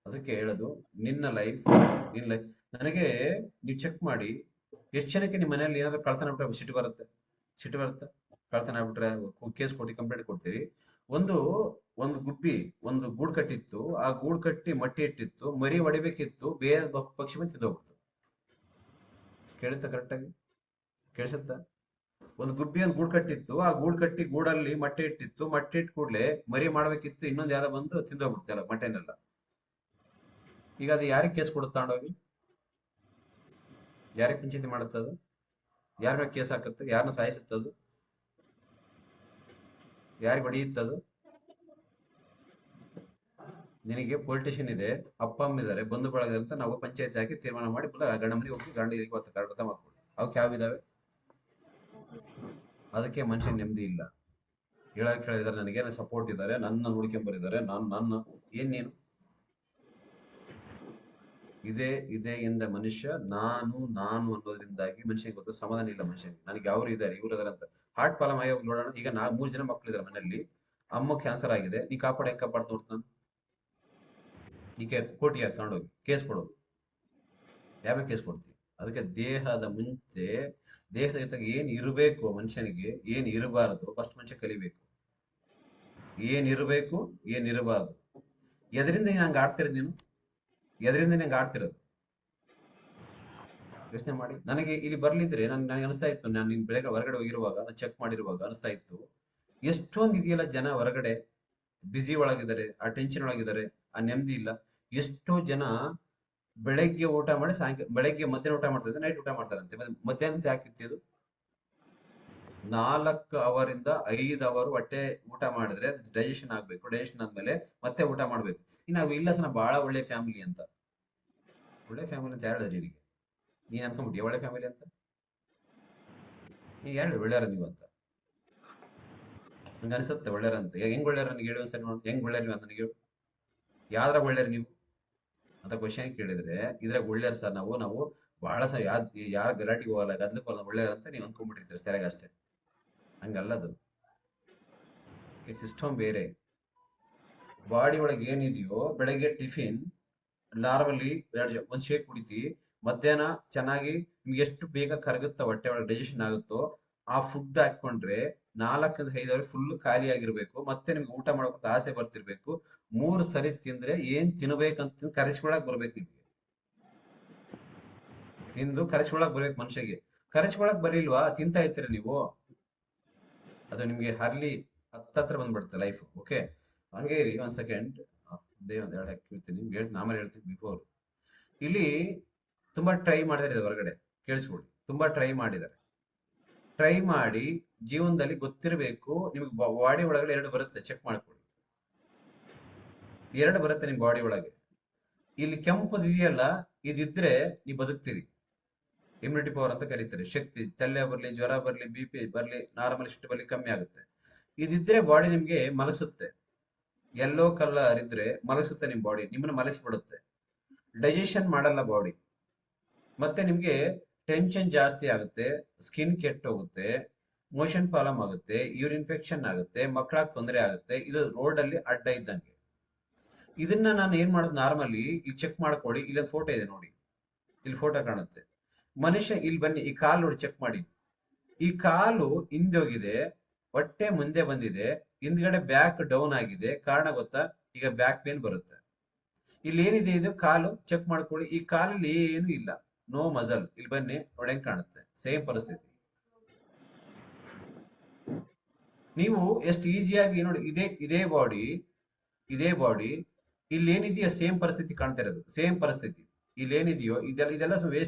ಅದಕ್ಕೆ ಹೇಳೋದು, ನಿನ್ನ ಲೈಫ್ ನನಗೆ ನೀವು ಚೆಕ್ ಮಾಡಿ. ಎಷ್ಟು ಜನಕ್ಕೆ ನಿಮ್ಮ ಮನೆಯಲ್ಲಿ ಏನಾದ್ರು ಕಳ್ತನ ಆಗ್ಬಿಟ್ರೆ ಸಿಟ್ಟು ಬರುತ್ತೆ? ಕಳ್ತನ ಆಗ್ಬಿಟ್ರೆ ಕೇಸ್ ಕೊಟ್ಟು ಕಂಪ್ಲೇಂಟ್ ಕೊಡ್ತೀರಿ. ಒಂದು ಗುಬ್ಬಿ ಒಂದು ಗೂಡು ಕಟ್ಟಿತ್ತು, ಆ ಗೂಡು ಕಟ್ಟಿ ಮಟ್ಟಿ ಇಟ್ಟಿತ್ತು, ಮರಿ ಹೊಡಿಬೇಕಿತ್ತು, ಬೇರೆ ಪಕ್ಷಿ ಬಂದು ತಿಂದೋಗ್ಬಿಡ್ತು. ಕೇಳುತ್ತಾ? ಕರೆಕ್ಟಾಗಿ ಕೇಳಿಸುತ್ತಾ? ಒಂದು ಗುಬ್ಬಿ ಒಂದು ಗೂಡು ಕಟ್ಟಿತ್ತು, ಆ ಗೂಡು ಕಟ್ಟಿ ಗೂಡಲ್ಲಿ ಮೊಟ್ಟೆ ಇಟ್ಟಿತ್ತು, ಮೊಟ್ಟೆ ಇಟ್ಟು ಕೂಡ್ಲೆ ಮರಿ ಮಾಡ್ಬೇಕಿತ್ತು, ಇನ್ನೊಂದು ಯಾವ್ದೋ ಬಂದು ತಿಂದೋಗ್ಬಿಡ್ತಲ್ಲ ಮೊಟ್ಟೆನೆಲ್ಲ. ಈಗ ಅದು ಯಾರಿಗೆ ಕೇಸ್ ಕೊಡುತ್ತೆ? ತಗೊಂಡೋಗಿ ಯಾರಿಗೆ ಪಂಚಾಯತಿ ಮಾಡುತ್ತದು? ಯಾರ ಮೇಲೆ ಕೇಸ್ ಹಾಕುತ್ತೆ? ಯಾರನ್ನ ಸಾಯಿಸುತ್ತದು? ಯಾರಿಗೆ ಹೊಡೆಯುತ್ತದು? ನಿನಗೆ ಪೊಲಿಟಿಷಿಯನ್ ಇದೆ, ಅಪ್ಪ ಅಮ್ಮ ಇದ್ದಾರೆ, ಬಂಧು ಬಳಗ ಅಂತ ನಾವು ಪಂಚಾಯತ್ ಹಾಕಿ ತೀರ್ಮಾನ ಮಾಡಿ ಗಂಡ ಮನೆಗೆ ಹೋಗಿ ಗಂಡ ಅರ್ಥ ಮಾಡ್ಕೊಳ್ಳಿ. ಅವಕ್ಕೆ ಯಾವಿದಾವೆ? ಅದಕ್ಕೆ ಮನುಷ್ಯನ ನೆಮ್ಮದಿ ಇಲ್ಲ. ಹೇಳಕ್ ಹೇಳಿದಾರೆ, ನನಗೇನು ಸಪೋರ್ಟ್ ಇದ್ದಾರೆ, ನನ್ನ ನೋಡ್ಕೊಂಬರಿದ್ದಾರೆ, ನನ್ನ ಏನ್ ನೀನು ಇದೇ ಇಂದ ಮನುಷ್ಯ ನಾನು ಅನ್ನೋದ್ರಿಂದಾಗಿ ಮನುಷ್ಯನಿಗೆ ಗೊತ್ತು ಸಮಾಧಾನ ಇಲ್ಲ. ಮನುಷ್ಯನಿಗೆ ನನಗೆ ಅವ್ರು ಇದ್ದಾರೆ ಇವ್ರು ಇದಾರೆ ಅಂತ ಹಾರ್ಟ್ ಪ್ರಾಬ್ಲಮ್ ಆಗಿ ಹೋಗಿ ನೋಡೋಣ. ಈಗ 3 ಜನ ಮಕ್ಕಳಿದ್ದಾರೆ ಮನೆಯಲ್ಲಿ, ಅಮ್ಮ ಕ್ಯಾನ್ಸರ್ ಆಗಿದೆ, ನೀ ಹೆಂಗ್ ಕಾಪಾಡ್ ನೋಡ್ತಾನ? ಈಗ ಕೋರ್ಟಿಗೆ ತಗೊಂಡೋಗಿ ಕೇಸ್ ಕೊಡು, ಯಾವ ಕೇಸ್ ಕೊಡ್ತೀವಿ? ಅದಕ್ಕೆ ದೇಹದ ಮುಂಚೆ ದೇಹದ ಜೊತೆಗೆ ಏನ್ ಇರಬೇಕು ಮನುಷ್ಯನಿಗೆ, ಏನ್ ಇರಬಾರದು ಫಸ್ಟ್ ಮನುಷ್ಯ ಕಲಿಬೇಕು. ಏನ್ ಇರಬೇಕು, ಏನ್ ಇರಬಾರದು. ಎದರಿಂದ ಹಂಗ ಆಡ್ತಿರೋದು ನೀನು? ಎದರಿಂದ ನಂಗೆ ಆಡ್ತಿರೋದು? ಯೋಚನೆ ಮಾಡಿ. ನನಗೆ ಇಲ್ಲಿ ಬರ್ಲಿದ್ರೆ ನನಗೆ ಅನಿಸ್ತಾ ಇತ್ತು, ನಾನು ನಿನ್ ಬೆಳಗ್ಗೆ ಹೊರಗಡೆ ಹೋಗಿರುವಾಗ ನಾನು ಚೆಕ್ ಮಾಡಿರುವಾಗ ಅನಿಸ್ತಾ ಇತ್ತು, ಎಷ್ಟೊಂದು ಇದೆಯಲ್ಲ ಜನ ಹೊರಗಡೆ ಬಿಸಿ ಒಳಗಿದ್ದಾರೆ, ಆ ಟೆನ್ಷನ್ ಒಳಗಿದ್ದಾರೆ, ಆ ನೆಮ್ಮದಿ ಇಲ್ಲ. ಎಷ್ಟೋ ಜನ ಬೆಳಗ್ಗೆ ಊಟ ಮಾಡಿ ಬೆಳಗ್ಗೆ ಮಧ್ಯಾಹ್ನ ಊಟ ಮಾಡ್ತಾರೆ, ನೈಟ್ ಊಟ ಮಾಡ್ತಾರಂತೆ. ಮಧ್ಯಾಹ್ನ ಯಾಕಿತ್ತು ಇದು? 4 ಅವರಿಂದ 5 ಅವರ್ ಹೊಟ್ಟೆ ಊಟ ಮಾಡಿದ್ರೆ ಡೈಜೆಷನ್ ಆಗ್ಬೇಕು, ಡೈಜೆಷನ್ ಆದ್ಮೇಲೆ ಮತ್ತೆ ಊಟ ಮಾಡ್ಬೇಕು. ನಾವು ಇಲ್ಲ ಸನ ಬಹಳ ಒಳ್ಳೆ ಫ್ಯಾಮಿಲಿ ಅಂತ. ಒಳ್ಳೆ ಫ್ಯಾಮಿಲಿ ಅಂತ ಹೇಳಿದ್ರಿ ನಿನಗೆ? ನೀನ್ ಅನ್ಕೊಂಡ್ಬಿಟ್ಟಿಯ ಒಳ್ಳೆ ಫ್ಯಾಮಿಲಿ ಅಂತ? ನೀ ಯಾರು ಒಳ್ಳೆಯರ ನೀವು ಅಂತ? ನಂಗೆ ಅನ್ಸುತ್ತೆ ಒಳ್ಳೆಯರ ಅಂತ. ಹೆಂಗ್ ಒಳ್ಳೆಯರ ನನಗೆ ಹೇಳಿ ಒಂದ್ಸರಿ ನೋಡಿ, ಹೆಂಗ್ ಒಳ್ಳೆಯರ್ ನೀವು ಅಂತ ನನಗೆ ಹೇಳು. ಯಾವ್ದ್ರಾಗ ಒಳ್ಳೆಯರ್ ನೀವು ಅಂತ ಕ್ವಶನ್ ಕೇಳಿದ್ರೆ, ಇದ್ರಾಗ ಒಳ್ಳೆಯರ್ ಸರ್ ನಾವು ಬಹಳ ಸಹ ಯಾರ ಗಲಾಟಿಗೆ ಹೋಗಲ್ಲ, ಗದ್ಲಕ್ಕೆ ಹೋಗಲ್ಲ, ಒಳ್ಳೆಯರ್ ಅಂತ ನೀವು ಅನ್ಕೊಂಡ್ಬಿಟ್ಟಿರ್ತೀರ ತೆರೆಗೆ ಅಷ್ಟೇ. ಹಂಗಲ್ಲದು. ಸಿಸ್ಟಮ್ ಬೇರೆ. ಬಾಡಿ ಒಳಗೆ ಏನಿದೆಯೋ ಬೆಳಗ್ಗೆ ಟಿಫಿನ್ ನಾರ್ಮಲಿ ಒಂದ್ ಶೇಕ್ ಕುಡಿತಿ, ಮಧ್ಯಾಹ್ನ ಚೆನ್ನಾಗಿ ನಿಮ್ಗೆ ಎಷ್ಟು ಬೇಗ ಕರಗುತ್ತೋ ಹೊಟ್ಟೆ ಒಳಗೆ ಡೈಜೆಷನ್ ಆಗುತ್ತೋ ಆ ಫುಡ್ ಹಾಕೊಂಡ್ರೆ 4ರಿಂದ 5 ಅವರ್ ಫುಲ್ ಖಾಲಿ ಆಗಿರ್ಬೇಕು. ಮತ್ತೆ ನಿಮ್ಗೆ ಊಟ ಮಾಡೋಕಂತ ಆಸೆ ಬರ್ತಿರ್ಬೇಕು. 3 ಸರಿ ತಿಂದ್ರೆ ಏನ್ ತಿನ್ಬೇಕಂತ ಕರೆಸ್ಕೊಳಕ್ ಬರ್ಬೇಕು ನಿಮ್ಗೆ. ತಿಂದು ಕರೆಸ್ಕೊಳಕ್ ಬರ್ಬೇಕು ಮನುಷ್ಯಗೆ. ಕರೆಸ್ಕೊಳಕ್ ಬರಿಲ್ವಾ, ತಿಂತಾ ಇರ್ತೀರ ನೀವು, ಅದು ನಿಮ್ಗೆ ಹರ್ಲಿ ಹತ್ತತ್ರ ಬಂದ್ಬಿಡುತ್ತೆ ಲೈಫ್. ಓಕೆ, ಹಂಗೆ ಇರಿ ಒಂದ್ ಸೆಕೆಂಡ್. ಒಂದ್ 2 ಹಾಕಿರ್ತೀನಿ, ಆಮೇಲೆ ಹೇಳ್ತೀನಿ. ಬಿಫೋರ್ ಇಲ್ಲಿ ತುಂಬಾ ಟ್ರೈ ಮಾಡಿದಾರೆ ಹೊರಗಡೆ, ಕೇಳಿಸ್ಕೊಳ್ಳಿ. ತುಂಬಾ ಟ್ರೈ ಮಾಡಿದ್ದಾರೆ. ಟ್ರೈ ಮಾಡಿ ಜೀವನದಲ್ಲಿ ಗೊತ್ತಿರಬೇಕು ನಿಮ್ಗೆ ಬಾಡಿ ಒಳಗಡೆ 2 ಬರುತ್ತೆ, ಚೆಕ್ ಮಾಡ್ಕೊಳ್ಳಿ. 2 ಬರುತ್ತೆ ನಿಮ್ ಬಾಡಿ ಒಳಗೆ. ಇಲ್ಲಿ ಕೆಂಪುದು ಇದೆಯಲ್ಲ, ಇದಿದ್ರೆ ನೀವು ಬದುಕ್ತೀರಿ. ಇಮ್ಯುನಿಟಿ ಪವರ್ ಅಂತ ಕರೀತಾರೆ. ಶಕ್ತಿ, ತಲೆ ಬರ್ಲಿ, ಜ್ವರ ಬರ್ಲಿ, BP ಬರ್ಲಿ, ನಾರ್ಮಲ್ ಇಷ್ಟು ಬರ್ಲಿ ಕಮ್ಮಿ ಆಗುತ್ತೆ. ಇದಿದ್ರೆ ಬಾಡಿ ನಿಮ್ಗೆ ಮಲಗಿಸುತ್ತೆ. ಯೆಲ್ಲೋ ಕಲರ್ ಇದ್ರೆ ಮಲಗಿಸುತ್ತೆ ನಿಮ್ ಬಾಡಿ, ನಿಮ್ಮನ್ನ ಮಲಗಿಸ್ಬಿಡುತ್ತೆ. ಡೈಜೆಷನ್ ಮಾಡಲ್ಲ ಬಾಡಿ. ಮತ್ತೆ ನಿಮ್ಗೆ ಟೆನ್ಷನ್ ಜಾಸ್ತಿ ಆಗುತ್ತೆ, ಸ್ಕಿನ್ ಕೆಟ್ಟೋಗುತ್ತೆ, ಮೋಷನ್ ಪ್ರಾಬ್ಲಮ್ ಆಗುತ್ತೆ, ಯೂರಿನ್ ಇನ್ಫೆಕ್ಷನ್ ಆಗುತ್ತೆ, ಮಕ್ಕಳಾಗ ತೊಂದರೆ ಆಗುತ್ತೆ. ಇದು ರೋಡ್ ಅಲ್ಲಿ ಅಡ್ಡ ಇದ್ದಂಗೆ. ಇದನ್ನ ನಾನು ಏನ್ ಮಾಡೋದು, ನಾರ್ಮಲಿ ಈಗ ಚೆಕ್ ಮಾಡ್ಕೊಳ್ಳಿ. ಇಲ್ಲೊಂದು ಫೋಟೋ ಇದೆ ನೋಡಿ, ಇಲ್ಲಿ ಫೋಟೋ ಕಾಣುತ್ತೆ. ಮನುಷ್ಯ ಇಲ್ಲಿ ಬನ್ನಿ, ಈ ಕಾಲು ನೋಡಿ, ಚೆಕ್ ಮಾಡಿ. ಈ ಕಾಲು ಹಿಂದೋಗಿದೆ, ಹೊಟ್ಟೆ ಮುಂದೆ ಬಂದಿದೆ, ಹಿಂದ್ಗಡೆ ಬ್ಯಾಕ್ ಡೌನ್ ಆಗಿದೆ. ಕಾರಣ ಗೊತ್ತಾ? ಈಗ ಬ್ಯಾಕ್ ಪೇನ್ ಬರುತ್ತೆ. ಇಲ್ಲಿ ಏನಿದೆ, ಇದು ಕಾಲು ಚೆಕ್ ಮಾಡ್ಕೊಳ್ಳಿ. ಈ ಕಾಲಲ್ಲಿ ಏನು ಇಲ್ಲ, ನೋ ಮಸಲ್. ಇಲ್ಲಿ ಬನ್ನಿ ನೋಡಿ, ಹೆಂಗ್ ಕಾಣುತ್ತೆ. ಸೇಮ್ ಪರಿಸ್ಥಿತಿ. ನೀವು ಎಷ್ಟು ಈಸಿಯಾಗಿ ನೋಡಿ, ಇದೇ ಬಾಡಿ ಇಲ್ಲಿ ಏನಿದೆಯೋ ಸೇಮ್ ಪರಿಸ್ಥಿತಿ ಕಾಣ್ತಾ ಇರೋದು. ಸೇಮ್ ಪರಿಸ್ಥಿತಿ ಇಲ್ಲಿ ಏನಿದೆಯೋ ಇದೆಲ್ಲ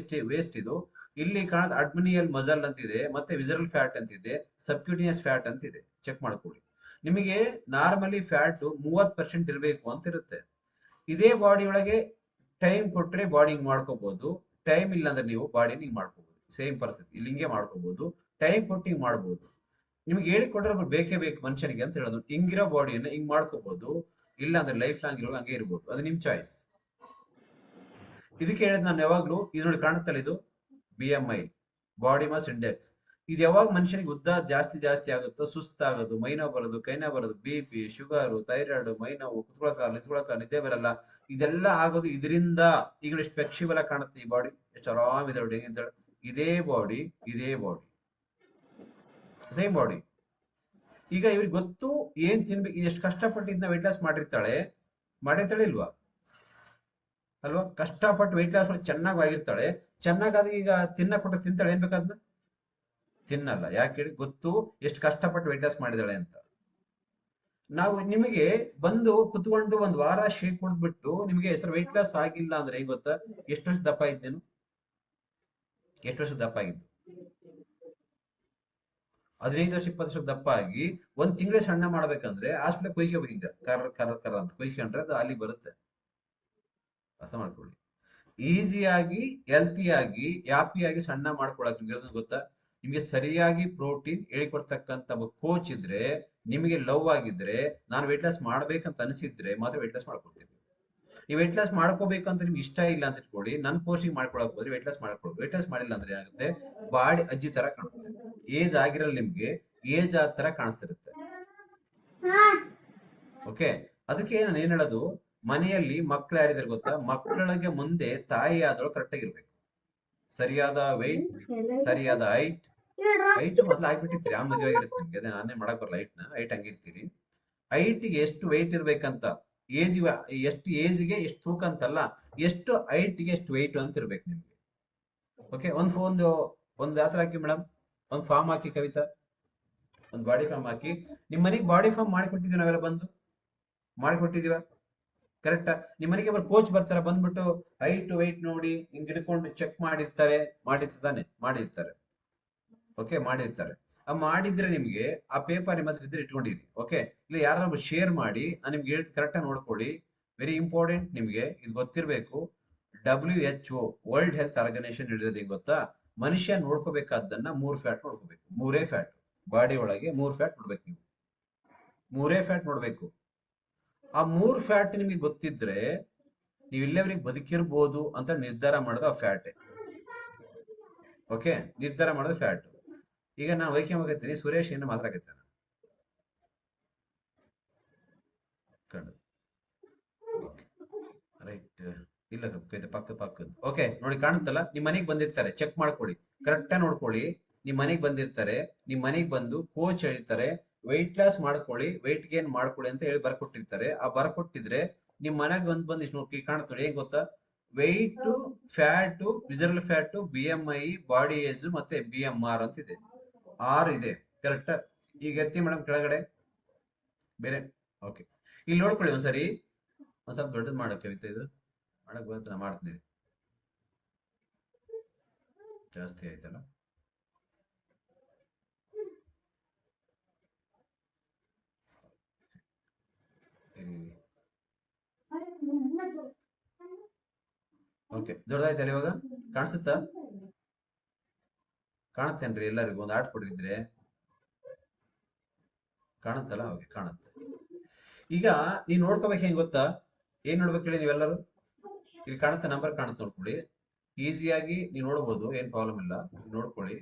ವೇಸ್ಟ್ ಇದು. ಇಲ್ಲಿ ಕಾಣದ ಅಡ್ಮಿನಿಯಲ್ ಮಸಲ್ ಅಂತಿದೆ, ಮತ್ತೆ ವಿಸರಲ್ ಫ್ಯಾಟ್ ಅಂತಿದೆ, ಸಬ್ಕ್ಯೂಟಿನಿಯಸ್ ಫ್ಯಾಟ್ ಅಂತಿದೆ. ಚೆಕ್ ಮಾಡ್ಕೊಳ್ಳಿ. ನಿಮಗೆ ನಾರ್ಮಲಿ ಫ್ಯಾಟ್ 30% ಇರಬೇಕು ಅಂತ ಇರುತ್ತೆ. ಇದೇ ಬಾಡಿ ಒಳಗೆ ಟೈಮ್ ಕೊಟ್ರೆ ಬಾಡಿ ಹಿಂಗ್ ಮಾಡ್ಕೋಬಹುದು, ಟೈಮ್ ಇಲ್ಲ ಅಂದ್ರೆ ನೀವು ಬಾಡಿ ಹಿಂಗ್ ಮಾಡ್ಕೋಬಹುದು. ಸೇಮ್ ಪರಿಸ್ಥಿತಿ ಇಲ್ಲಿ ಹಿಂಗೆ ಮಾಡ್ಕೋಬಹುದು, ಟೈಮ್ ಕೊಟ್ಟು ಹಿಂಗ್ ಮಾಡ್ಬೋದು. ನಿಮ್ಗೆ ಹೇಳಿಕೊಟ್ರೆ ಬೇಕೇ ಬೇಕು ಮನುಷ್ಯನಿಗೆ ಅಂತ ಹೇಳೋದು. ಹಿಂಗಿರೋ ಬಾಡಿಯನ್ನ ಹಿಂಗ್ ಮಾಡ್ಕೋಬಹುದು, ಇಲ್ಲ ಅಂದ್ರೆ ಲೈಫ್ ಲಾಂಗ್ ಇರೋ ಹಂಗೆ ಇರ್ಬೋದು. ಅದು ನಿಮ್ ಚಾಯ್ಸ್. ಇದಕ್ಕೆ ಹೇಳಿದ್ ನಾನು ಯಾವಾಗ್ಲೂ, ಇದು ನೋಡಿ ಕಾಣುತ್ತಲ್ಲ, ಇದು BMI, ಬಾಡಿ ಮಾಸ್ ಇಂಡೆಕ್ಸ್. ಇದು ಯಾವಾಗ ಮನುಷ್ಯನಿಗೆ ಉದ್ದ ಜಾಸ್ತಿ ಆಗುತ್ತೋ, ಸುಸ್ತಾಗೋದು, ಮೈನೋ ಬರೋದು, ಕೈನೋ ಬರೋದು, BP, ಶುಗರ್, ಥೈರಾಯ್ಡ್, ಮೈನೋವು, ನಿಂತ್ಕೊಳಕ ನಿದ್ದೆ ಬರಲ್ಲ, ಇದೆಲ್ಲ ಆಗೋದು ಇದರಿಂದ. ಈಗ ಎಷ್ಟು ಫ್ಲೆಕ್ಸಿಬಲ್ ಆಗಿ ಕಾಣುತ್ತೆ ಈ ಬಾಡಿ, ಎಷ್ಟು ಆರಾಮಿದೆ ನೋಡಿ, ಹೆಂಗಿದ್ದಾಳೆ. ಇದೇ ಬಾಡಿ ಸೇಮ್ ಬಾಡಿ. ಈಗ ಇವ್ರಿಗೆ ಗೊತ್ತು ಏನ್ ತಿನ್ಬೇಕು. ಎಷ್ಟು ಕಷ್ಟಪಟ್ಟು ಇದನ್ನ ವೆಯ್ಟ್ ಲಾಸ್ ಮಾಡಿರ್ತಾಳೆ ಇಲ್ವಾ? ಅಲ್ವಾ? ಕಷ್ಟಪಟ್ಟು ವೆಯ್ಟ್ ಲಾಸ್ ಮಾಡಿ ಚೆನ್ನಾಗಿ ಆಗಿರ್ತಾಳೆ. ಚೆನ್ನಾಗಾದ ಈಗ ಕೊಟ್ಟು ತಿಂತಾಳೆ, ಏನ್ ಬೇಕಾದ್ನ ತಿನ್ನಲ್ಲ. ಯಾಕೆ ಹೇಳಿ? ಗೊತ್ತು ಎಷ್ಟು ಕಷ್ಟಪಟ್ಟು ವೆಯ್ಟ್ ಲಾಸ್ ಮಾಡಿದಾಳೆ ಅಂತ. ನಾವು ನಿಮಗೆ ಬಂದು ಕುತ್ಕೊಂಡು 1 ವಾರ ಶೇಕ್ ಕುಡಿದ್ಬಿಟ್ಟು ನಿಮಗೆ ಹೆಸರು ವೆಯ್ಟ್ ಲಾಸ್ ಆಗಿಲ್ಲ ಅಂದ್ರೆ ಏನ್ ಗೊತ್ತಾ? ಎಷ್ಟು ವರ್ಷ ದಪ್ಪ ಇದ್ದೇನು? ಎಷ್ಟು ವರ್ಷ ದಪ್ಪ ಆಗಿದ್ದು? 15 ವರ್ಷ 20 ವರ್ಷ ದಪ್ಪ ಆಗಿ ಒಂದ್ ತಿಂಗಳೇ ಸಣ್ಣ ಮಾಡ್ಬೇಕಂದ್ರೆ ಹಾಸ್ಪಿಟಲ್ ಕೊಯ್ಸ್ಕೋಬೇಕು ಹಿಂಗ ಕರ್ ಅಂತ ಕೊಯ್ಸ್ಕೊಂಡ್ರೆ ಅದು ಅಲ್ಲಿ ಬರುತ್ತೆ. ಅರ್ಥ ಮಾಡ್ಕೊಳ್ಳಿ. ಈಸಿಯಾಗಿ ಹೆಲ್ತಿಯಾಗಿ ಹ್ಯಾಪಿಯಾಗಿ ಸಣ್ಣ ಮಾಡ್ಕೊಳಕ್ ನಿಮ್ಗೆ ಗೊತ್ತಾ? ನಿಮ್ಗೆ ಸರಿಯಾಗಿ ಪ್ರೋಟೀನ್ ಹೇಳಿಕೊಡ್ತಕ್ಕಂತ ಕೋಚ್ ಇದ್ರೆ, ನಿಮಗೆ ಲವ್ ಆಗಿದ್ರೆ, ನಾನು ವೆಯ್ಟ್ ಲಾಸ್ ಮಾಡ್ಬೇಕಂತ ಅನಿಸಿದ್ರೆ ಮಾತ್ರ ವೆಯ್ಟ್ ಲಾಸ್ ಮಾಡ್ಕೊಡ್ತೀನಿ. ನೀವು ವೆಯ್ಟ್ ಲಾಸ್ ಮಾಡ್ಕೋಬೇಕು ಅಂತ ನಿಮ್ಗೆ ಇಷ್ಟ ಇಲ್ಲ ಅಂತ ಇಟ್ಕೊಳ್ಳಿ, ನನ್ ಕೋಚಿಂಗ್ ಮಾಡ್ಕೊಳಕ್ ಹೋದ್ರೆ ವೆಯ್ಟ್ ಲಾಸ್ ಮಾಡ್ಕೊಳ್ಳಿ. ವೆಯ್ಟ್ ಲಾಸ್ ಮಾಡಿಲ್ಲ ಅಂದ್ರೆ ಏನಾಗುತ್ತೆ, ಬಾಡಿ ಅಜ್ಜಿ ತರ ಕಾಣುತ್ತೆ. ಏಜ್ ಆಗಿರಲ್ಲ ನಿಮ್ಗೆ, ಏಜ್ ಆದ ತರ ಕಾಣಿಸ್ತಿರುತ್ತೆ. ಓಕೆ, ಅದಕ್ಕೆ ನಾನು ಏನ್ ಹೇಳೋದು, ಮನೆಯಲ್ಲಿ ಮಕ್ಳು ಯಾರಿದ್ದಾರೆ ಗೊತ್ತಾ, ಮಕ್ಕಳಿಗೆ ಮುಂದೆ ತಾಯಿ ಆದವಳು ಕರೆಕ್ಟ್ ಆಗಿರ್ಬೇಕು. ಸರಿಯಾದ ವೆಯ್ಟ್, ಸರಿಯಾದ ಹೈಟ್ ಮೊದ್ಲು ಆಗ್ಬಿಟ್ಟಿರ್ತೀರಿ, ಆ ಮದುವೆ ಆಗಿರುತ್ತೆ ನಿಮ್ಗೆ. ಅದೇ ನಾನೇ ಮಾಡಕ್ ಬರಲ್ಲ, ಹೈಟ್ ಹಂಗಿರ್ತೀರಿ. ಹೈಟ್ಗೆ ಎಷ್ಟು ವೆಯ್ಟ್ ಇರ್ಬೇಕಂತ, ಏಜ್ ಎಷ್ಟು ಏಜ್ಗೆ ಎಷ್ಟು ತೂಕ ಅಂತಲ್ಲ, ಎಷ್ಟು ಹೈಟ್ಗೆ ಎಷ್ಟು ವೆಯ್ಟ್ ಅಂತ ಇರ್ಬೇಕು ನಿಮ್ಗೆ. ಓಕೆ, ಒಂದು ಆತರ ಹಾಕಿ ಮೇಡಮ್, ಒಂದು ಫಾರ್ಮ್ ಹಾಕಿ ಕವಿತಾ, ಒಂದು ಬಾಡಿ ಫಾರ್ಮ್ ಹಾಕಿ. ನಿಮ್ ಮನೆಗೆ ಬಾಡಿ ಫಾರ್ಮ್ ಮಾಡಿಕೊಟ್ಟಿದೀವಿ ನಾವೆಲ್ಲ, ಬಂದು ಮಾಡಿಕೊಟ್ಟಿದೀವ ಕರೆಕ್ಟಾ? ನಿಮ್ ಮನೆಗೆ ಒಬ್ಬರು ಕೋಚ್ ಬರ್ತಾರ, ಬಂದ್ಬಿಟ್ಟು ಹೈಟ್ ವೆಯ್ಟ್ ನೋಡಿ ಹಿಂಗ್ ಹಿಡ್ಕೊಂಡು ಚೆಕ್ ಮಾಡಿರ್ತಾರೆ. ಓಕೆ, ಮಾಡಿರ್ತಾರೆ. ಮಾಡಿದ್ರೆ ನಿಮ್ಗೆ ಆ ಪೇಪರ್ ನಿಮ್ಮ ಹತ್ರ ಇದ್ರೆ ಇಟ್ಕೊಂಡಿರಿ. ಓಕೆ, ಇಲ್ಲ ಯಾರಾದ್ರೂ ಶೇರ್ ಮಾಡಿ, ನಾನು ನಿಮ್ಗೆ ಹೇಳ್ತಿ ಕರೆಕ್ಟ್ ಆಗಿ ನೋಡ್ಕೊಳ್ಳಿ. ವೆರಿ ಇಂಪಾರ್ಟೆಂಟ್, ನಿಮ್ಗೆ ಇದು ಗೊತ್ತಿರ್ಬೇಕು. WHO ವರ್ಲ್ಡ್ ಹೆಲ್ತ್ ಆರ್ಗನೈಸೇಷನ್ ಹೇಳಿರೋದು ಹೆಂಗ್ ಗೊತ್ತಾ, ಮನುಷ್ಯ ನೋಡ್ಕೋಬೇಕಾದ್ದನ್ನ 3 ಫ್ಯಾಟ್ ನೋಡ್ಕೋಬೇಕು. 3 ಫ್ಯಾಟ್, ಬಾಡಿ ಒಳಗೆ 3 ಫ್ಯಾಟ್ ನೋಡ್ಬೇಕು ನೀವು. 3 ಫ್ಯಾಟ್ ನೋಡ್ಬೇಕು. ಆ 3 ಫ್ಯಾಟ್ ನಿಮ್ಗೆ ಗೊತ್ತಿದ್ರೆ ನೀವು ಇಲ್ಲಿವರೆಗೆ ಬದುಕಿರ್ಬೋದು ಅಂತ ನಿರ್ಧಾರ ಮಾಡೋದು ಆ ಫ್ಯಾಟ್. ಓಕೆ, ನಿರ್ಧಾರ ಮಾಡೋದು ಫ್ಯಾಟ್. ಈಗ ನಾನು ವೈಕ್ಯಮಾಗತ್ತೀನಿ, ಸುರೇಶ್ ಏನು ಮಾತಾಡಕತ್ತಾನ ರೈಟ್, ಇಲ್ಲ ಪಕ್ಕದ. ಓಕೆ, ನೋಡಿ ಕಾಣುತ್ತಲ್ಲ, ನಿಮ್ ಮನೆಗೆ ಬಂದಿರ್ತಾರೆ, ಚೆಕ್ ಮಾಡ್ಕೊಳ್ಳಿ, ಕರೆಕ್ಟ್ ನೋಡ್ಕೊಳ್ಳಿ. ನಿಮ್ ಮನೆಗೆ ಬಂದಿರ್ತಾರೆ, ನಿಮ್ ಮನೆಗೆ ಬಂದು ಕೋಚ್ ಹೇಳ್ತಾರೆ ವೆಯ್ಟ್ ಲಾಸ್ ಮಾಡ್ಕೊಳ್ಳಿ, ವೆಯ್ಟ್ ಗೇನ್ ಮಾಡ್ಕೊಳ್ಳಿ ಅಂತ ಹೇಳಿ ಬರ್ಕೊಟ್ಟಿರ್ತಾರೆ. ಆ ಬರ್ಕೊಟ್ಟಿದ್ರೆ ನಿಮ್ ಮನೆಗೆ ಬಂದು ಇಷ್ಟು ನೋಡಿ ಕಾಣುತ್ತೆ. ಏನ್ ಗೊತ್ತಾ, weight, fat, visceral fat, BMI, body age ಮತ್ತೆ BMR ಅಂತ ಇದೆ. 6 ಇದೆ, ಕರೆಕ್ಟ್? ಈಗ ಎತ್ತಿ ಮೇಡಮ್ ಕೆಳಗಡೆ ಬೇರೆ. ಓಕೆ, ಇಲ್ಲಿ ನೋಡ್ಕೊಳ್ಳಿ ಒಂದ್ಸರಿ, ಒಂದ್ ಸ್ವಲ್ಪ ದೊಡ್ಡದು ಮಾಡೋ ಕವಿತೆ, ಇದು ಮಾಡಕ್ ಬರುತ್ತೆ, ನಾ ಮಾಡ್ತೀನಿ. ಜಾಸ್ತಿ ಆಯ್ತಲ್ಲ, ಓಕೆ, ದೊಡ್ಡದಾಯ್ತಲ್ಲ ಇವಾಗ, ಕಾಣಿಸುತ್ತಾ? ಕಾಣುತ್ತೇನ್ರಿ ಎಲ್ಲರಿಗೂ? ಒಂದು ಆರ್ಟ್ ಕೊಟ್ಟಿದ್ರೆ ಕಾಣುತ್ತಲ್ಲ? ಓಕೆ, ಕಾಣುತ್ತೆ. ಈಗ ನೀವ್ ನೋಡ್ಕೋಬೇಕು, ಹೆಂಗ್ ಗೊತ್ತಾ, ಏನ್ ನೋಡ್ಬೇಕು ಹೇಳಿ ನೀವೆಲ್ಲರೂ? ಇಲ್ಲಿ ಕಾಣುತ್ತೆ, ನಂಬರ್ ಕಾಣುತ್ತೆ, ನೋಡ್ಕೊಳ್ಳಿ. ಈಸಿಯಾಗಿ ನೀವು ನೋಡ್ಬೋದು, ಏನ್ ಪ್ರಾಬ್ಲಮ್ ಇಲ್ಲ, ನೋಡ್ಕೊಳ್ಳಿ.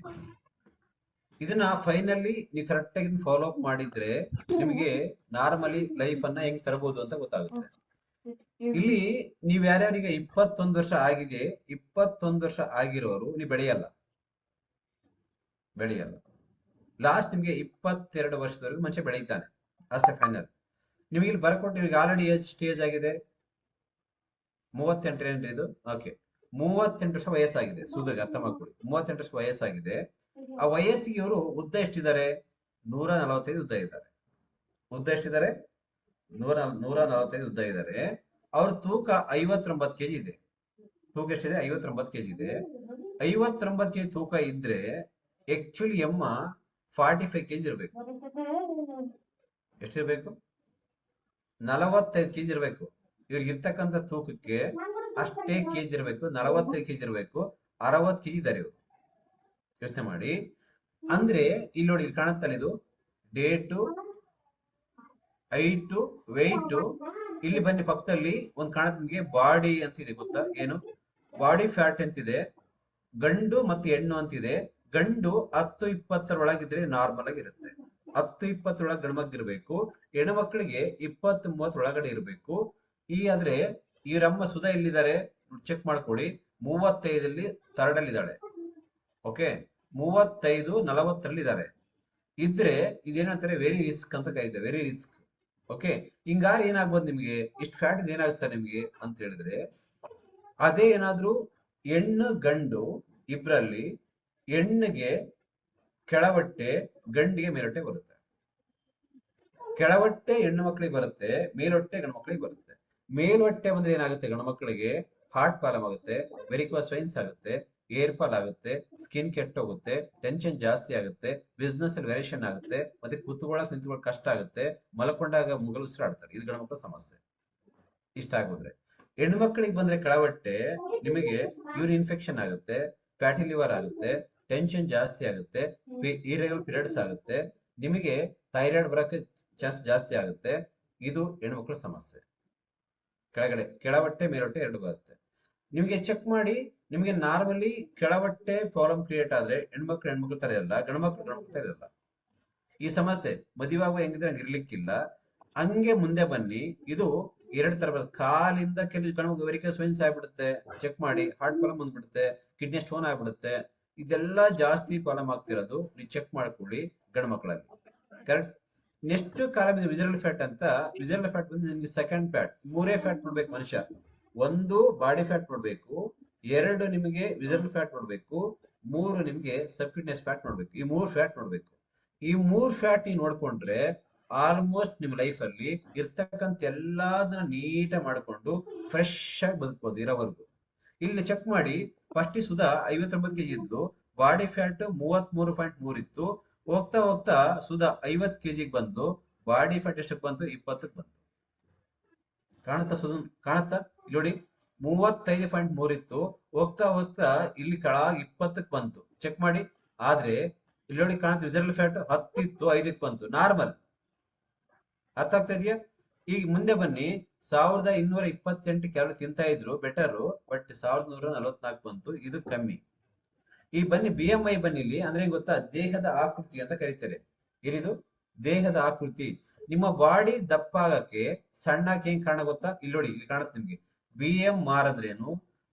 ಇದನ್ನ ಫೈನಲಿ ನೀವು ಕರೆಕ್ಟ್ ಆಗಿ ಫಾಲೋ ಅಪ್ ಮಾಡಿದ್ರೆ ನಿಮಗೆ ನಾರ್ಮಲಿ ಲೈಫ್ ಅನ್ನ ಹೆಂಗ್ ತರಬಹುದು ಅಂತ ಗೊತ್ತಾಗುತ್ತೆ. ಇಲ್ಲಿ ನೀವ್ ಯಾರ್ಯಾರಿಗೆ 21 ವರ್ಷ ಆಗಿದೆ, 21 ವರ್ಷ ಆಗಿರೋರು ನೀವು ಬೆಳೆಯಲ್ಲ. ಲಾಸ್ಟ್ ನಿಮ್ಗೆ 22 ವರ್ಷದವರೆಗೂ ಮನುಷ್ಯ ಬೆಳೀತಾನೆ, ಅಷ್ಟೇ ಫೈನಲ್. ನಿಮಗೆ ಇಲ್ಲಿ ಬರ್ಕೊಟ್ಟು, ಈಗ ಆಲ್ರೆಡಿ ಏಜ್ ಸ್ಟೇಜ್ ಆಗಿದೆ 38 ಏನ್ರಿ ಇದು? ಓಕೆ, 38 ವರ್ಷ ವಯಸ್ಸಾಗಿದೆ. ಸುಧಾಗ ಅರ್ಥ ಮಾಡ್ಕೊಳ್ಳಿ, 38 ವರ್ಷ ವಯಸ್ಸಾಗಿದೆ. ಆ ವಯಸ್ಸಿಗೆ ಇವರು ಉದ್ದ ಎಷ್ಟಿದ್ದಾರೆ? 145 ಉದ್ದ ಇದ್ದಾರೆ. ಉದ್ದ ಎಷ್ಟಿದ್ದಾರೆ? 145 ಉದ್ದ ಇದ್ದಾರೆ. ಅವ್ರ ತೂಕ 59 ಕೆಜಿ ಇದೆ. ತೂಕ ಎಷ್ಟಿದೆ? 59 ಕೆಜಿ ಇದೆ. 59 ಕೆಜಿ ತೂಕ ಇದ್ರೆ ಆಕ್ಚುಲಿ ಎಮ್ಮ 45 ಕೆಜಿ ಇರ್ಬೇಕು. ಎಷ್ಟಿರ್ಬೇಕು? 45 ಕೆಜಿ ಇರ್ಬೇಕು. ಇವ್ರಿಗೆ ಇರ್ತಕ್ಕಂಥ ತೂಕಕ್ಕೆ ಅಷ್ಟೇ ಕೆಜಿ ಇರ್ಬೇಕು, 45 ಕೆಜಿ ಇರ್ಬೇಕು. 60 ಕೆಜಿ ಇದ್ದಾರೆ ಇವರು. ಯೋಚನೆ ಮಾಡಿ. ಅಂದ್ರೆ ಇಲ್ಲಿ ನೋಡಿ, ಇಲ್ಲಿ ಕಾಣುತ್ತಲ್ಲ, ಇದು ಡೇಟು, ಹೈಟು, ವೆಯ್ಟು. ಇಲ್ಲಿ ಬನ್ನಿ, ಪಕ್ಕದಲ್ಲಿ ಒಂದು ಕಾಣುತ್ತೆ ನಿಮ್ಗೆ, ಬಾಡಿ ಅಂತಿದೆ ಗೊತ್ತಾ? ಏನು ಬಾಡಿ ಫ್ಯಾಟ್ ಅಂತಿದೆ, ಗಂಡು ಮತ್ತು ಹೆಣ್ಣು ಅಂತಿದೆ. ಗಂಡು 10-20 ಒಳಗಿದ್ರೆ ನಾರ್ಮಲ್ ಆಗಿರುತ್ತೆ. 10-20 ಒಳಗೆ ಗಂಡ್ಮಕ್ಕಿರ್ಬೇಕು. ಹೆಣ್ಣು ಮಕ್ಕಳಿಗೆ 20-30 ಒಳಗಡೆ ಇರಬೇಕು. ಆದ್ರೆ ಇವರಮ್ಮ ಸುಧಾ ಎಲ್ಲಿದ್ದಾರೆ ಚೆಕ್ ಮಾಡ್ಕೊಳ್ಳಿ, 35 ಥರ್ಡ್ ಅಲ್ಲಿ ಇದ್ದಾಳೆ. ಓಕೆ, 35-40 ಇದ್ದಾರೆ. ಇದ್ರೆ ಇದೇನಂತಾರೆ, ವೆರಿ ರಿಸ್ಕ್ ಅಂತ ಕರೀತಾರೆ, ವೆರಿ ರಿಸ್ಕ್. ಓಕೆ, ಹಿಂಗಾರು ಏನಾಗ್ಬೋದು ನಿಮ್ಗೆ, ಇಷ್ಟು ಫ್ಯಾಟ್ ಇದು ಏನಾಗುತ್ತೆ ಸರ್ ನಿಮ್ಗೆ ಅಂತ ಹೇಳಿದ್ರೆ, ಅದೇ ಏನಾದ್ರೂ ಹೆಣ್ಣು ಗಂಡು ಇಬ್ರಲ್ಲಿ ಹೆಣ್ಣಿಗೆ ಕೆಳವಟ್ಟೆ, ಗಂಡಿಗೆ ಮೇಲೊಟ್ಟೆ ಬರುತ್ತೆ. ಕೆಳವಟ್ಟೆ ಹೆಣ್ಣು ಮಕ್ಕಳಿಗೆ ಬರುತ್ತೆ, ಮೇಲೊಟ್ಟೆ ಗಂಡು ಮಕ್ಕಳಿಗೆ ಬರುತ್ತೆ. ಮೇಲ್ಹೊಟ್ಟೆ ಬಂದ್ರೆ ಏನಾಗುತ್ತೆ, ಗಂಡು ಮಕ್ಕಳಿಗೆ ಹಾರ್ಟ್ ಪ್ರಾಬ್ಲಮ್ ಆಗುತ್ತೆ, ವೆರಿಕೋಸ್ ವೈನ್ಸ್ ಆಗುತ್ತೆ, ಏರ್ ಫಾಲ್ ಆಗುತ್ತೆ, ಸ್ಕಿನ್ ಕೆಟ್ಟೋಗುತ್ತೆ, ಟೆನ್ಷನ್ ಜಾಸ್ತಿ ಆಗುತ್ತೆ, ಬಿಸ್ನೆಸ್ ಅಲ್ಲಿ ವೇರಿಯೇಷನ್ ಆಗುತ್ತೆ, ಮತ್ತೆ ನಿಂತ್ಕೊಳ್ಳೋಕೆ ಕಷ್ಟ ಆಗುತ್ತೆ, ಮಲ್ಕೊಂಡಾಗ ಮುಗಲು ಉಸಿರಾಡ್ತಾರೆ. ಇದು ಗಂಡ್ಮಕ್ಳ ಸಮಸ್ಯೆ. ಇಷ್ಟ ಆಗೋದ್ರೆ ಹೆಣ್ಮಕ್ಳಿಗೆ ಬಂದ್ರೆ ಕೆಳವಟ್ಟೆ ನಿಮಗೆ ಯೂರಿನ್ ಇನ್ಫೆಕ್ಷನ್ ಆಗುತ್ತೆ, ಫ್ಯಾಟಿ ಲಿವರ್ ಆಗುತ್ತೆ, ಟೆನ್ಷನ್ ಜಾಸ್ತಿ ಆಗುತ್ತೆ, ಇರೆಗ್ಯುಲರ್ ಪೀರಿಯಡ್ಸ್ ಆಗುತ್ತೆ, ನಿಮಗೆ ಥೈರಾಯ್ಡ್ ಬರಕ್ಕೆ ಚಾನ್ಸ್ ಜಾಸ್ತಿ ಆಗುತ್ತೆ. ಇದು ಹೆಣ್ಮಕ್ಳ ಸಮಸ್ಯೆ. ಕೆಳವಟ್ಟೆ ಮೇಲ್ಹೊಟ್ಟೆ ಎರಡು ಬರುತ್ತೆ. ನಿಮಗೆ ಚೆಕ್ ಮಾಡಿ, ನಿಮಗೆ ನಾರ್ಮಲಿ ಕೆಳವಟ್ಟೆ ಪ್ರಾಬ್ಲಮ್ ಕ್ರಿಯೇಟ್ ಆದ್ರೆ ಹೆಣ್ಮಕ್ಳು ತರ ಇರಲ್ಲ, ಗಂಡ್ಮಕ್ಳು ತರ ಇರಲ್ಲ. ಈ ಸಮಸ್ಯೆ ಮದುವೆಯಾಗುವ ಹೆಂಗಿದ್ರೆ ಹಂಗೆ ಇರ್ಲಿಕ್ಕಿಲ್ಲ. ಹಂಗೆ ಮುಂದೆ ಬನ್ನಿ. ಇದು ಎರಡು ತರ ಬರುತ್ತೆ. ಕಾಲಿಂದ ಕೆಲವು ಗಂಡು ವೆರಿಕೋಸ್ ವೆನ್ಸ್ ಆಗ್ಬಿಡುತ್ತೆ, ಚೆಕ್ ಮಾಡಿ. ಹಾರ್ಟ್ ಪ್ರಾಬ್ಲಮ್ ಬಂದ್ಬಿಡುತ್ತೆ, ಕಿಡ್ನಿ ಸ್ಟೋನ್ ಆಗ್ಬಿಡುತ್ತೆ. ಇದೆಲ್ಲ ಜಾಸ್ತಿ ಪ್ರಾಬ್ಲಮ್ ಆಗ್ತಿರೋದು ನೀವು ಚೆಕ್ ಮಾಡ್ಕೊಳ್ಳಿ ಗಂಡು ಮಕ್ಕಳಲ್ಲಿ. ಕರೆಕ್ಟ್. ನೆಕ್ಸ್ಟ್ ಕಾಲಮ್ ಇದೆ ವಿಸರಲ್ ಫ್ಯಾಟ್ ಅಂತ. ವಿಸರಲ್ ಫ್ಯಾಟ್ ಬಂದು ನಿಮ್ಗೆ ಸೆಕೆಂಡ್ ಫ್ಯಾಟ್. ಮೂರೇ ಫ್ಯಾಟ್ ನೋಡ್ಬೇಕು ಮನುಷ್ಯ. ಒಂದು ಬಾಡಿ ಫ್ಯಾಟ್ ನೋಡ್ಬೇಕು, ಎರಡು ನಿಮಗೆ ವಿಸರಲ್ ಫ್ಯಾಟ್ ನೋಡ್ಬೇಕು, ಮೂರು ನಿಮ್ಗೆ ಸಬ್ಕ್ಯೂಟೇನಿಯಸ್ ಫ್ಯಾಟ್ ನೋಡ್ಬೇಕು. ಈ ಮೂರು ಫ್ಯಾಟ್ ನೋಡ್ಬೇಕು. ಈ ಮೂರ್ ಫ್ಯಾಟ್ ನೀವು ನೋಡ್ಕೊಂಡ್ರೆ ಆಲ್ಮೋಸ್ಟ್ ನಿಮ್ ಲೈಫ್ ಅಲ್ಲಿ ಇರ್ತಕ್ಕಂಥ ಎಲ್ಲದನ್ನ ನೀಟಾಗಿ ಮಾಡ್ಕೊಂಡು ಫ್ರೆಶ್ ಆಗಿ ಬದುಕಬಹುದು ಇರೋವರೆಗೂ. ಇಲ್ಲಿ ಚೆಕ್ ಮಾಡಿ. ಫಸ್ಟ್ ಸುಧಾ 59 ಕೆಜಿ ಇದ್ದು ಬಾಡಿ ಫ್ಯಾಟ್ 33.3 ಇತ್ತು. ಹೋಗ್ತಾ ಹೋಗ್ತಾ ಸುಧಾ 50 ಕೆಜಿಗೆ ಬಂದು ಬಾಡಿ ಫ್ಯಾಟ್ ಎಷ್ಟಕ್ಕೆ ಬಂತು? 20ಕ್ಕೆ ಬಂತು. ಕಾಣುತ್ತಾ ಸುಧಾ? ಕಾಣುತ್ತಾ ಇಲ್ಲಿ ನೋಡಿ, 35.3 ಇತ್ತು. ಹೋಗ್ತಾ ಹೋಗ್ತಾ ಇಲ್ಲಿ ಕೆಳಗೆ 20ಕ್ಕೆ ಬಂತು. ಚೆಕ್ ಮಾಡಿ. ಆದ್ರೆ ಇಲ್ಲಿ ನೋಡಿ ಕಾಣುತ್ತೆ, ವಿಸರಲ್ ಫ್ಯಾಟ್ 10 ಇತ್ತು, 5ಕ್ಕೆ ಬಂತು. ನಾರ್ಮಲ್. ಅರ್ಥ ಆಗ್ತಾ ಇದೆಯಾ? ಈಗ ಮುಂದೆ ಬನ್ನಿ. 1228 ಕ್ಯಾಲೋರಿ ತಿಂತಾ ಇದ್ರು ಬೆಟರ್, ಬಟ್ 1144 ಬಂತು. ಇದು ಕಮ್ಮಿ. ಈ ಬನ್ನಿ BMI ಬನ್ನಿ. ಇಲ್ಲಿ ಅಂದ್ರೆ ಗೊತ್ತಾ, ದೇಹದ ಆಕೃತಿ ಅಂತ ಕರೀತಾರೆ. ಏನಿದು? ದೇಹದ ಆಕೃತಿ. ನಿಮ್ಮ ಬಾಡಿ ದಪ್ಪ ಆಗಕ್ಕೆ ಸಣ್ಣಕ್ಕೆ ಹೆಂಗ್ ಕಾರಣ ಗೊತ್ತಾ? ಇಲ್ಲಿ ನೋಡಿ, ಇಲ್ಲಿ ಕಾಣುತ್ತೆ ನಿಮ್ಗೆ. BMR ಅಂದ್ರೇನು?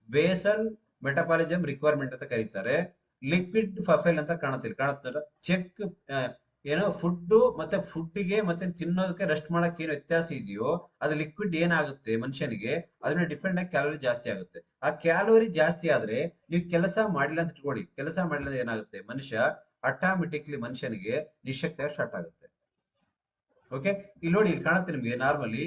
ಬೇಸಲ್ ಮೆಟಬಾಲಿಸಮ್ ರಿಕ್ವೈರ್ಮೆಂಟ್ ಅಂತ ಕರೀತಾರೆ. ಲಿಕ್ವಿಡ್ ಪ್ರೊಫೈಲ್ ಅಂತ ಕಾಣುತ್ತೆ. ಚೆಕ್ ಏನೋ ಫುಡ್ ಮತ್ತೆ ಫುಡ್ಗೆ ಮತ್ತೆ ತಿನ್ನೋದಕ್ಕೆ ರೆಸ್ಟ್ ಮಾಡಕ್ಕೆ ಏನು ವ್ಯತ್ಯಾಸ ಇದೆಯೋ ಅದು ಲಿಕ್ವಿಡ್ ಏನಾಗುತ್ತೆ ಮನುಷ್ಯನಿಗೆ, ಅದನ್ನ ಡಿಪೆಂಡ್ ಆಗಿ ಕ್ಯಾಲೋರಿ ಜಾಸ್ತಿ ಆಗುತ್ತೆ. ಆ ಕ್ಯಾಲೋರಿ ಜಾಸ್ತಿ ಆದ್ರೆ ನೀವು ಕೆಲಸ ಮಾಡಿಲ್ಲ ಅಂತ ಇಟ್ಕೊಳ್ಳಿ. ಕೆಲಸ ಮಾಡಿಲ್ಲ ಏನಾಗುತ್ತೆ, ಮನುಷ್ಯ ಆಟೋಮೆಟಿಕ್ಲಿ ಮನುಷ್ಯನಿಗೆ ನಿಶಕ್ತಿ ಸ್ಟಾರ್ಟ್ ಆಗುತ್ತೆ. ಓಕೆ, ಇಲ್ಲಿ ನೋಡಿ, ಇಲ್ಲಿ ಕಾಣುತ್ತೆ ನಿಮ್ಗೆ. ನಾರ್ಮಲಿ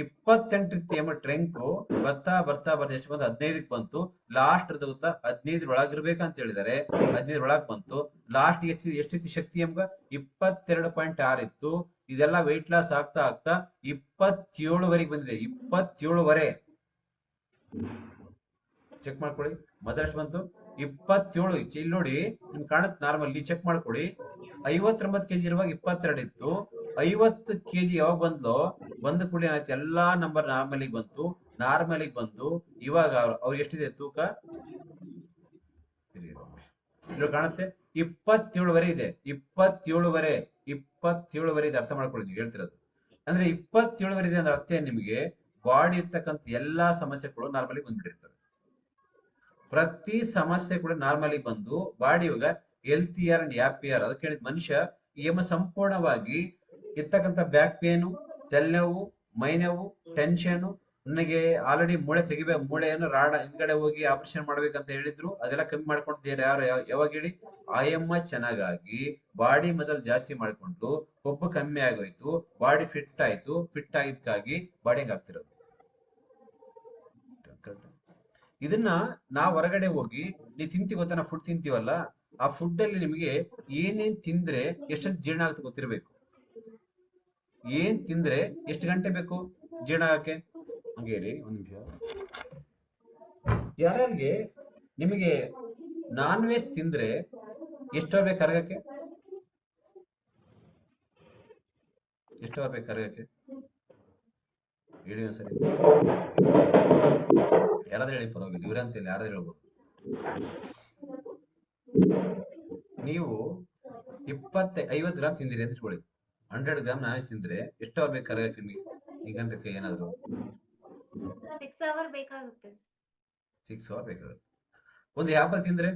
28 ಟ್ರೆಂಕು ಬರ್ತಾ ಬರ್ತಾ ಬರ್ತಾ ಎಷ್ಟು ಬಂತು? 15ಕ್ಕೆ ಬಂತು. ಲಾಸ್ಟ್ ಗೊತ್ತಾ, 15 ಒಳಗಿರ್ಬೇಕಂತ ಹೇಳಿದಾರೆ. 15 ಒಳಗ್ ಬಂತು. ಲಾಸ್ಟ್ ಎಷ್ಟಿತ್ತು ಶಕ್ತಿ ಎಂಬ? 22.6 ಇತ್ತು. ಇದೆಲ್ಲ ವೆಯ್ಟ್ ಲಾಸ್ ಆಗ್ತಾ ಆಗ್ತಾ 27ವರೆಗೆ ಬಂದಿದೆ. 27ವರೆ. ಚೆಕ್ ಮಾಡ್ಕೊಳ್ಳಿ. ಮೊದಲಷ್ಟು ಬಂತು 27. ಇಲ್ಲಿ ನೋಡಿ ನಿಮ್ಗೆ ಕಾಣುತ್ತೆ. ನಾರ್ಮಲ್ ಚೆಕ್ ಮಾಡ್ಕೊಳ್ಳಿ. 59 ಕೆಜಿ ಇರುವಾಗ 22 ಇತ್ತು. 50 ಕೆಜಿ ಯಾವಾಗ ಬಂದ್ಲೋ ಬಂದ ಕೂಡಲೇ ಏನಾಯ್ತು, ಎಲ್ಲಾ ನಂಬರ್ ನಾರ್ಮಲಿಗೆ ಬಂತು. ನಾರ್ಮಲಿಗೆ ಬಂದು ಇವಾಗ ಅವ್ರಿಗೆ ಎಷ್ಟಿದೆ ತೂಕ? ಇಲ್ಲಿ ಕಾಣುತ್ತೆ 27ವರೆ ಇದೆ. 27ವರೆ ಇದೆ. ಅರ್ಥ ಮಾಡ್ಕೊಳ್ಳಿ ನೀವು ಹೇಳ್ತಿರೋದು. ಅಂದ್ರೆ 27ವರೆ ಇದೆ ಅಂದ್ರೆ ಅರ್ಥ ನಿಮಗೆ ಬಾಡಿ ಇರ್ತಕ್ಕಂಥ ಎಲ್ಲಾ ಸಮಸ್ಯೆಗಳು ನಾರ್ಮಲಿಗೆ ಬಂದ್ಬಿಟ್ಟಿರ್ತವೆ. ಪ್ರತಿ ಸಮಸ್ಯೆ ಕೂಡ ನಾರ್ಮಲಿ ಬಂದು ಬಾಡಿ ಇವಾಗ ಹೆಲ್ತಿಯರ್ ಅಂಡ್ ಹ್ಯಾಪಿಯರ್. ಅದಕ್ಕೆ ಹೇಳಿದ ಮನುಷ್ಯ ಸಂಪೂರ್ಣವಾಗಿ ಇರ್ತಕ್ಕಂಥ ಬ್ಯಾಕ್ ಪೇನು, ತಲೆನೋವು, ಮೈನೋವು, ಟೆನ್ಷನ್. ನನಗೆ ಆಲ್ರೆಡಿ ಮೂಳೆಯನ್ನು ರಾಡ ಹಿಂದ್ಗಡೆ ಹೋಗಿ ಆಪರೇಷನ್ ಮಾಡ್ಬೇಕಂತ ಹೇಳಿದ್ರು. ಅದೆಲ್ಲ ಕಮ್ಮಿ ಮಾಡ್ಕೊಂಡಿದ್ದಾರೆ. ಯಾವಾಗ ಹೇಳಿ? ಆಯಮ್ಮ ಚೆನ್ನಾಗಾಗಿ ಬಾಡಿ ಮೊದಲು ಜಾಸ್ತಿ ಮಾಡ್ಕೊಂಡು ಕೊಬ್ಬು ಕಮ್ಮಿ ಆಗೋಯ್ತು, ಬಾಡಿ ಫಿಟ್ ಆಯ್ತು. ಫಿಟ್ ಆಗಿದ್ದಕ್ಕಾಗಿ ಬಾಡಿ ಹಂಗ ಆಗ್ತಿರೋದು. ಇದನ್ನ ನಾವ್ ಹೊರಗಡೆ ಹೋಗಿ ನೀವು ತಿಂತಿ ಗೊತ್ತಾ? ನಾವು ಫುಡ್ ತಿಂತೀವಲ್ಲ, ಆ ಫುಡ್ ಅಲ್ಲಿ ನಿಮಗೆ ಏನೇನ್ ತಿಂದ್ರೆ ಎಷ್ಟೊತ್ತು ಜೀರ್ಣ ಆಗುತ್ತೆ ಗೊತ್ತಿರ್ಬೇಕು. ಏನ್ ತಿಂದ್ರೆ ಎಷ್ಟು ಗಂಟೆ ಬೇಕು ಜೀರ್ಣ ಆಗಕ್ಕೆ ಹಂಗೆ ಹೇಳಿ. ಒಂದ್ ನಿಮಿಷ. ಯಾರಿಗೆ ನಿಮಗೆ ನಾನ್ ವೆಜ್ ತಿಂದ್ರೆ ಎಷ್ಟು ಬೇಕು ಕರಗಕ್ಕೆ? ಎಷ್ಟು ಬೇಕು ಕರಗಕ್ಕೆ ಹೇಳಿ ಒಂದ್ಸರಿ. ಯಾರಾದ್ರೂ ಹೇಳಿ, ಪರವಾಗಿಲ್ಲ. ಇವ್ರ ಅಂತ ಹೇಳಿ ಯಾರಾದ್ರೂ ಹೇಳ್ಬೋದು. ನೀವು 50 ಗ್ರಾಮ್ ತಿಂದಿರಿ ಅಂತ ಇಟ್ಕೊಳ್ಳಿ. 100 ಗ್ರಾಮ್ ನಾನ್ ವೆಜ್ ತಿಂದ್ರೆ ಎಷ್ಟು ಅವರ್ ಬೇಕು ಕರಗಕ್ಕೆ ನಿಮಗೆ? ಈ ಗಂಟೆ ಏನಾದ್ರು 6 ಅವರ್ ಬೇಕಾಗುತ್ತೆ. 6 ಅವರ್ ಬೇಕಾಗುತ್ತೆ. ಒಂದು ಆಪಲ್ ತಿಂದ್ರೆ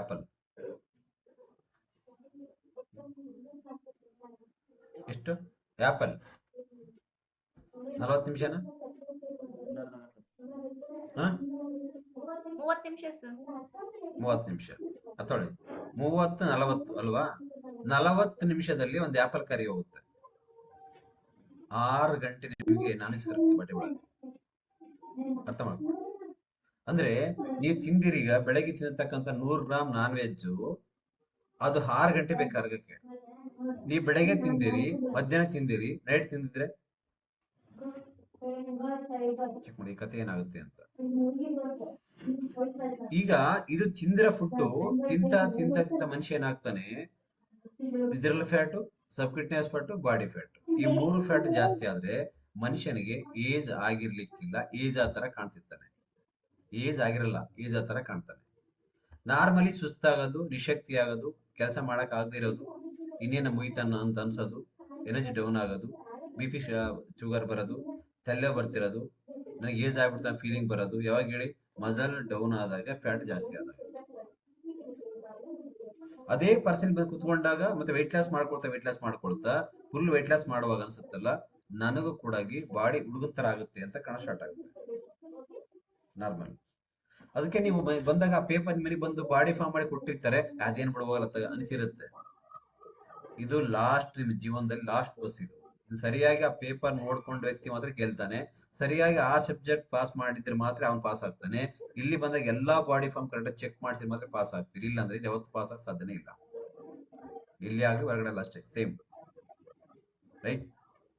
ಆಪಲ್ ಎಷ್ಟು? ಆಪಲ್ 40 ನಿಮಿಷನಾ? 30 ನಿಮಿಷ ಸರ್. 30 ನಿಮಿಷ ಅಥೋಳಿ 30-40 ಅಲ್ವಾ? 40 ನಿಮಿಷದಲ್ಲಿ ಒಂದು ಆಪಲ್ ಕರಿ ಹೋಗುತ್ತೆ. 6 ಗಂಟೆ ನಿಮಗೆ ನಾನ್ ವೆಜ್ ಕರುತ್ತೆ ಬಟ್ಟೆ ಒಳಗೆ. ಅರ್ಥ ಮಾಡ್ಕೊ. ಅಂದ್ರೆ ನೀವು ತಿಂದಿರೀಗ ಬೆಳಗ್ಗೆ ತಿನ್ನತಕ್ಕಂಥ 100 ಗ್ರಾಮ್ ನಾನ್ ವೆಜ್ಜು ಅದು 6 ಗಂಟೆ ಬೇಕು ಕರ್ಗಕ್ಕೆ. ನೀವು ಬೆಳಗ್ಗೆ ತಿಂದಿರಿ, ಮಧ್ಯಾಹ್ನ ತಿಂದಿರಿ, ನೈಟ್ ತಿಂದಿದ್ರೆ ಚೆಕ್ ಮಾಡಿ ಈ ಕಥೆ ಏನಾಗುತ್ತೆ ಅಂತ. ಈಗ ಇದು ತಿಂದಿರೋ ಫುಡ್ ತಿಂತ ತಿಂತ ತಿಂತ ಮನುಷ್ಯ ಏನಾಗ್ತಾನೆ, visceral fat, subcutaneous fat, body fat, ಈ 3 ಫ್ಯಾಟ್ ಜಾಸ್ತಿ ಆದ್ರೆ ಮನುಷ್ಯನಿಗೆ ಏಜ್ ಆಗಿರ್ಲಿಕ್ಕಿಲ್ಲ, ಏಜ್ ಆ ತರ ಕಾಣ್ತಿರ್ತಾನೆ. ಏಜ್ ಆಗಿರಲ್ಲ, ಏಜ್ ಆ ತರ ಕಾಣ್ತಾನೆ. ನಾರ್ಮಲಿ ಸುಸ್ತಾಗೋದು, ನಿಶಕ್ತಿ ಆಗೋದು, ಕೆಲಸ ಮಾಡಕ್ ಆಗದೆ ಇರೋದು, ಇನ್ನೇನ ಮುಗಿತಾನ ಅಂತ ಅನ್ಸೋದು, ಎನರ್ಜಿ ಡೌನ್ ಆಗೋದು, BP ಶುಗರ್ ಬರೋದು, ತಲೆ ಬರ್ತಿರೋದು, ನನಗೆ ಏಜ್ ಆಗ್ಬಿಡ್ತಾ ಫೀಲಿಂಗ್ ಬರೋದು ಯಾವಾಗ ಹೇಳಿ? ಮಸಲ್ ಡೌನ್ ಆದಾಗ, ಫ್ಯಾಟ್ ಜಾಸ್ತಿ ಆದಾಗ. ಅದೇ ಪರ್ಸನ್ ಬಂದು ಕುತ್ಕೊಂಡಾಗ ಮತ್ತೆ ವೆಯ್ಟ್ ಲಾಸ್ ಮಾಡ್ಕೊಳ್ತಾ ಫುಲ್ ವೆಯ್ಟ್ ಲಾಸ್ ಮಾಡುವಾಗ ಅನ್ಸುತ್ತಲ್ಲ, ನನಗೂ ಕೂಡ ಬಾಡಿ ಹುಡುಗನ ತರ ಆಗುತ್ತೆ ಅಂತ ಕಾಣ ಸ್ಟಾರ್ಟ್ ಆಗುತ್ತೆ ನಾರ್ಮಲ್. ಅದಕ್ಕೆ ನೀವು ಬಂದಾಗ ಆ ಪೇಪರ್ ಮೇಲೆ ಬಂದು ಬಾಡಿ ಫಾರ್ಮ್ ಮಾಡಿ ಕೊಟ್ಟಿರ್ತಾರೆ, ಅದೇನ್ ಬಿಡುವಾಗಲ್ಲ ಅನಿಸಿರುತ್ತೆ. ಇದು ಲಾಸ್ಟ್ ನಿಮ್ಮ ಜೀವನದಲ್ಲಿ ಲಾಸ್ಟ್ ಬಸ್ ಇದು. ಸರಿಯಾಗಿ ಆ ಪೇಪರ್ ನೋಡ್ಕೊಂಡು ವ್ಯಕ್ತಿ ಮಾತ್ರ ಗೆಲ್ತಾನೆ. ಸರಿಯಾಗಿ ಆ ಸಬ್ಜೆಕ್ಟ್ ಪಾಸ್ ಮಾಡಿದ್ರೆ ಮಾತ್ರ ಅವ್ನು ಪಾಸ್ ಆಗ್ತಾನೆ. ಇಲ್ಲಿ ಬಂದಾಗ ಎಲ್ಲಾ ಬಾಡಿ ಫಾರ್ಮ್ ಕರೆಕ್ಟ್ ಚೆಕ್ ಮಾಡಿಸಿ ಮಾತ್ರ ಪಾಸ್ ಆಗ್ತೀರಿ, ಇಲ್ಲ ಅಂದ್ರೆ ಯಾವತ್ತು ಪಾಸ್ ಆಗ ಸಾಧ್ಯನೇ ಇಲ್ಲ. ಇಲ್ಲಿ ಆಗಲಿ ಹೊರಗಡೆ ಅಲ್ಲ ಅಷ್ಟೇ, ಸೇಮ್ ರೈಟ್.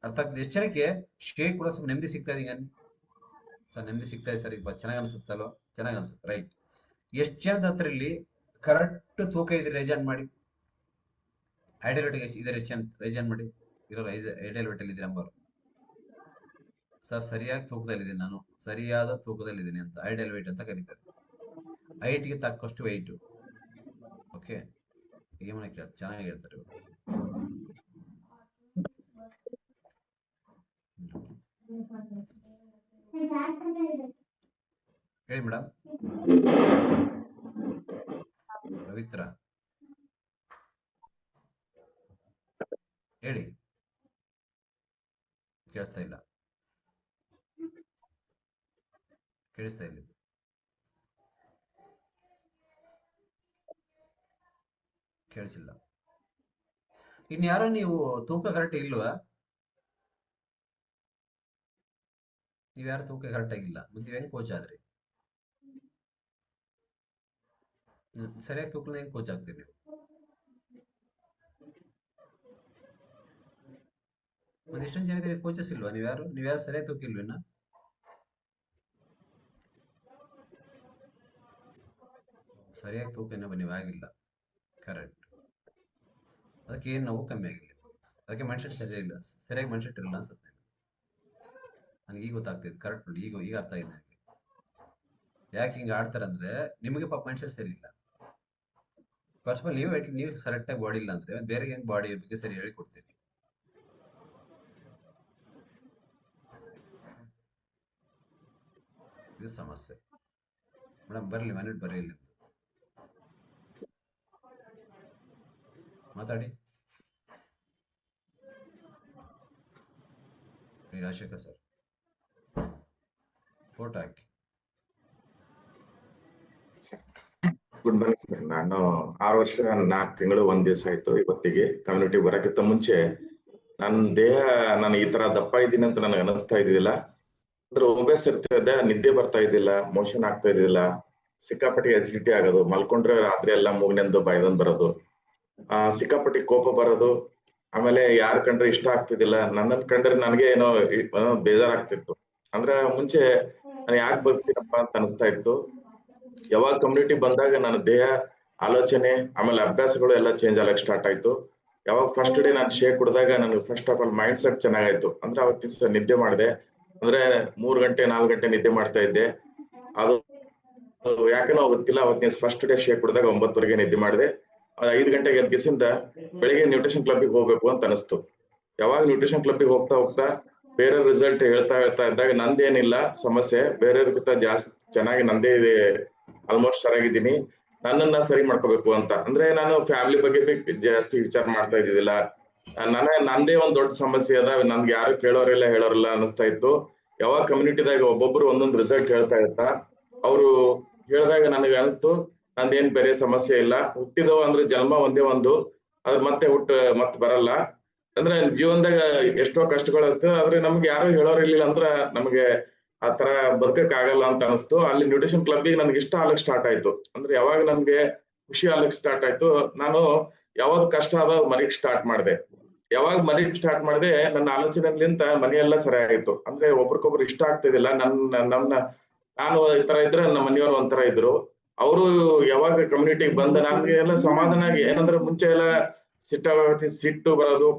ಅರ್ಥ ಆಗ್ತದೆ? ಎಷ್ಟು ಜನಕ್ಕೆ ಶೇಕ್ ಕೂಡ ಸ್ವಲ್ಪ ನೆಮ್ಮದಿ ಸಿಗ್ತಾ ಇದೆ? ಸರ್ ನೆಮ್ಮದಿ ಸಿಗ್ತಾ ಇದೆ ಸರ್, ಈಗ ಚೆನ್ನಾಗಿ ಅನ್ಸುತ್ತಲ್ವ? ಚೆನ್ನಾಗಿ ಅನ್ಸುತ್ತೆ, ರೈಟ್. ಎಷ್ಟು ಜನದ ಹತ್ರ ಇಲ್ಲಿ ಕರೆಕ್ಟ್ ತೂಕ ಇದೆ? ರೇಜನ್ ಮಾಡಿ. ಐಡಿಯಲ್ ವೇಟ್ ಎಷ್ಟು ಇದೆ ರೇಜನ್ ಮಾಡಿ. ಇರೋಲ್ಲ, ಐಡಿಯಲ್ ವೇಟ್ ಅಲ್ಲಿ ಇದೆ ನಂಬರ್. ಸರ್ ಸರಿಯಾಗಿ ತೂಕದಲ್ಲಿದ್ದೀನಿ, ನಾನು ಸರಿಯಾದ ತೂಕದಲ್ಲಿದ್ದೀನಿ ಅಂತ ಐಡಿಯಲ್ ವೇಟ್ ಅಂತ ಕರೀತಾರೆ. ಹೈಟ್ಗೆ ತಕ್ಕಷ್ಟು ವೆಯ್ಟ್. ಓಕೆ, ಏಮನ ಕೇಳ ಚೆನ್ನಾಗಿ ಹೇಳ್ತಾರೆ ಇವರು. ಹೇಳಿ ಮೇಡಮ್. ಪವಿತ್ರ ಹೇಳಿ, ಕೇಳಿಸ್ತಾ ಇಲ್ಲ, ಕೇಳಿಸ್ತಾ ಇಲ್ಲ, ಕೇಳಿಸಿಲ್ಲ. ಇನ್ಯಾರೋ ನೀವು ತೂಕ ಕರೆಕ್ಟ್ ಇಲ್ವಾ? ನೀವ್ಯಾರು ತೂಕ ಕರೆಕ್ಟ್ ಆಗಿಲ್ಲ, ಮತ್ತೆ ಹೆಂಗ್ ಕೋಚ್ ಆದ್ರಿ? ಸರಿಯಾಗಿ ತೂಕ ಹೆಂಗ್ ಕೋಚ್ ಆಗ್ತೀರಿ ನೀವು? ಮತ್ತೆ ಎಷ್ಟೊಂದು ಜನ ಕೋಚಸ್ ಇಲ್ವಾ? ನೀವ್ಯಾರು ಸರಿಯಾಗಿ ತೂಕ ಇಲ್ವೇನ? ಸರಿಯಾಗಿ ತೂಕ ನೀವು ಆಗಿಲ್ಲ, ಕರೆಕ್ಟ್. ಅದಕ್ಕೆ ಏನು ನೋವು ಕಮ್ಮಿ ಆಗಿಲ್ಲ, ಅದಕ್ಕೆ ಮೈಂಡ್ಸೆಟ್ ಸರಿಯಾಗಿಲ್ಲ, ಸರಿಯಾಗಿ ಮೈಂಡ್ಸೆಟ್ ಇರಲ್ಲ ಅನ್ಸುತ್ತೆ ನನಗೆ. ಈಗ ಗೊತ್ತಾಗ್ತಿದೆ ಕರೆಕ್ಟ್ ನೋಡಿ, ಈಗ ಅರ್ಥ ಆಗಿದೆ ನನಗೆ ಯಾಕೆ ಹಿಂಗೆ ಆಡ್ತಾರಂದ್ರೆ ನಿಮಗೆ ಪಾಪ ಮೈಂಡ್ಸೆಟ್ ಸರಿ ಇಲ್ಲ. ಫಸ್ಟ್ ಆಫ್ ಆಲ್ ನೀವು ಕರೆಕ್ಟಾಗಿ ಬಾಡಿ ಇಲ್ಲ ಅಂದ್ರೆ ಬೇರೆ ಹೆಂಗ್ ಬಾಡಿ ಬಗ್ಗೆ ಸರಿ ಹೇಳಿ ಕೊಡ್ತೀವಿ. ಇದು ಸಮಸ್ಯೆ ಮೇಡಮ್. ಬರ್ಲಿ ಮನೆಟ್ ಬರ್ರಿ, ಇಲ್ಲಿ ಮಾತಾಡಿ. ರಾಜಶೇಖರ್ ಸರ್ ಫೋಟೋ ಹಾಕಿ. Good morning sir. ನಾನು 6 ವರ್ಷ 4 ತಿಂಗಳು 1 ದಿವಸ ಆಯ್ತು ಇವತ್ತಿಗೆ ಕಮ್ಯುನಿಟಿ ಬರಕ್ಕಿಂತ ಮುಂಚೆ. ನನ್ನ ದೇಹ ನಾನು ಈ ತರ ದಪ್ಪ ಇದ್ದೀನಿ ಅಂತ ನನಗೆ ಅನಿಸ್ತಾ ಇದ್ದಿಲ್ಲ. ಅಂದ್ರೆ ಒಬೇಸ್ ಇರ್ತಾ ಇದ್ದೆ, ನಿದ್ದೆ ಬರ್ತಾ ಇದ್ದಿಲ್ಲ, ಮೋಷನ್ ಆಗ್ತಾ ಇದ್ದಿಲ್ಲ, ಸಿಕ್ಕಾಪಟ್ಟಿ ಅಸಿಡಿಟಿ ಆಗೋದು, ಮಲ್ಕೊಂಡ್ರೆ ರಾತ್ರಿ ಎಲ್ಲ ಮೂಗ್ನೆಂದು ಬಾಯ್ದಂದು ಬರೋದು, ಸಿಕ್ಕಾಪಟ್ಟಿ ಕೋಪ ಬರೋದು, ಆಮೇಲೆ ಯಾರ್ ಕಂಡ್ರೆ ಇಷ್ಟ ಆಗ್ತಿದ್ದಿಲ್ಲ, ನನ್ನನ್ ಕಂಡ್ರೆ ನನಗೆ ಏನೋ ಬೇಜಾರಾಗ್ತಿತ್ತು. ಅಂದ್ರೆ ಮುಂಚೆ ನಾನು ಯಾಕೆ ಬರ್ತೀನಪ್ಪ ಅಂತ ಅನಿಸ್ತಾ ಇತ್ತು. ಯಾವಾಗ ಕಮ್ಯುನಿಟಿ ಬಂದಾಗ ನನ್ನ ದೇಹ, ಆಲೋಚನೆ, ಆಮೇಲೆ ಅಭ್ಯಾಸಗಳು ಎಲ್ಲ ಚೇಂಜ್ ಆಗಕ್ ಸ್ಟಾರ್ಟ್ ಆಯ್ತು. ಯಾವಾಗ ಫಸ್ಟ್ ಡೇ ನಾನು ಶೇಕ್ ಕುಡಿದಾಗ ನನಗೆ first of all mind set ಚೆನ್ನಾಗಾಯ್ತು. ಅಂದ್ರೆ ಅವತ್ತಿನ ನಿದ್ದೆ ಮಾಡಿದೆ, ಅಂದ್ರೆ 3 ಗಂಟೆ 4 ಗಂಟೆ ನಿದ್ದೆ ಮಾಡ್ತಾ ಇದ್ದೆ. ಅದು ಯಾಕನೋ ಗೊತ್ತಿಲ್ಲ, ಅವತ್ತಿನ ಫಸ್ಟ್ ಡೇ ಶೇಕ್ ಕುಡಿದಾಗ 9 ನಿದ್ದೆ ಮಾಡಿದೆ. 5 ಗಂಟೆಗೆ ಎದ್ದಿಸಿಂದ ಬೆಳಿಗ್ಗೆ ನ್ಯೂಟ್ರಿಷನ್ ಕ್ಲಬ್ಗೆ ಹೋಗ್ಬೇಕು ಅಂತ ಅನಿಸ್ತು. ಯಾವಾಗ ನ್ಯೂಟ್ರಿಷನ್ ಕ್ಲಬ್ಗೆ ಹೋಗ್ತಾ ಬೇರೆ ರಿಸಲ್ಟ್ ಹೇಳ್ತಾ ಇದ್ದಾಗ ನಂದೇನಿಲ್ಲ ಸಮಸ್ಯೆ, ಬೇರೆಯವ್ರಿಗಿಂತ ಜಾಸ್ತಿ ಚೆನ್ನಾಗಿ ನಂದೇ ಇದೆ, ಆಲ್ಮೋಸ್ಟ್ ಚೆನ್ನಾಗಿದ್ದೀನಿ, ನನ್ನನ್ನ ಸರಿ ಮಾಡ್ಕೋಬೇಕು ಅಂತ. ಅಂದ್ರೆ ನಾನು ಫ್ಯಾಮಿಲಿ ಬಗ್ಗೆ ಜಾಸ್ತಿ ವಿಚಾರ ಮಾಡ್ತಾ ಇದ್ದಿದ್ದಿಲ್ಲ. ನಂದೇ ಒಂದ್ ದೊಡ್ಡ ಸಮಸ್ಯೆ ಅದ, ನನ್ಗೆ ಯಾರು ಕೇಳೋರಿಲ್ಲ ಹೇಳೋರಿಲ್ಲ ಅನಿಸ್ತಾ ಇತ್ತು. ಯಾವಾಗ ಕಮ್ಯುನಿಟಿದಾಗ ಒಬ್ಬೊಬ್ರು ಒಂದೊಂದು ರಿಸಲ್ಟ್ ಹೇಳ್ತಾ ಇರ್ತಾ ಅವ್ರು ಹೇಳಿದಾಗ ನನಗೆ ಅನಿಸ್ತು ನಂದೇನ್ ಬೇರೆ ಸಮಸ್ಯೆ ಇಲ್ಲ, ಹುಟ್ಟಿದವ ಅಂದ್ರೆ ಜನ್ಮ ಒಂದೇ ಒಂದು, ಅದ್ರ ಮತ್ತೆ ಬರಲ್ಲ. ಅಂದ್ರೆ ಜೀವನದಾಗ ಎಷ್ಟೋ ಕಷ್ಟಗಳು ಇರ್ತದೆ, ಆದ್ರೆ ನಮ್ಗೆ ಯಾರು ಹೇಳೋರಿರ್ಲಿಲ್ಲ ಅಂದ್ರ ನಮ್ಗೆ ಆ ತರ ಬದುಕಕ್ ಆಗಲ್ಲ ಅಂತ ಅನಿಸ್ತು. ಅಲ್ಲಿ ನ್ಯೂಟ್ರಿಷನ್ ಕ್ಲಬ್ಗೆ ನನ್ಗೆ ಇಷ್ಟ ಆಗ್ಲಿಕ್ಕೆ ಸ್ಟಾರ್ಟ್ ಆಯ್ತು. ಅಂದ್ರೆ ಯಾವಾಗ ನನ್ಗೆ ಖುಷಿ ಆಗ್ಲಿಕ್ಕೆ ಸ್ಟಾರ್ಟ್ ಆಯ್ತು, ನಾನು ಯಾವಾಗ ಕಷ್ಟ ಆದ ಮನೆಗ್ ಸ್ಟಾರ್ಟ್ ಮಾಡಿದೆ. ಯಾವಾಗ ಮನೆಗ್ ಸ್ಟಾರ್ಟ್ ಮಾಡಿದೆ, ನನ್ನ ಆಲೋಚನೆಗಳಿಂದ ಮನೆಯೆಲ್ಲ ಸರಿ ಆಯ್ತು. ಅಂದ್ರೆ ಒಬ್ರಿಗೊಬ್ರು ಇಷ್ಟ ಆಗ್ತಿದಿಲ್ಲ. ನಾನು ಈ ತರ ಇದ್ರೆ ನಮ್ಮ ಮನೆಯವರು ಒಂಥರ ಇದ್ರು. ಅವರು ಯಾವಾಗ ಕಮ್ಯುನಿಟಿಗೆ ಬಂದ ನಮ್ಗೆ ಎಲ್ಲ ಸಮಾಧಾನ ಆಗಿ, ಏನಂದ್ರೆ ಮುಂಚೆ ಎಲ್ಲ ಸಿಟ್ಟು ಬರೋದು,